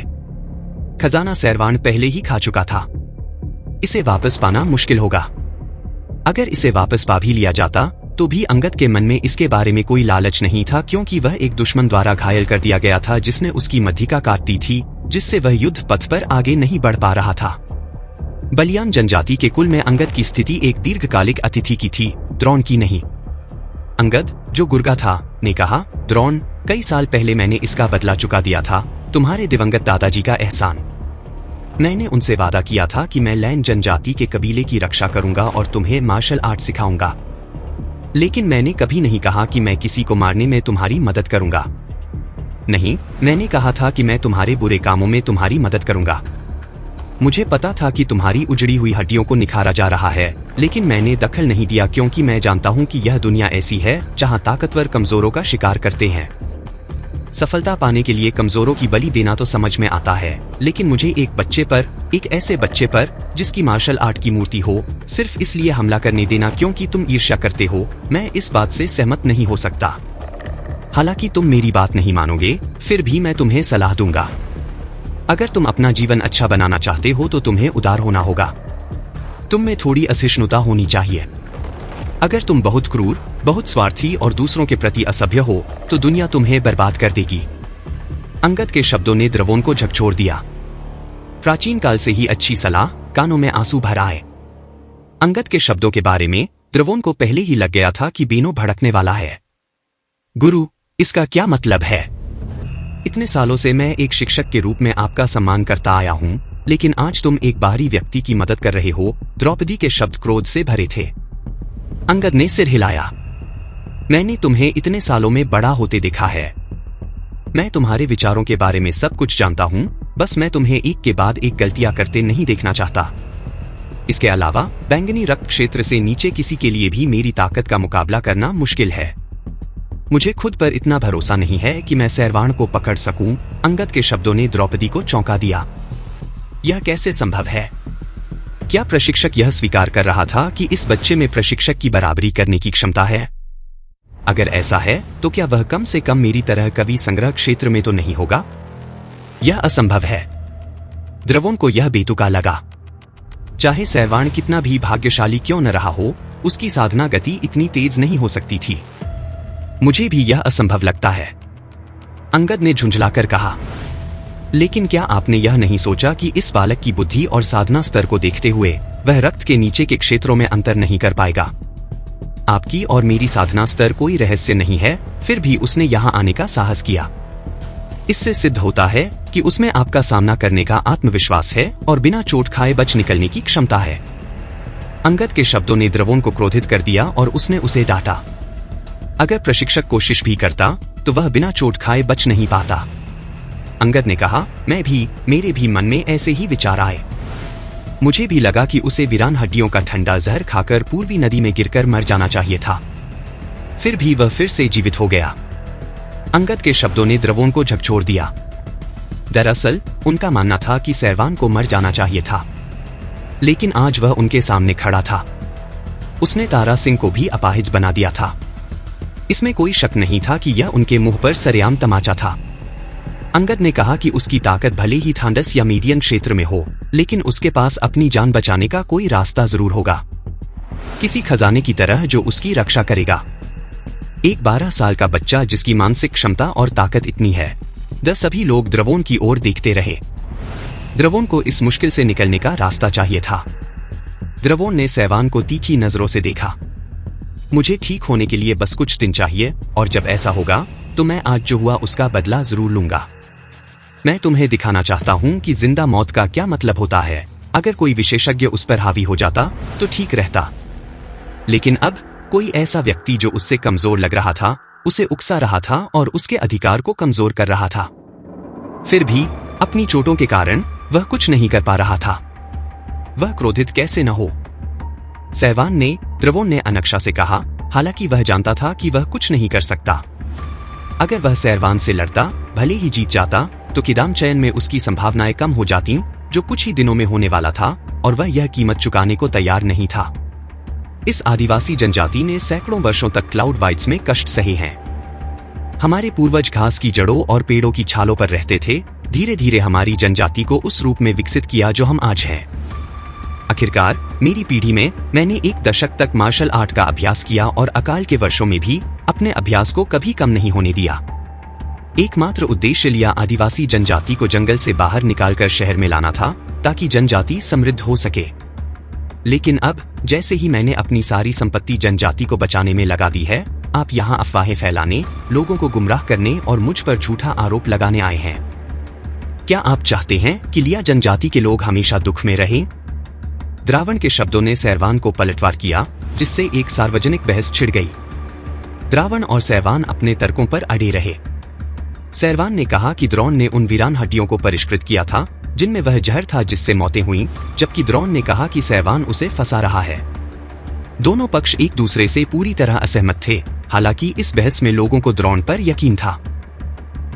खजाना सहवान पहले ही खा चुका था। इसे वापस पाना मुश्किल होगा। अगर इसे वापस पा भी लिया जाता, तो भी अंगद के मन में इसके बारे में कोई लालच नहीं था, क्योंकि वह एक दुश्मन द्वारा घायल कर दिया गया था जिसने उसकी मध्यिका काट दी थी, जिससे वह युद्ध पथ पर आगे नहीं बढ़ पा रहा था। बलियान जनजाति के कुल में अंगद की स्थिति एक दीर्घकालिक अतिथि की थी, द्रोण की नहीं। अंगद, जो गुर्गा था, ने कहा, द्रोण, कई साल पहले मैंने इसका बदला चुका दिया था, तुम्हारे दिवंगत दादाजी का एहसान। मैंने उनसे वादा किया था कि मैं लैन जनजाति के कबीले की रक्षा करूंगा और तुम्हें मार्शल आर्ट सिखाऊंगा। लेकिन मैंने कभी नहीं कहा कि मैं किसी को मारने में तुम्हारी मदद करूंगा। नहीं, मैंने कहा था कि मैं तुम्हारे बुरे कामों में तुम्हारी मदद करूंगा। मुझे पता था कि तुम्हारी उजड़ी हुई हड्डियों को निखारा जा रहा है, लेकिन मैंने दखल नहीं दिया क्योंकि मैं जानता हूं कि यह दुनिया ऐसी है जहां ताकतवर कमजोरों का शिकार करते हैं। सफलता पाने के लिए कमजोरों की बलि देना तो समझ में आता है, लेकिन मुझे एक ऐसे बच्चे पर जिसकी मार्शल आर्ट की मूर्ति हो, सिर्फ इसलिए हमला करने देना क्योंकि तुम ईर्ष्या करते हो, मैं इस बात से सहमत नहीं हो सकता। हालांकि तुम मेरी बात नहीं मानोगे, फिर भी मैं तुम्हें सलाह दूंगा। अगर तुम अपना जीवन अच्छा बनाना चाहते हो तो तुम्हें उदार होना होगा। तुम में थोड़ी असहिष्णुता होनी चाहिए। अगर तुम बहुत क्रूर, बहुत स्वार्थी और दूसरों के प्रति असभ्य हो, तो दुनिया तुम्हें बर्बाद कर देगी। अंगद के शब्दों ने द्रवों को झकझोर दिया। प्राचीन काल से ही अच्छी सलाह, कानों में आंसू भर आए। अंगद के शब्दों के बारे में द्रवों को पहले ही लग गया था कि बेनो भड़कने वाला है। गुरु, इसका क्या मतलब है? इतने सालों से मैं एक शिक्षक के रूप में आपका सम्मान करता आया हूं, लेकिन आज तुम एक बाहरी व्यक्ति की मदद कर रहे हो। द्रौपदी के शब्द क्रोध से भरे थे। अंगद ने सिर हिलाया। मैंने तुम्हें इतने सालों में बड़ा होते देखा है। मैं तुम्हारे विचारों के बारे में सब कुछ जानता हूं, बस मैं तुम्हें एक के बाद एक गलतियां करते नहीं देखना चाहता। इसके अलावा बैंगनी रक्त क्षेत्र से नीचे किसी के लिए भी मेरी ताकत का मुकाबला करना मुश्किल है। मुझे खुद पर इतना भरोसा नहीं है कि मैं सहवान को पकड़ सकूं। अंगद के शब्दों ने द्रौपदी को चौंका दिया। यह कैसे संभव है? क्या प्रशिक्षक यह स्वीकार कर रहा था कि इस बच्चे में प्रशिक्षक की बराबरी करने की क्षमता है? अगर ऐसा है, तो क्या वह कम से कम मेरी तरह कवि संग्रह क्षेत्र में तो नहीं होगा? यह असंभव है। द्रवों को यह बेतुका लगा। चाहे सहवान कितना भी भाग्यशाली क्यों न रहा हो, उसकी साधना गति इतनी तेज नहीं हो सकती थी। मुझे भी यह असंभव लगता है। अंगद ने झुंझलाकर कहा। लेकिन क्या आपने यह नहीं सोचा कि इस बालक की बुद्धि और साधना स्तर को देखते हुए वह रक्त के नीचे के क्षेत्रों में अंतर नहीं कर पाएगा? आपकी और मेरी साधना स्तर कोई रहस्य नहीं है, फिर भी उसने यहां आने का साहस किया। इससे सिद्ध होता है कि उसमें आपका सामना करने का आत्मविश्वास है और बिना चोट खाए बच निकलने की क्षमता है। अंगद के शब्दों ने द्रवों को क्रोधित कर दिया और उसने उसे डांटा। अगर प्रशिक्षक कोशिश भी करता तो वह बिना चोट खाए बच नहीं पाता। अंगद ने कहा, मेरे भी मन में ऐसे ही विचार आए। मुझे भी लगा कि उसे वीरान हड्डियों का ठंडा जहर खाकर पूर्वी नदी में गिरकर मर जाना चाहिए था। फिर भी वह फिर से जीवित हो गया। अंगद के शब्दों ने द्रवों को झकझोर दिया। दरअसल उनका मानना था कि सैरवान को मर जाना चाहिए था, लेकिन आज वह उनके सामने खड़ा था। उसने तारा सिंह को भी अपाहिज बना दिया था। इसमें कोई शक नहीं था कि यह उनके मुंह पर सरेआम तमाचा था। अंगद ने कहा कि उसकी ताकत भले ही थांडस या मीडियन क्षेत्र में हो, लेकिन उसके पास अपनी जान बचाने का कोई रास्ता जरूर होगा, किसी खजाने की तरह जो उसकी रक्षा करेगा। एक 12 साल का बच्चा जिसकी मानसिक क्षमता और ताकत इतनी है। सभी लोग द्रवोन की ओर देखते रहे। द्रवोन को इस मुश्किल से निकलने का रास्ता चाहिए था। द्रवोन ने सैवान को तीखी नजरों से देखा। मुझे ठीक होने के लिए बस कुछ दिन चाहिए, और जब ऐसा होगा तो मैं आज जो हुआ उसका बदला जरूर लूंगा। मैं तुम्हें दिखाना चाहता हूं कि जिंदा मौत का क्या मतलब होता है। अगर कोई विशेषज्ञ उस पर हावी हो जाता तो ठीक रहता, लेकिन अब कोई ऐसा व्यक्ति जो उससे कमजोर लग रहा था, उसे उकसा रहा था और उसके अधिकार को कमजोर कर रहा था। फिर भी अपनी चोटों के कारण वह कुछ नहीं कर पा रहा था। वह क्रोधित कैसे न हो। सैवान ने, द्रवोन ने अनक्षा से कहा, हालांकि वह जानता था कि वह कुछ नहीं कर सकता। अगर वह सैरवान से लड़ता, भले ही जीत जाता, तो किदाम चयन में उसकी संभावनाएं कम हो जाती, जो कुछ ही दिनों में होने वाला था, और वह यह कीमत चुकाने को तैयार नहीं था। इस आदिवासी जनजाति ने सैकड़ों वर्षों तक क्लाउड वाइड्स में कष्ट सहे हैं। हमारे पूर्वज घास की जड़ों और पेड़ों की छालों पर रहते थे। धीरे धीरे हमारी जनजाति को उस रूप में विकसित किया जो हम आज हैं। आखिरकार मेरी पीढ़ी में मैंने 1 दशक तक मार्शल आर्ट का अभ्यास किया और अकाल के वर्षों में भी अपने अभ्यास को कभी कम नहीं होने दिया। एकमात्र उद्देश्य लिया आदिवासी जनजाति को जंगल से बाहर निकालकर शहर में लाना था, ताकि जनजाति समृद्ध हो सके। लेकिन अब जैसे ही मैंने अपनी सारी संपत्ति जनजाति को बचाने में लगा दी है, आप यहाँ अफवाहें फैलाने, लोगों को गुमराह करने और मुझ पर झूठा आरोप लगाने आए हैं। क्या आप चाहते हैं कि लिया जनजाति के लोग हमेशा दुख में रहें? द्रावण के शब्दों ने सैरवान को पलटवार किया, जिससे एक सार्वजनिक बहस छिड़ गई। द्रावण और सैरवान अपने तर्कों पर अड़े रहे। सैरवान ने कहा कि द्रोण ने उन वीरान हड्डियों को परिष्कृत किया था जिनमें वह जहर था जिससे मौतें हुईं, जबकि द्रोण ने कहा कि सैरवान उसे फंसा रहा है। दोनों पक्ष एक दूसरे से पूरी तरह असहमत थे। हालांकि इस बहस में लोगों को द्रोण पर यकीन था।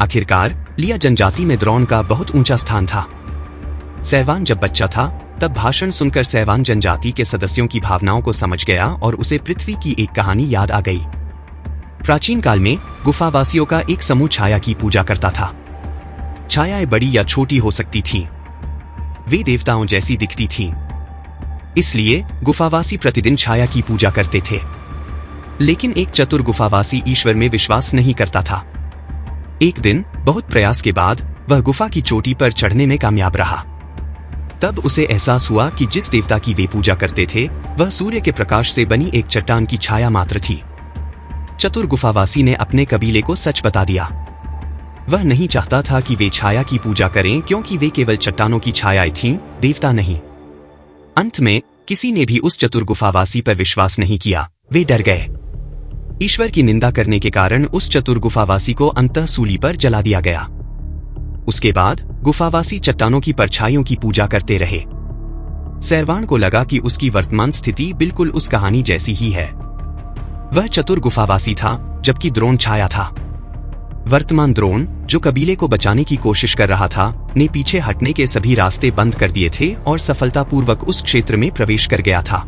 आखिरकार लिया जनजाति में द्रोण का बहुत ऊंचा स्थान था। सैरवान जब बच्चा था, तब भाषण सुनकर सैरवान जनजाति के सदस्यों की भावनाओं को समझ गया और उसे पृथ्वी की एक कहानी याद आ गई। प्राचीन काल में गुफावासियों का एक समूह छाया की पूजा करता था। छायाएं बड़ी या छोटी हो सकती थीं। वे देवताओं जैसी दिखती थीं। इसलिए गुफावासी प्रतिदिन छाया की पूजा करते थे। लेकिन एक चतुर गुफावासी ईश्वर में विश्वास नहीं करता था। एक दिन बहुत प्रयास के बाद वह गुफा की चोटी पर चढ़ने में कामयाब रहा। तब उसे एहसास हुआ कि जिस देवता की वे पूजा करते थे, वह सूर्य के प्रकाश से बनी एक चट्टान की छाया मात्र थी। चतुर गुफावासी ने अपने कबीले को सच बता दिया। वह नहीं चाहता था कि वे छाया की पूजा करें, क्योंकि वे केवल चट्टानों की छायाएं थीं, देवता नहीं। अंत में किसी ने भी उस चतुर गुफावासी पर विश्वास नहीं किया। वे डर गए। ईश्वर की निंदा करने के कारण उस चतुर गुफावासी को अंततः सूली पर जला दिया गया। उसके बाद गुफावासी चट्टानों की परछाइयों की पूजा करते रहे। सैरवान को लगा कि उसकी वर्तमान स्थिति बिल्कुल उस कहानी जैसी ही है। वह चतुर गुफावासी था, जबकि द्रोण छाया था। वर्तमान द्रोण, जो कबीले को बचाने की कोशिश कर रहा था, ने पीछे हटने के सभी रास्ते बंद कर दिए थे और सफलतापूर्वक उस क्षेत्र में प्रवेश कर गया था।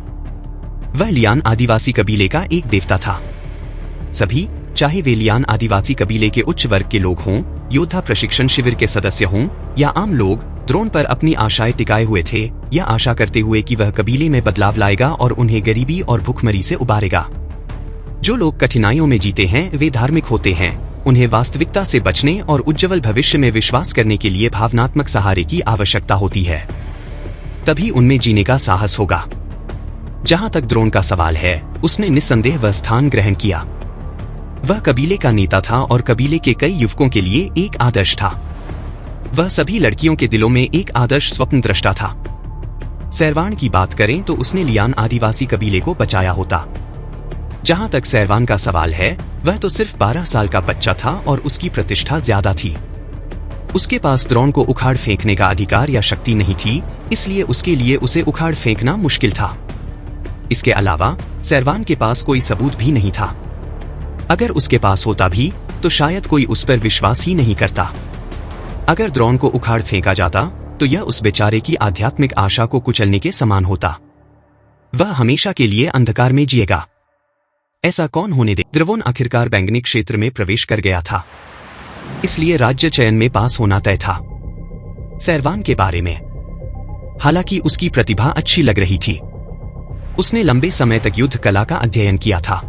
वह लियान आदिवासी कबीले का एक देवता था। सभी, चाहे वे लियान आदिवासी कबीले के उच्च वर्ग के लोग हों, योद्धा प्रशिक्षण शिविर के सदस्य हों या आम लोग, द्रोण पर अपनी आशाएं टिकाए हुए थे, यह आशा करते हुए कि वह कबीले में बदलाव लाएगा और उन्हें गरीबी और भुखमरी से उबारेगा। जो लोग कठिनाइयों में जीते हैं वे धार्मिक होते हैं। उन्हें वास्तविकता से बचने और उज्ज्वल भविष्य में विश्वास करने के लिए भावनात्मक सहारे की आवश्यकता होती है। तभी उनमें जीने का साहस होगा। जहां तक द्रोण का सवाल है, उसने निस्संदेह वह स्थान ग्रहण किया। वह कबीले का नेता था और कबीले के कई युवकों के लिए एक आदर्श था। वह सभी लड़कियों के दिलों में एक आदर्श स्वप्न दृष्टा था। सैरवान की बात करें तो उसने लियान आदिवासी कबीले को बचाया होता। जहां तक सैरवान का सवाल है, वह तो सिर्फ 12 साल का बच्चा था और उसकी प्रतिष्ठा ज्यादा थी। उसके पास द्रोण को उखाड़ फेंकने का अधिकार या शक्ति नहीं थी, इसलिए उसके लिए उसे उखाड़ फेंकना मुश्किल था। इसके अलावा सैरवान के पास कोई सबूत भी नहीं था। अगर उसके पास होता भी, तो शायद कोई उस पर विश्वास ही नहीं करता। अगर द्रोण को उखाड़ फेंका जाता तो यह उस बेचारे की आध्यात्मिक आशा को कुचलने के समान होता। वह हमेशा के लिए अंधकार में जिएगा। ऐसा कौन होने दे। द्रवोन आखिरकार बैंगनी क्षेत्र में प्रवेश कर गया था, इसलिए राज्य चयन में पास होना तय था। सैरवान के बारे में, हालांकि उसकी प्रतिभा अच्छी लग रही थी। उसने लंबे समय तक युद्ध कला का अध्ययन किया था।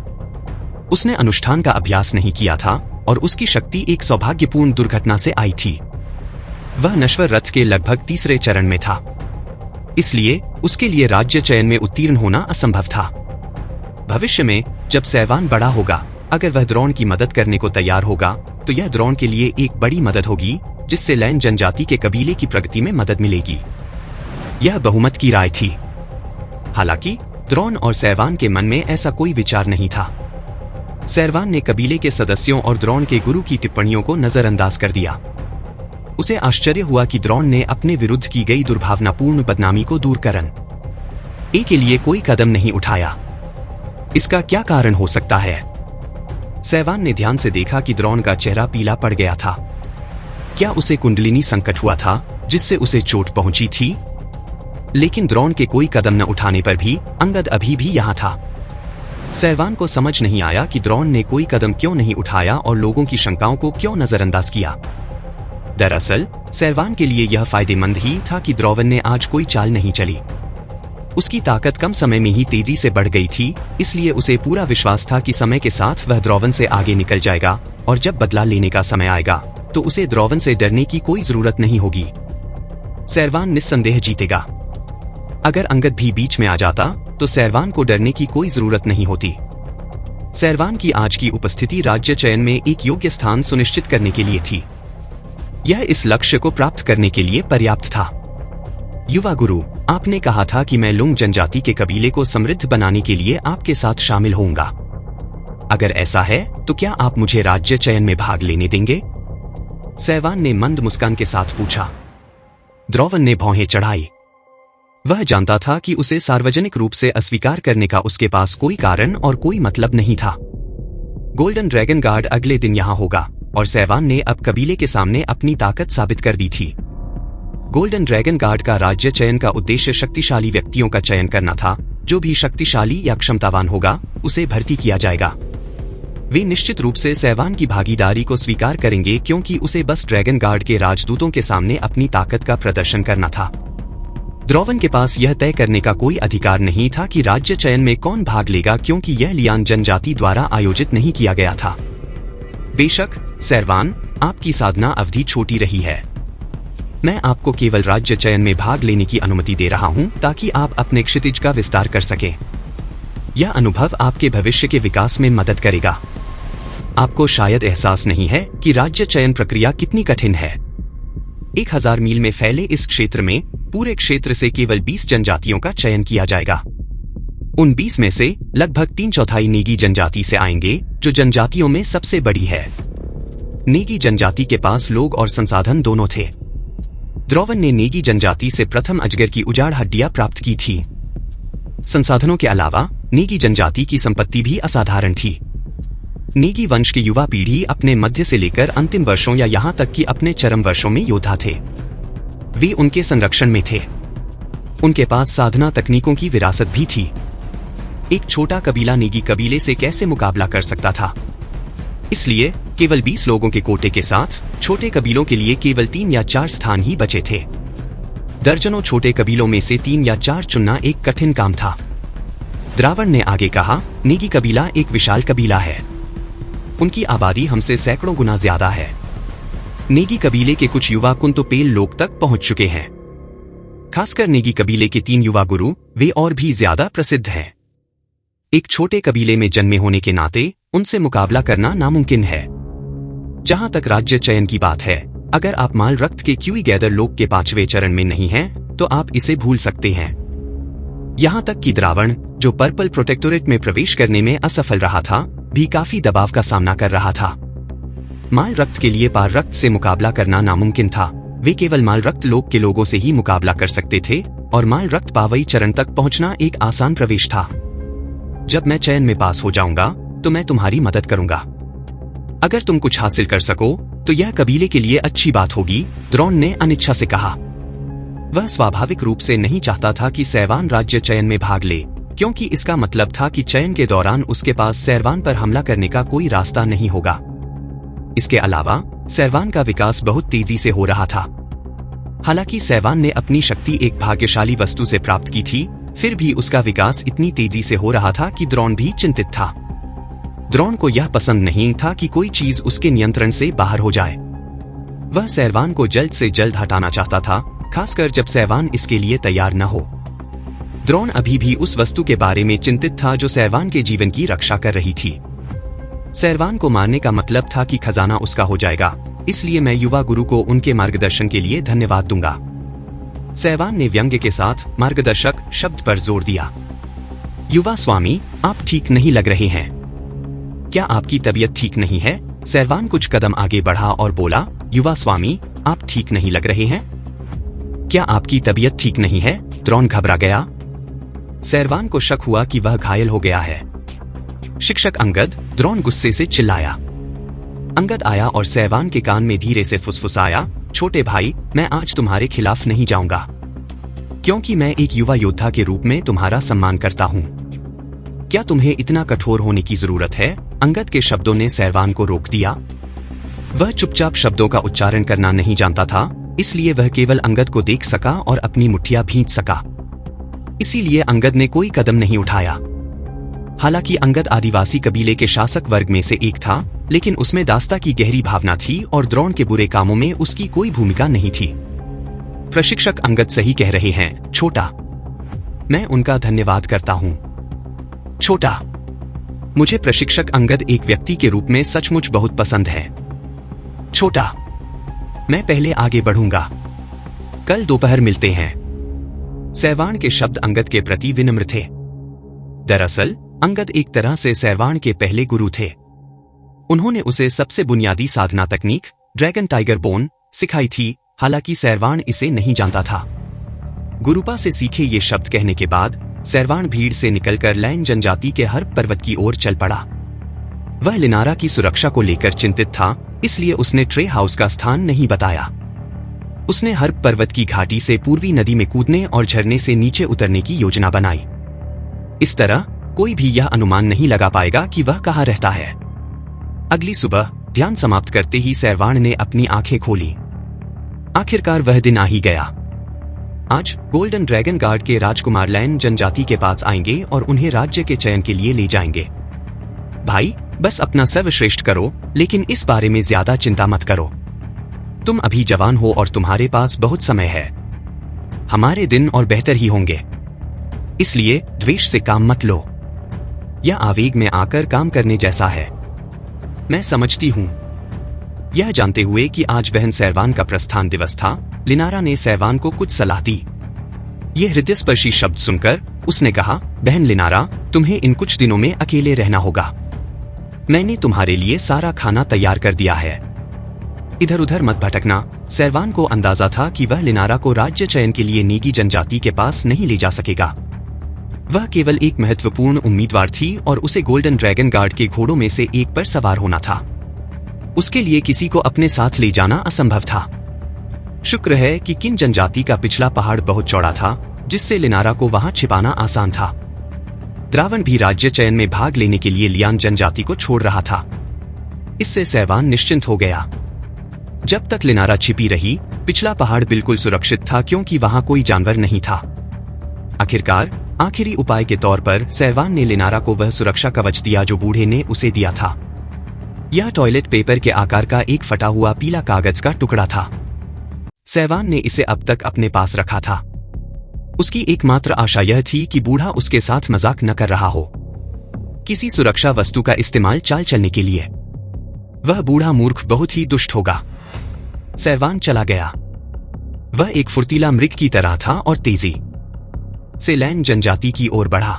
उसने अनुष्ठान का अभ्यास नहीं किया था और उसकी शक्ति एक सौभाग्यपूर्ण दुर्घटना से आई थी। वह नश्वर रथ के लगभग तीसरे चरण में था, इसलिए उसके लिए राज्य चयन में उत्तीर्ण होना असंभव था। भविष्य में जब सैरवान बड़ा होगा, अगर वह द्रोण की मदद करने को तैयार होगा तो यह द्रोण के लिए एक बड़ी मदद होगी, जिससे लैन जनजाति के कबीले की प्रगति में मदद मिलेगी। यह बहुमत की राय थी। हालांकि द्रोण और सैरवान के मन में ऐसा कोई विचार नहीं था। सैरवान ने कबीले के सदस्यों और द्रोण के गुरु की टिप्पणियों को नजरअंदाज कर दिया। उसे आश्चर्य हुआ कि द्रोण ने अपने विरुद्ध की गई दुर्भावनापूर्ण बदनामी को दूर करने के लिए कोई कदम नहीं उठाया। इसका क्या कारण हो सकता है? सैरवान ने ध्यान से देखा कि द्रोण का चेहरा पीला पड़ गया था। क्या उसे कुंडलिनी संकट हुआ था जिससे उसे चोट पहुंची थी? लेकिन द्रोण के कोई कदम न उठाने पर भी अंगद अभी भी यहां था। सैरवान को समझ नहीं आया कि द्रोण ने कोई कदम क्यों नहीं उठाया और लोगों की शंकाओं को क्यों नजरअंदाज किया। दरअसल सैरवान के लिए यह फायदेमंद ही था कि द्रोवन ने आज कोई चाल नहीं चली। उसकी ताकत कम समय में ही तेजी से बढ़ गई थी, इसलिए उसे पूरा विश्वास था कि समय के साथ वह द्रोवन से आगे निकल जाएगा और जब बदला लेने का समय आएगा तो उसे द्रोवन से डरने की कोई जरूरत नहीं होगी। सैरवान निस्संदेह जीतेगा। अगर अंगद भी बीच में आ जाता तो सैरवान को डरने की कोई जरूरत नहीं होती। सैरवान की आज की उपस्थिति राज्य चयन में एक योग्य स्थान सुनिश्चित करने के लिए थी। यह इस लक्ष्य को प्राप्त करने के लिए पर्याप्त था। युवा गुरु, आपने कहा था कि मैं लुंग जनजाति के कबीले को समृद्ध बनाने के लिए आपके साथ शामिल होऊंगा। अगर ऐसा है तो क्या आप मुझे राज्य चयन में भाग लेने देंगे? सैरवान ने मंद मुस्कान के साथ पूछा। द्रोवन ने भौहें चढ़ाई। वह जानता था कि उसे सार्वजनिक रूप से अस्वीकार करने का उसके पास कोई कारण और कोई मतलब नहीं था। गोल्डन ड्रैगन गार्ड अगले दिन यहां होगा और सैरवान ने अब कबीले के सामने अपनी ताकत साबित कर दी थी। गोल्डन ड्रैगन गार्ड का राज्य चयन का उद्देश्य शक्तिशाली व्यक्तियों का चयन करना था। जो भी शक्तिशाली या क्षमतावान होगा उसे भर्ती किया जाएगा। वे निश्चित रूप से सैरवान की भागीदारी को स्वीकार करेंगे, क्योंकि उसे बस ड्रैगन गार्ड के राजदूतों के सामने अपनी ताकत का प्रदर्शन करना था। द्रोवन के पास यह तय करने का कोई अधिकार नहीं था कि राज्य चयन में कौन भाग लेगा, क्योंकि यह लियान जनजाति द्वारा आयोजित नहीं किया गया था। बेशक सैरवान, आपकी साधना अवधि छोटी रही है। मैं आपको केवल राज्य चयन में भाग लेने की अनुमति दे रहा हूं ताकि आप अपने क्षितिज का विस्तार कर सकें। यह अनुभव आपके भविष्य के विकास में मदद करेगा। आपको शायद एहसास नहीं है कि राज्य चयन प्रक्रिया कितनी कठिन है। 1000 मील में फैले इस क्षेत्र में पूरे क्षेत्र से केवल 20 जनजातियों का चयन किया जाएगा। उन 20 में से लगभग 3/4 नेगी जनजाति से आएंगे, जो जनजातियों में सबसे बड़ी है। नेगी जनजाति के पास लोग और संसाधन दोनों थे। द्रोवन ने नेगी जनजाति से प्रथम अजगर की उजाड़ हड्डियां प्राप्त की थी। संसाधनों के अलावा नेगी जनजाति की संपत्ति भी असाधारण थी। नेगी वंश की युवा पीढ़ी अपने मध्य से लेकर अंतिम वर्षों या यहाँ तक कि अपने चरम वर्षों में योद्धा थे। वे उनके संरक्षण में थे। उनके पास साधना तकनीकों की विरासत भी थी। एक छोटा कबीला नेगी कबीले से कैसे मुकाबला कर सकता था? इसलिए केवल 20 लोगों के कोटे के साथ छोटे कबीलों के लिए केवल 3 या 4 स्थान ही बचे थे। दर्जनों छोटे कबीलों में से 3 या 4 चुनना एक कठिन काम था। द्रावण ने आगे कहा, नेगी कबीला एक विशाल कबीला है। उनकी आबादी हमसे सैकड़ों गुना ज्यादा है। नेगी कबीले के कुछ युवा कुंतोपेल लोक तक पहुंच चुके हैं। खासकर नेगी कबीले के 3 युवा गुरु, वे और भी ज्यादा प्रसिद्ध हैं। एक छोटे कबीले में जन्मे होने के नाते उनसे मुकाबला करना नामुमकिन है। जहां तक राज्य चयन की बात है, अगर आप माल रक्त के क्यूई गैदर लोक के 5वें चरण में नहीं हैं, तो आप इसे भूल सकते हैं। यहां तक कि द्रावण, जो पर्पल प्रोटेक्टोरेट में प्रवेश करने में असफल रहा था, भी काफी दबाव का सामना कर रहा था। माल रक्त के लिए पार रक्त से मुकाबला करना नामुमकिन था। वे केवल माल रक्त लोक के लोगों से ही मुकाबला कर सकते थे और माल रक्त पावई चरण तक पहुंचना एक आसान प्रवेश था। जब मैं चयन में पास हो जाऊंगा तो मैं तुम्हारी मदद करूंगा। अगर तुम कुछ हासिल कर सको तो यह कबीले के लिए अच्छी बात होगी, द्रोण ने अनिच्छा से कहा। वह स्वाभाविक रूप से नहीं चाहता था कि सैवान राज्य चयन में भाग ले, क्योंकि इसका मतलब था कि चयन के दौरान उसके पास सैरवान पर हमला करने का कोई रास्ता नहीं होगा। इसके अलावा सैरवान का विकास बहुत तेजी से हो रहा था। हालांकि सैवान ने अपनी शक्ति एक भाग्यशाली वस्तु से प्राप्त की थी, फिर भी उसका विकास इतनी तेजी से हो रहा था कि द्रोण भी चिंतित था। द्रोण को यह पसंद नहीं था कि कोई चीज उसके नियंत्रण से बाहर हो जाए। वह सैरवान को जल्द से जल्द हटाना चाहता था, खासकर जब सैरवान इसके लिए तैयार न हो। द्रोण अभी भी उस वस्तु के बारे में चिंतित था जो सैरवान के जीवन की रक्षा कर रही थी। सैरवान को मारने का मतलब था कि खजाना उसका हो जाएगा, इसलिए मैं युवा गुरु को उनके मार्गदर्शन के लिए धन्यवाद दूंगा। सैरवान ने व्यंग्य के साथ मार्गदर्शक शब्द पर जोर दिया। युवा स्वामी, आप ठीक नहीं लग रहे हैं। क्या आपकी तबीयत ठीक नहीं है? सैरवान कुछ कदम आगे बढ़ा और बोला, युवा स्वामी, आप ठीक नहीं लग रहे हैं। क्या आपकी तबीयत ठीक नहीं है? द्रोण घबरा गया। सैरवान को शक हुआ कि वह घायल हो गया है। शिक्षक अंगद, द्रोण गुस्से से चिल्लाया। अंगद आया और सैरवान के कान में धीरे से फुसफुसाया, छोटे भाई, मैं आज तुम्हारे खिलाफ नहीं जाऊंगा, क्योंकि मैं एक युवा योद्धा के रूप में तुम्हारा सम्मान करता हूं। क्या तुम्हें इतना कठोर होने की जरूरत है? अंगद के शब्दों ने सैरवान को रोक दिया। वह चुपचाप शब्दों का उच्चारण करना नहीं जानता था, इसलिए वह केवल अंगद को देख सका और अपनी मुट्ठियां भींच सका। इसीलिए अंगद ने कोई कदम नहीं उठाया। हालांकि अंगद आदिवासी कबीले के शासक वर्ग में से एक था, लेकिन उसमें दास्ता की गहरी भावना थी और द्रोण के बुरे कामों में उसकी कोई भूमिका नहीं थी। प्रशिक्षक अंगद सही कह रहे हैं, छोटा। मैं उनका धन्यवाद करता हूं। छोटा, मुझे प्रशिक्षक अंगद एक व्यक्ति के रूप में सचमुच बहुत पसंद है। छोटा, मैं पहले आगे बढ़ूंगा। कल दोपहर मिलते हैं। सैरवान के शब्द अंगद के प्रति विनम्र थे। दरअसल अंगद एक तरह से सैरवान के पहले गुरु थे। उन्होंने उसे सबसे बुनियादी साधना तकनीक ड्रैगन टाइगर बोन सिखाई थी, हालांकि सैरवान इसे नहीं जानता था। गुरुपा से सीखे ये शब्द कहने के बाद सैरवान भीड़ से निकलकर लैन जनजाति के हर पर्वत की ओर चल पड़ा। वह लिनारा की सुरक्षा को लेकर चिंतित था, इसलिए उसने ट्रे हाउस का स्थान नहीं बताया। उसने हर पर्वत की घाटी से पूर्वी नदी में कूदने और झरने से नीचे उतरने की योजना बनाई। इस तरह कोई भी यह अनुमान नहीं लगा पाएगा कि वह कहाँ रहता है। अगली सुबह ध्यान समाप्त करते ही सैरवान ने अपनी आंखें खोली। आखिरकार वह दिन आ ही गया। आज गोल्डन ड्रैगन गार्ड के राजकुमार लैन जनजाति के पास आएंगे और उन्हें राज्य के चयन के लिए ले जाएंगे। भाई, बस अपना सर्वश्रेष्ठ करो, लेकिन इस बारे में ज्यादा चिंता मत करो। तुम अभी जवान हो और तुम्हारे पास बहुत समय है। हमारे दिन और बेहतर ही होंगे, इसलिए द्वेष से काम मत लो। यह आवेग में आकर काम करने जैसा है। मैं समझती हूं। यह जानते हुए कि आज बहन सैरवान का प्रस्थान दिवस था, लिनारा ने सैरवान को कुछ सलाह दी। ये हृदयस्पर्शी शब्द सुनकर उसने कहा, बहन लिनारा, तुम्हें इन कुछ दिनों में अकेले रहना होगा। मैंने तुम्हारे लिए सारा खाना तैयार कर दिया है। इधर उधर मत भटकना। सैरवान को अंदाजा था कि वह लिनारा को राज्य चयन के लिए नेगी जनजाति के पास नहीं ले जा सकेगा। वह केवल एक महत्वपूर्ण उम्मीदवार थी और उसे गोल्डन ड्रैगन गार्ड के घोड़ों में से एक पर सवार होना था। उसके लिए किसी को अपने साथ ले जाना असंभव था। शुक्र है कि किन जनजाति का पिछला पहाड़ बहुत चौड़ा था, जिससे लिनारा को वहां छिपाना आसान था। द्रावण भी राज्य चयन में भाग लेने के लिए लियान जनजाति को छोड़ रहा था। इससे सैरवान निश्चिंत हो गया। जब तक लिनारा छिपी रही, पिछला पहाड़ बिल्कुल सुरक्षित था, क्योंकि वहां कोई जानवर नहीं था। आखिरकार आखिरी उपाय के तौर पर सैरवान ने लिनारा को वह सुरक्षा कवच दिया जो बूढ़े ने उसे दिया था। यह टॉयलेट पेपर के आकार का एक फटा हुआ पीला कागज का टुकड़ा था। सैरवान ने इसे अब तक अपने पास रखा था। उसकी एकमात्र आशा यह थी कि बूढ़ा उसके साथ मजाक न कर रहा हो, किसी सुरक्षा वस्तु का इस्तेमाल चाल चलने के लिए। वह बूढ़ा मूर्ख बहुत ही दुष्ट होगा। सैरवान चला गया। वह एक फुर्तीला मृग की तरह था और तेजी से लैन जनजाति की ओर बढ़ा।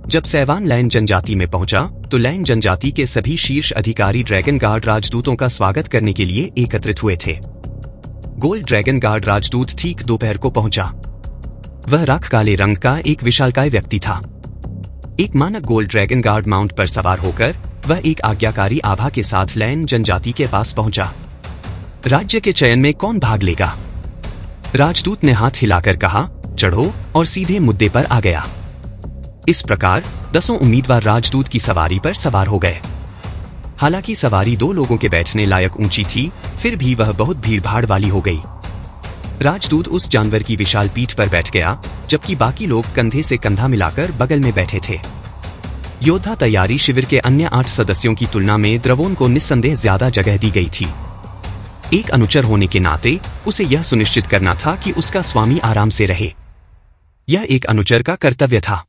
जब सैरवान लैन जनजाति में पहुंचा तो लैन जनजाति के सभी शीर्ष अधिकारी ड्रैगन गार्ड राजदूतों का स्वागत करने के लिए एकत्रित हुए थे। गोल्ड ड्रैगन गार्ड राजदूत ठीक दोपहर को पहुंचा। वह राख काले रंग का एक विशालकाय व्यक्ति था। एक मानक गोल्ड ड्रैगन गार्ड माउंट पर सवार होकर वह एक आज्ञाकारी आभा के साथ लैन जनजाति के पास पहुंचा। राज्य के चयन में कौन भाग लेगा? राजदूत ने हाथ हिलाकर कहा, चढ़ो, और सीधे मुद्दे पर आ गया। इस प्रकार 10 उम्मीदवार राजदूत की सवारी पर सवार हो गए। हालांकि सवारी 2 लोगों के बैठने लायक ऊंची थी, फिर भी वह बहुत भीड़भाड़ वाली हो गई। राजदूत उस जानवर की विशाल पीठ पर बैठ गया, जबकि बाकी लोग कंधे से कंधा मिलाकर बगल में बैठे थे। योद्धा तैयारी शिविर के अन्य 8 सदस्यों की तुलना में द्रवोन को निस्संदेह ज्यादा जगह दी गई थी। एक अनुचर होने के नाते उसे यह सुनिश्चित करना था कि उसका स्वामी आराम से रहे। यह एक अनुचर का कर्तव्य था।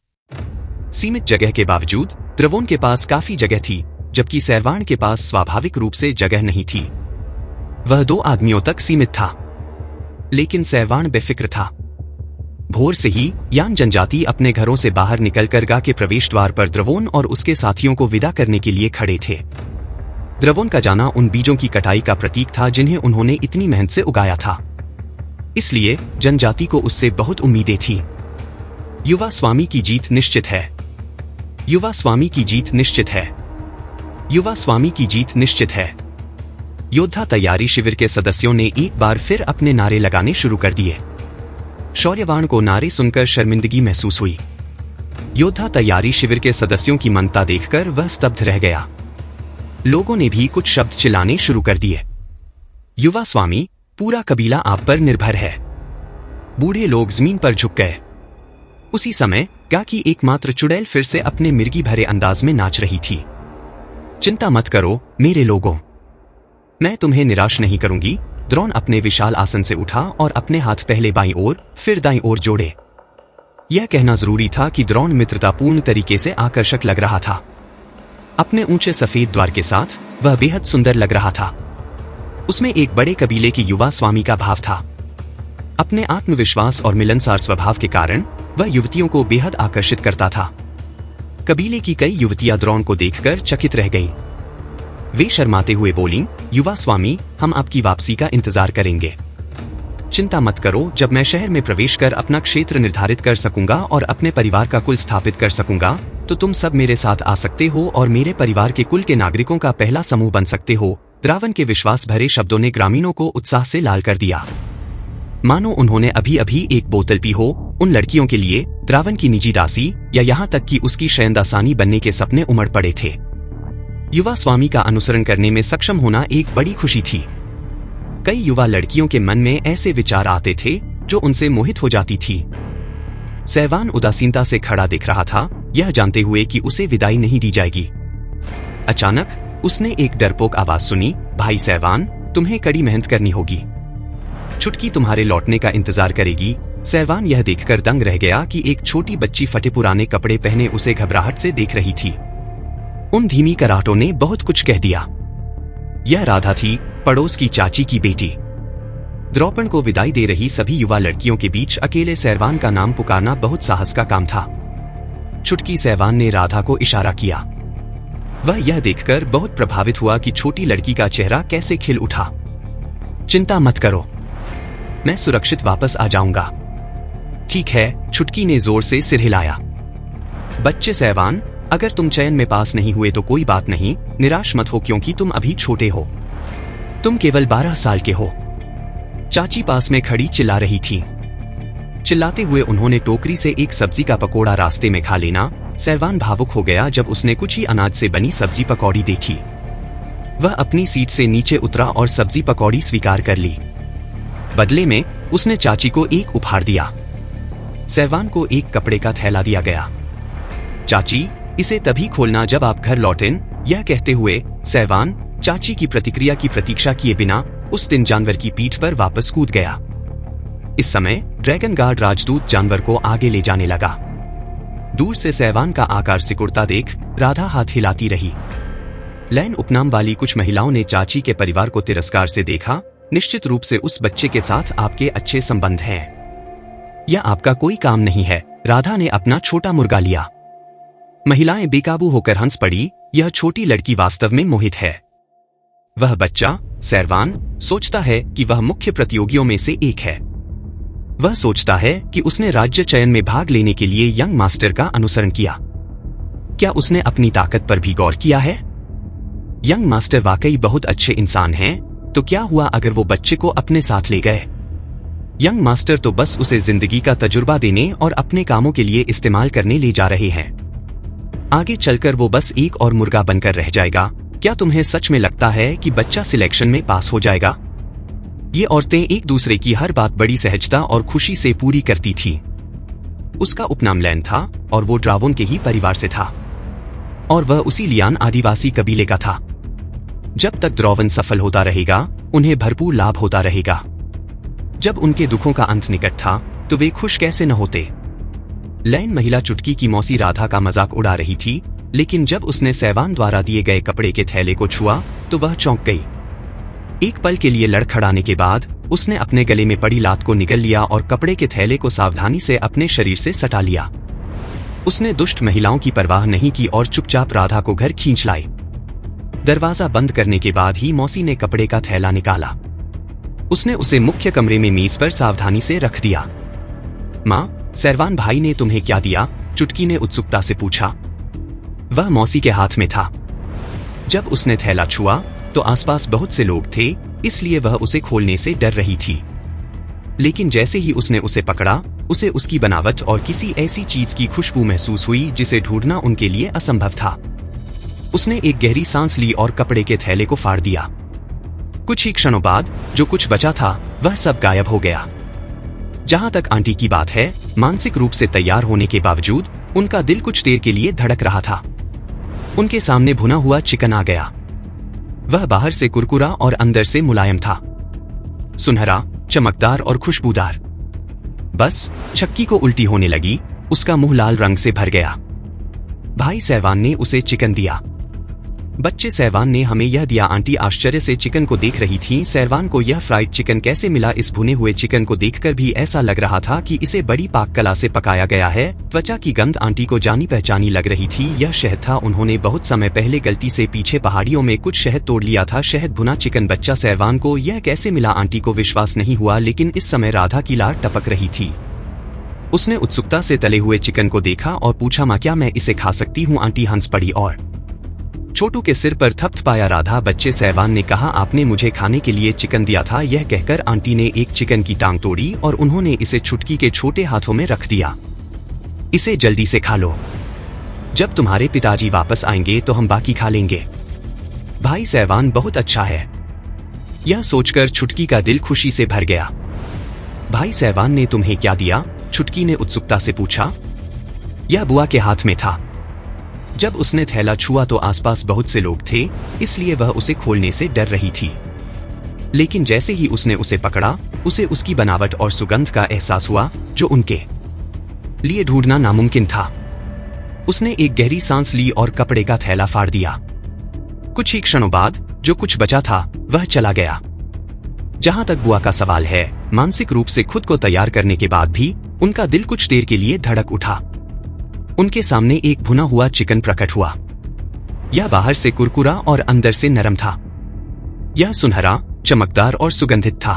सीमित जगह के बावजूद द्रवोन के पास काफी जगह थी, जबकि सैरवान के पास स्वाभाविक रूप से जगह नहीं थी। वह 2 आदमियों तक सीमित था, लेकिन सैरवान बेफिक्र था। भोर से ही यान जनजाति अपने घरों से बाहर निकलकर गा के प्रवेश द्वार पर द्रवोन और उसके साथियों को विदा करने के लिए खड़े थे। द्रवोन का जाना उन बीजों की कटाई का प्रतीक था जिन्हें उन्होंने इतनी मेहनत से उगाया था। इसलिए जनजाति को उससे बहुत उम्मीदें थीं। युवा स्वामी की जीत निश्चित है। युवा स्वामी की जीत निश्चित है। युवा स्वामी की जीत निश्चित है। योद्धा तैयारी शिविर के सदस्यों ने एक बार फिर अपने नारे लगाने शुरू कर दिए। शौर्यवान को नारे सुनकर शर्मिंदगी महसूस हुई। योद्धा तैयारी शिविर के सदस्यों की मनता देखकर वह स्तब्ध रह गया। लोगों ने भी कुछ शब्द चिल्लाने शुरू कर दिए। युवा स्वामी, पूरा कबीला आप पर निर्भर है। बूढ़े लोग जमीन पर झुक गए। उसी समय गा की एकमात्र चुड़ैल फिर से अपने मिर्गी भरे अंदाज में नाच रही थी। चिंता मत करो मेरे लोगों, मैं तुम्हें निराश नहीं करूंगी। द्रोण अपने विशाल आसन से उठा और अपने हाथ पहले बाईं ओर फिर दाईं ओर जोड़े। यह कहना जरूरी था कि द्रोण मित्रतापूर्ण तरीके से आकर्षक लग रहा था। अपने ऊंचे सफेद द्वार के साथ वह बेहद सुंदर लग रहा था। उसमें एक बड़े कबीले के युवा स्वामी का भाव था। अपने आत्मविश्वास और मिलनसार स्वभाव के कारण वह युवतियों को बेहद आकर्षित करता था। कबीले की कई युवतियां द्रोण को देखकर चकित रह गईं। वे शर्माते हुए बोलीं, युवा स्वामी, हम आपकी वापसी का इंतजार करेंगे। चिंता मत करो, जब मैं शहर में प्रवेश कर अपना क्षेत्र निर्धारित कर सकूंगा और अपने परिवार का कुल स्थापित कर सकूंगा, तो तुम सब मेरे साथ आ सकते हो और मेरे परिवार के कुल के नागरिकों का पहला समूह बन सकते हो। द्रावन के विश्वास भरे शब्दों ने ग्रामीणों को उत्साह से लाल कर दिया, मानो उन्होंने अभी अभी एक बोतल पी हो। उन लड़कियों के लिए द्रावन की निजी दासी या यहाँ तक कि उसकी शयनदासानी बनने के सपने उमड़ पड़े थे। युवा स्वामी का अनुसरण करने में सक्षम होना एक बड़ी खुशी थी। कई युवा लड़कियों के मन में ऐसे विचार आते थे जो उनसे मोहित हो जाती थी। सैवान उदासीनता से खड़ा दिख रहा था, यह जानते हुए कि उसे विदाई नहीं दी जाएगी। अचानक उसने एक डरपोक आवाज सुनी, भाई सैवान, तुम्हें कड़ी मेहनत करनी होगी। छुटकी तुम्हारे लौटने का इंतजार करेगी। सैवान यह देखकर दंग रह गया कि एक छोटी बच्ची फटे पुराने कपड़े पहने उसे घबराहट से देख रही थी। उन धीमी कराहटों ने बहुत कुछ कह दिया। यह राधा थी, पड़ोस की चाची की बेटी। द्रौपद को विदाई दे रही सभी युवा लड़कियों के बीच अकेले सैवान का नाम पुकारना बहुत साहस का काम था। छुटकी सैवान ने राधा को इशारा किया। वह यह देखकर बहुत प्रभावित हुआ कि छोटी लड़की का चेहरा कैसे खिल उठा। चिंता मत करो, मैं सुरक्षित वापस आ जाऊंगा। ठीक है, छुटकी ने जोर से सिर हिलाया। बच्चे सैवान, अगर तुम चयन में पास नहीं हुए तो कोई बात नहीं, निराश मत हो क्योंकि तुम अभी छोटे हो। तुम केवल 12 साल के हो। चाची पास में खड़ी चिल्ला रही थी। चिल्लाते हुए उन्होंने टोकरी से एक सब्जी का पकोड़ा रास्ते में खा लेना। सैवान भावुक हो गया जब उसने कुछ ही अनाज से बनी सब्जी पकौड़ी देखी। वह अपनी सीट से नीचे उतरा और सब्जी पकौड़ी स्वीकार कर ली। बदले में उसने चाची को एक उपहार दिया। सैवान को एक कपड़े का थैला दिया गया। चाची, इसे तभी खोलना जब आप घर लौटें। यह कहते हुए सैवान चाची की प्रतिक्रिया की प्रतीक्षा किए बिना उस दिन जानवर की पीठ पर वापस कूद गया। इस समय ड्रैगन गार्ड राजदूत जानवर को आगे ले जाने लगा। दूर से सैवान का आकार सिकुड़ता देख राधा हाथ हिलाती रही। लैन उपनाम वाली कुछ महिलाओं ने चाची के परिवार को तिरस्कार से देखा। निश्चित रूप से उस बच्चे के साथ आपके अच्छे संबंध हैं। यह आपका कोई काम नहीं है। राधा ने अपना छोटा मुर्गा लिया। महिलाएं बेकाबू होकर हंस पड़ी। यह छोटी लड़की वास्तव में मोहित है। वह बच्चा सैवान सोचता है कि वह मुख्य प्रतियोगियों में से एक है। वह सोचता है कि उसने राज्य चयन में भाग लेने के लिए यंग मास्टर का अनुसरण किया। क्या उसने अपनी ताकत पर भी गौर किया है? यंग मास्टर वाकई बहुत अच्छे इंसान हैं, तो क्या हुआ अगर वो बच्चे को अपने साथ ले गए? यंग मास्टर तो बस उसे जिंदगी का तजुर्बा देने और अपने कामों के लिए इस्तेमाल करने ले जा रहे हैं। आगे चलकर वो बस एक और मुर्गा बनकर रह जाएगा। क्या तुम्हें सच में लगता है कि बच्चा सिलेक्शन में पास हो जाएगा? ये औरतें एक दूसरे की हर बात बड़ी सहजता और खुशी से पूरी करती थीं। उसका उपनाम लैन था और वो ड्रावोन के ही परिवार से था और वह उसी लियान आदिवासी कबीले का था। जब तक ड्रावन सफल होता रहेगा, उन्हें भरपूर लाभ होता रहेगा। जब उनके दुखों का अंत निकट था, तो वे खुश कैसे न होते। लैन महिला चुटकी की मौसी राधा का मजाक उड़ा रही थी, लेकिन जब उसने सैवान द्वारा दिए गए कपड़े के थैले को छुआ तो वह चौंक गई। एक पल के लिए लड़खड़ाने के बाद उसने अपने गले में पड़ी लात को निगल लिया और कपड़े के थैले को सावधानी से अपने शरीर से सटा लिया। उसने दुष्ट महिलाओं की परवाह नहीं की और चुपचाप राधा को घर खींच लाई। दरवाजा बंद करने के बाद ही मौसी ने कपड़े का थैला निकाला। उसने उसे मुख्य कमरे में मेज पर सावधानी से रख दिया। माँ, सैरवान भाई ने तुम्हें क्या दिया? चुटकी ने उत्सुकता से पूछा। वह मौसी के हाथ में था। जब उसने थैला छुआ तो आसपास बहुत से लोग थे, इसलिए वह उसे खोलने से डर रही थी। लेकिन जैसे ही उसने उसे पकड़ा, उसे उसकी बनावट और किसी ऐसी चीज की खुशबू महसूस हुई जिसे ढूंढना उनके लिए असंभव था। उसने एक गहरी सांस ली और कपड़े के थैले को फाड़ दिया। कुछ ही क्षणों बाद जो कुछ बचा था वह सब गायब हो गया। जहां तक आंटी की बात है, मानसिक रूप से तैयार होने के बावजूद उनका दिल कुछ देर के लिए धड़क रहा था। उनके सामने भुना हुआ चिकन आ गया। वह बाहर से कुरकुरा और अंदर से मुलायम था, सुनहरा, चमकदार और खुशबूदार। बस छक्की को उल्टी होने लगी, उसका मुंह लाल रंग से भर गया। भाई सैवान ने उसे चिकन दिया। बच्चे सैवान ने हमें यह दिया। आंटी आश्चर्य से चिकन को देख रही थी। सैवान को यह फ्राइड चिकन कैसे मिला? इस भुने हुए चिकन को देखकर भी ऐसा लग रहा था कि इसे बड़ी पाक कला से पकाया गया है। त्वचा की गंध आंटी को जानी पहचानी लग रही थी। यह शहद था। उन्होंने बहुत समय पहले गलती से पीछे पहाड़ियों में कुछ शहद तोड़ लिया था। शहद भुना चिकन। बच्चा सैवान को यह कैसे मिला? आंटी को विश्वास नहीं हुआ, लेकिन इस समय राधा की लार टपक रही थी। उसने उत्सुकता से तले हुए चिकन को देखा और पूछा, माँ, क्या मैं इसे खा सकती हूँ? आंटी हंस पड़ी और छोटू के सिर पर थपथपाया। राधा, बच्चे सैवान ने कहा, आपने मुझे खाने के लिए चिकन दिया था। यह कहकर आंटी ने एक चिकन की टांग तोड़ी और उन्होंने इसे छुटकी के छोटे हाथों में रख दिया। इसे जल्दी से खा लो। जब तुम्हारे पिताजी वापस आएंगे तो हम बाकी खा लेंगे। भाई सैवान बहुत अच्छा है। यह सोचकर छुटकी का दिल खुशी से भर गया। भाई सैवान ने तुम्हें क्या दिया? छुटकी ने उत्सुकता से पूछा। यह बुआ के हाथ में था। जब उसने थैला छुआ तो आसपास बहुत से लोग थे, इसलिए वह उसे खोलने से डर रही थी। लेकिन जैसे ही उसने उसे पकड़ा, उसे उसकी बनावट और सुगंध का एहसास हुआ जो उनके लिए ढूंढना नामुमकिन था। उसने एक गहरी सांस ली और कपड़े का थैला फाड़ दिया। कुछ ही क्षणों बाद जो कुछ बचा था वह चला गया। जहां तक बुआ का सवाल है, मानसिक रूप से खुद को तैयार करने के बाद भी उनका दिल कुछ देर के लिए धड़क उठा। उनके सामने एक भुना हुआ चिकन प्रकट हुआ। यह बाहर से कुरकुरा और अंदर से नरम था। यह सुनहरा, चमकदार और सुगंधित था।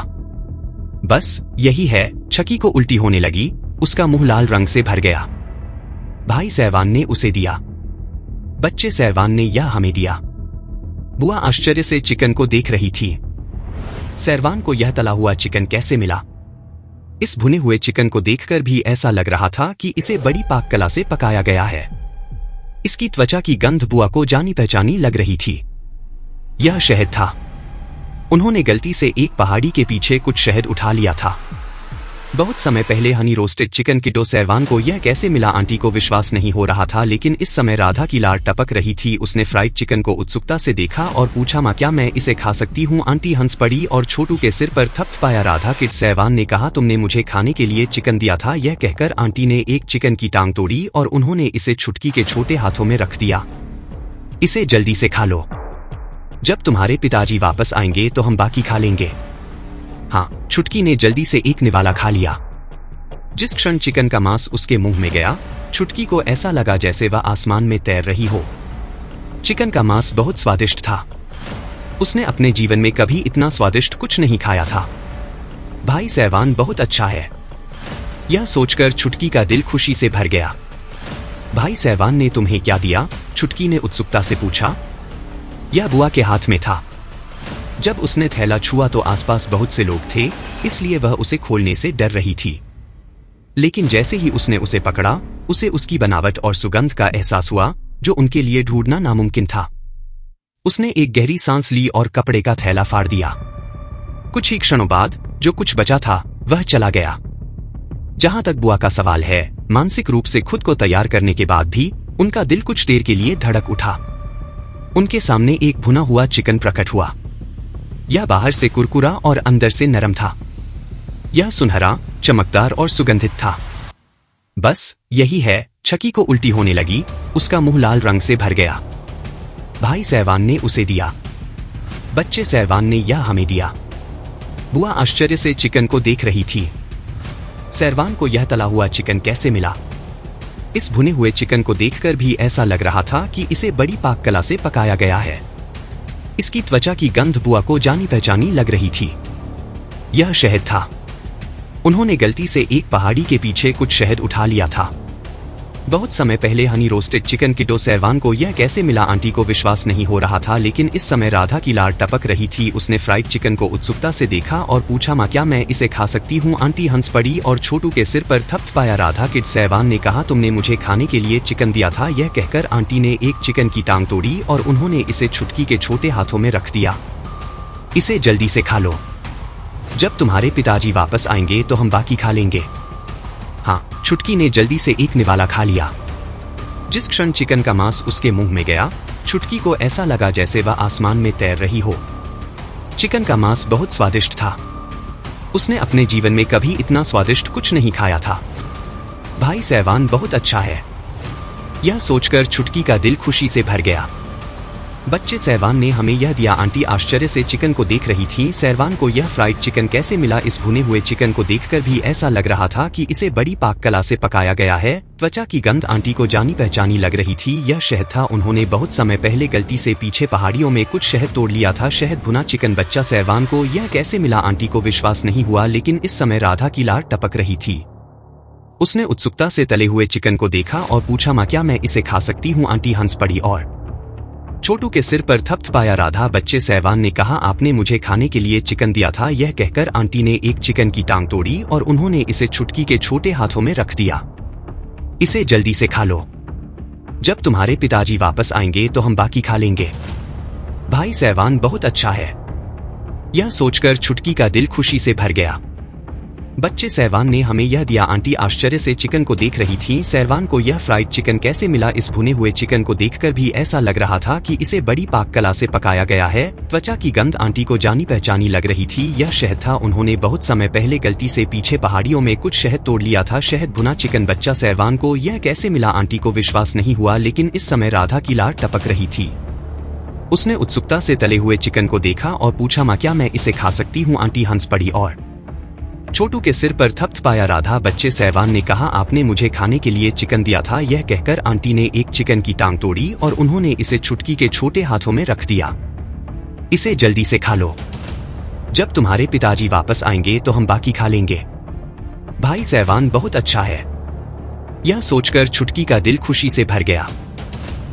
बस यही है। छकी को उल्टी होने लगी, उसका मुंह लाल रंग से भर गया। भाई सैवान ने उसे दिया। बच्चे सैवान ने यह हमें दिया। बुआ आश्चर्य से चिकन को देख रही थी। सैरवान को यह तला हुआ चिकन कैसे मिला? इस भुने हुए चिकन को देखकर भी ऐसा लग रहा था कि इसे बड़ी पाक कला से पकाया गया है। इसकी त्वचा की गंध बुआ को जानी पहचानी लग रही थी। यह शहद था। उन्होंने गलती से एक पहाड़ी के पीछे कुछ शहद उठा लिया था। बहुत समय पहले हनी रोस्टेड चिकन किटो। सैरवान को यह कैसे मिला? आंटी को विश्वास नहीं हो रहा था, लेकिन इस समय राधा की लार टपक रही थी। उसने फ्राइड चिकन को उत्सुकता से देखा और पूछा, माँ, क्या मैं इसे खा सकती हूँ? आंटी हंस पड़ी और छोटू के सिर पर थपथपाया। राधा, किड, सैरवान ने कहा, तुमने मुझे खाने के लिए चिकन दिया था। यह कहकर आंटी ने एक चिकन की टांग तोड़ी और उन्होंने इसे छुटकी के छोटे हाथों में रख दिया। इसे जल्दी से खा लो। जब तुम्हारे पिताजी वापस आएंगे तो हम बाकी खा लेंगे। हाँ, छुटकी ने जल्दी से एक निवाला खा लिया। जिस क्षण चिकन का मांस उसके मुंह में गया, छुटकी को ऐसा लगा जैसे वह आसमान में तैर रही हो। चिकन का मांस बहुत स्वादिष्ट था। उसने अपने जीवन में कभी इतना स्वादिष्ट कुछ नहीं खाया था। भाई सैवान बहुत अच्छा है। यह सोचकर छुटकी का दिल खुशी से भर गया। भाई सैवान ने तुम्हें क्या दिया? छुटकी ने उत्सुकता से पूछा। यह बुआ के हाथ में था। जब उसने थैला छुआ तो आसपास बहुत से लोग थे, इसलिए वह उसे खोलने से डर रही थी। लेकिन जैसे ही उसने उसे पकड़ा, उसे उसकी बनावट और सुगंध का एहसास हुआ, जो उनके लिए ढूंढना नामुमकिन था। उसने एक गहरी सांस ली और कपड़े का थैला फाड़ दिया। कुछ ही क्षणों बाद जो कुछ बचा था वह चला गया। जहां तक बुआ का सवाल है, मानसिक रूप से खुद को तैयार करने के बाद भी उनका दिल कुछ देर के लिए धड़क उठा। उनके सामने एक भुना हुआ चिकन प्रकट हुआ। यह बाहर से कुरकुरा और अंदर से नरम था। यह सुनहरा, चमकदार और सुगंधित था। बस यही है। छकी को उल्टी होने लगी, उसका मुंह लाल रंग से भर गया। भाई सहवान ने उसे दिया। बच्चे सहवान ने यह हमें दिया। बुआ आश्चर्य से चिकन को देख रही थी। सहवान को यह तला हुआ चिकन कैसे मिला? इस भुने हुए चिकन को देखकर भी ऐसा लग रहा था कि इसे बड़ी पाक कला से पकाया गया है। इसकी त्वचा की गंध बुआ को जानी पहचानी लग रही थी। यह शहद था। उन्होंने गलती से एक पहाड़ी के पीछे कुछ शहद उठा लिया था। बहुत समय पहले हनी रोस्टेड चिकन किटो सहवान को यह कैसे मिला? आंटी को विश्वास नहीं हो रहा था, लेकिन इस समय राधा की लार टपक रही थी। उसने फ्राइड चिकन को उत्सुकता से देखा और पूछा, माँ क्या मैं इसे खा सकती हूँ? आंटी हंस पड़ी और छोटू के सिर पर थपथपाया। राधा किड सहवान ने कहा, तुमने मुझे खाने के लिए चिकन दिया था। यह कहकर आंटी ने एक चिकन की टांग तोड़ी और उन्होंने इसे छुटकी के छोटे हाथों में रख दिया। इसे जल्दी से खा लो। जब तुम्हारे पिताजी वापस आएंगे तो हम बाकी खा लेंगे। हाँ, छुटकी ने जल्दी से एक निवाला खा लिया। जिस क्षण चिकन का मांस उसके मुंह में गया, छुटकी को ऐसा लगा जैसे वह आसमान में तैर रही हो। चिकन का मांस बहुत स्वादिष्ट था। उसने अपने जीवन में कभी इतना स्वादिष्ट कुछ नहीं खाया था। भाई सहवान बहुत अच्छा है। यह सोचकर छुटकी का दिल खुशी से भर गया। बच्चे सहवान ने हमें यह दिया। आंटी आश्चर्य से चिकन को देख रही थी। सहवान को यह फ्राइड चिकन कैसे मिला? इस भुने हुए चिकन को देखकर भी ऐसा लग रहा था कि इसे बड़ी पाक कला से पकाया गया है। त्वचा की गंध आंटी को जानी पहचानी लग रही थी। यह शहद था। उन्होंने बहुत समय पहले गलती से पीछे पहाड़ियों में कुछ शहद तोड़ लिया था। शहद भुना चिकन। बच्चा सहवान को यह कैसे मिला? आंटी को विश्वास नहीं हुआ, लेकिन इस समय राधा की लार टपक रही थी। उसने उत्सुकता से तले हुए चिकन को देखा और पूछा, माँ क्या मैं इसे खा सकती हूँ? आंटी हंस पड़ी और छोटू के सिर पर थपथपाया। राधा बच्चे सहवान ने कहा, आपने मुझे खाने के लिए चिकन दिया था। यह कहकर आंटी ने एक चिकन की टांग तोड़ी और उन्होंने इसे छुटकी के छोटे हाथों में रख दिया। इसे जल्दी से खा लो। जब तुम्हारे पिताजी वापस आएंगे तो हम बाकी खा लेंगे। भाई सहवान बहुत अच्छा है। यह सोचकर छुटकी का दिल खुशी से भर गया। बच्चे सहवान ने हमें यह दिया। आंटी आश्चर्य से चिकन को देख रही थी। सहवान को यह फ्राइड चिकन कैसे मिला? इस भुने हुए चिकन को देखकर भी ऐसा लग रहा था कि इसे बड़ी पाक कला से पकाया गया है। त्वचा की गंध आंटी को जानी पहचानी लग रही थी। यह शहद था। उन्होंने बहुत समय पहले गलती से पीछे पहाड़ियों में कुछ शहद तोड़ लिया था। शहद भुना चिकन। बच्चा सहवान को यह कैसे मिला? आंटी को विश्वास नहीं हुआ, लेकिन इस समय राधा की लार टपक रही थी। उसने उत्सुकता से तले हुए चिकन को देखा और पूछा, माँ क्या मैं इसे खा सकती हूँ? आंटी हंस पड़ी और छोटू के सिर पर थपथपाया। राधा बच्चे सहवान ने कहा, आपने मुझे खाने के लिए चिकन दिया था। यह कहकर आंटी ने एक चिकन की टांग तोड़ी और उन्होंने इसे छुटकी के छोटे हाथों में रख दिया। इसे जल्दी से खा लो। जब तुम्हारे पिताजी वापस आएंगे तो हम बाकी खा लेंगे। भाई सहवान बहुत अच्छा है। यह सोचकर छुटकी का दिल खुशी से भर गया।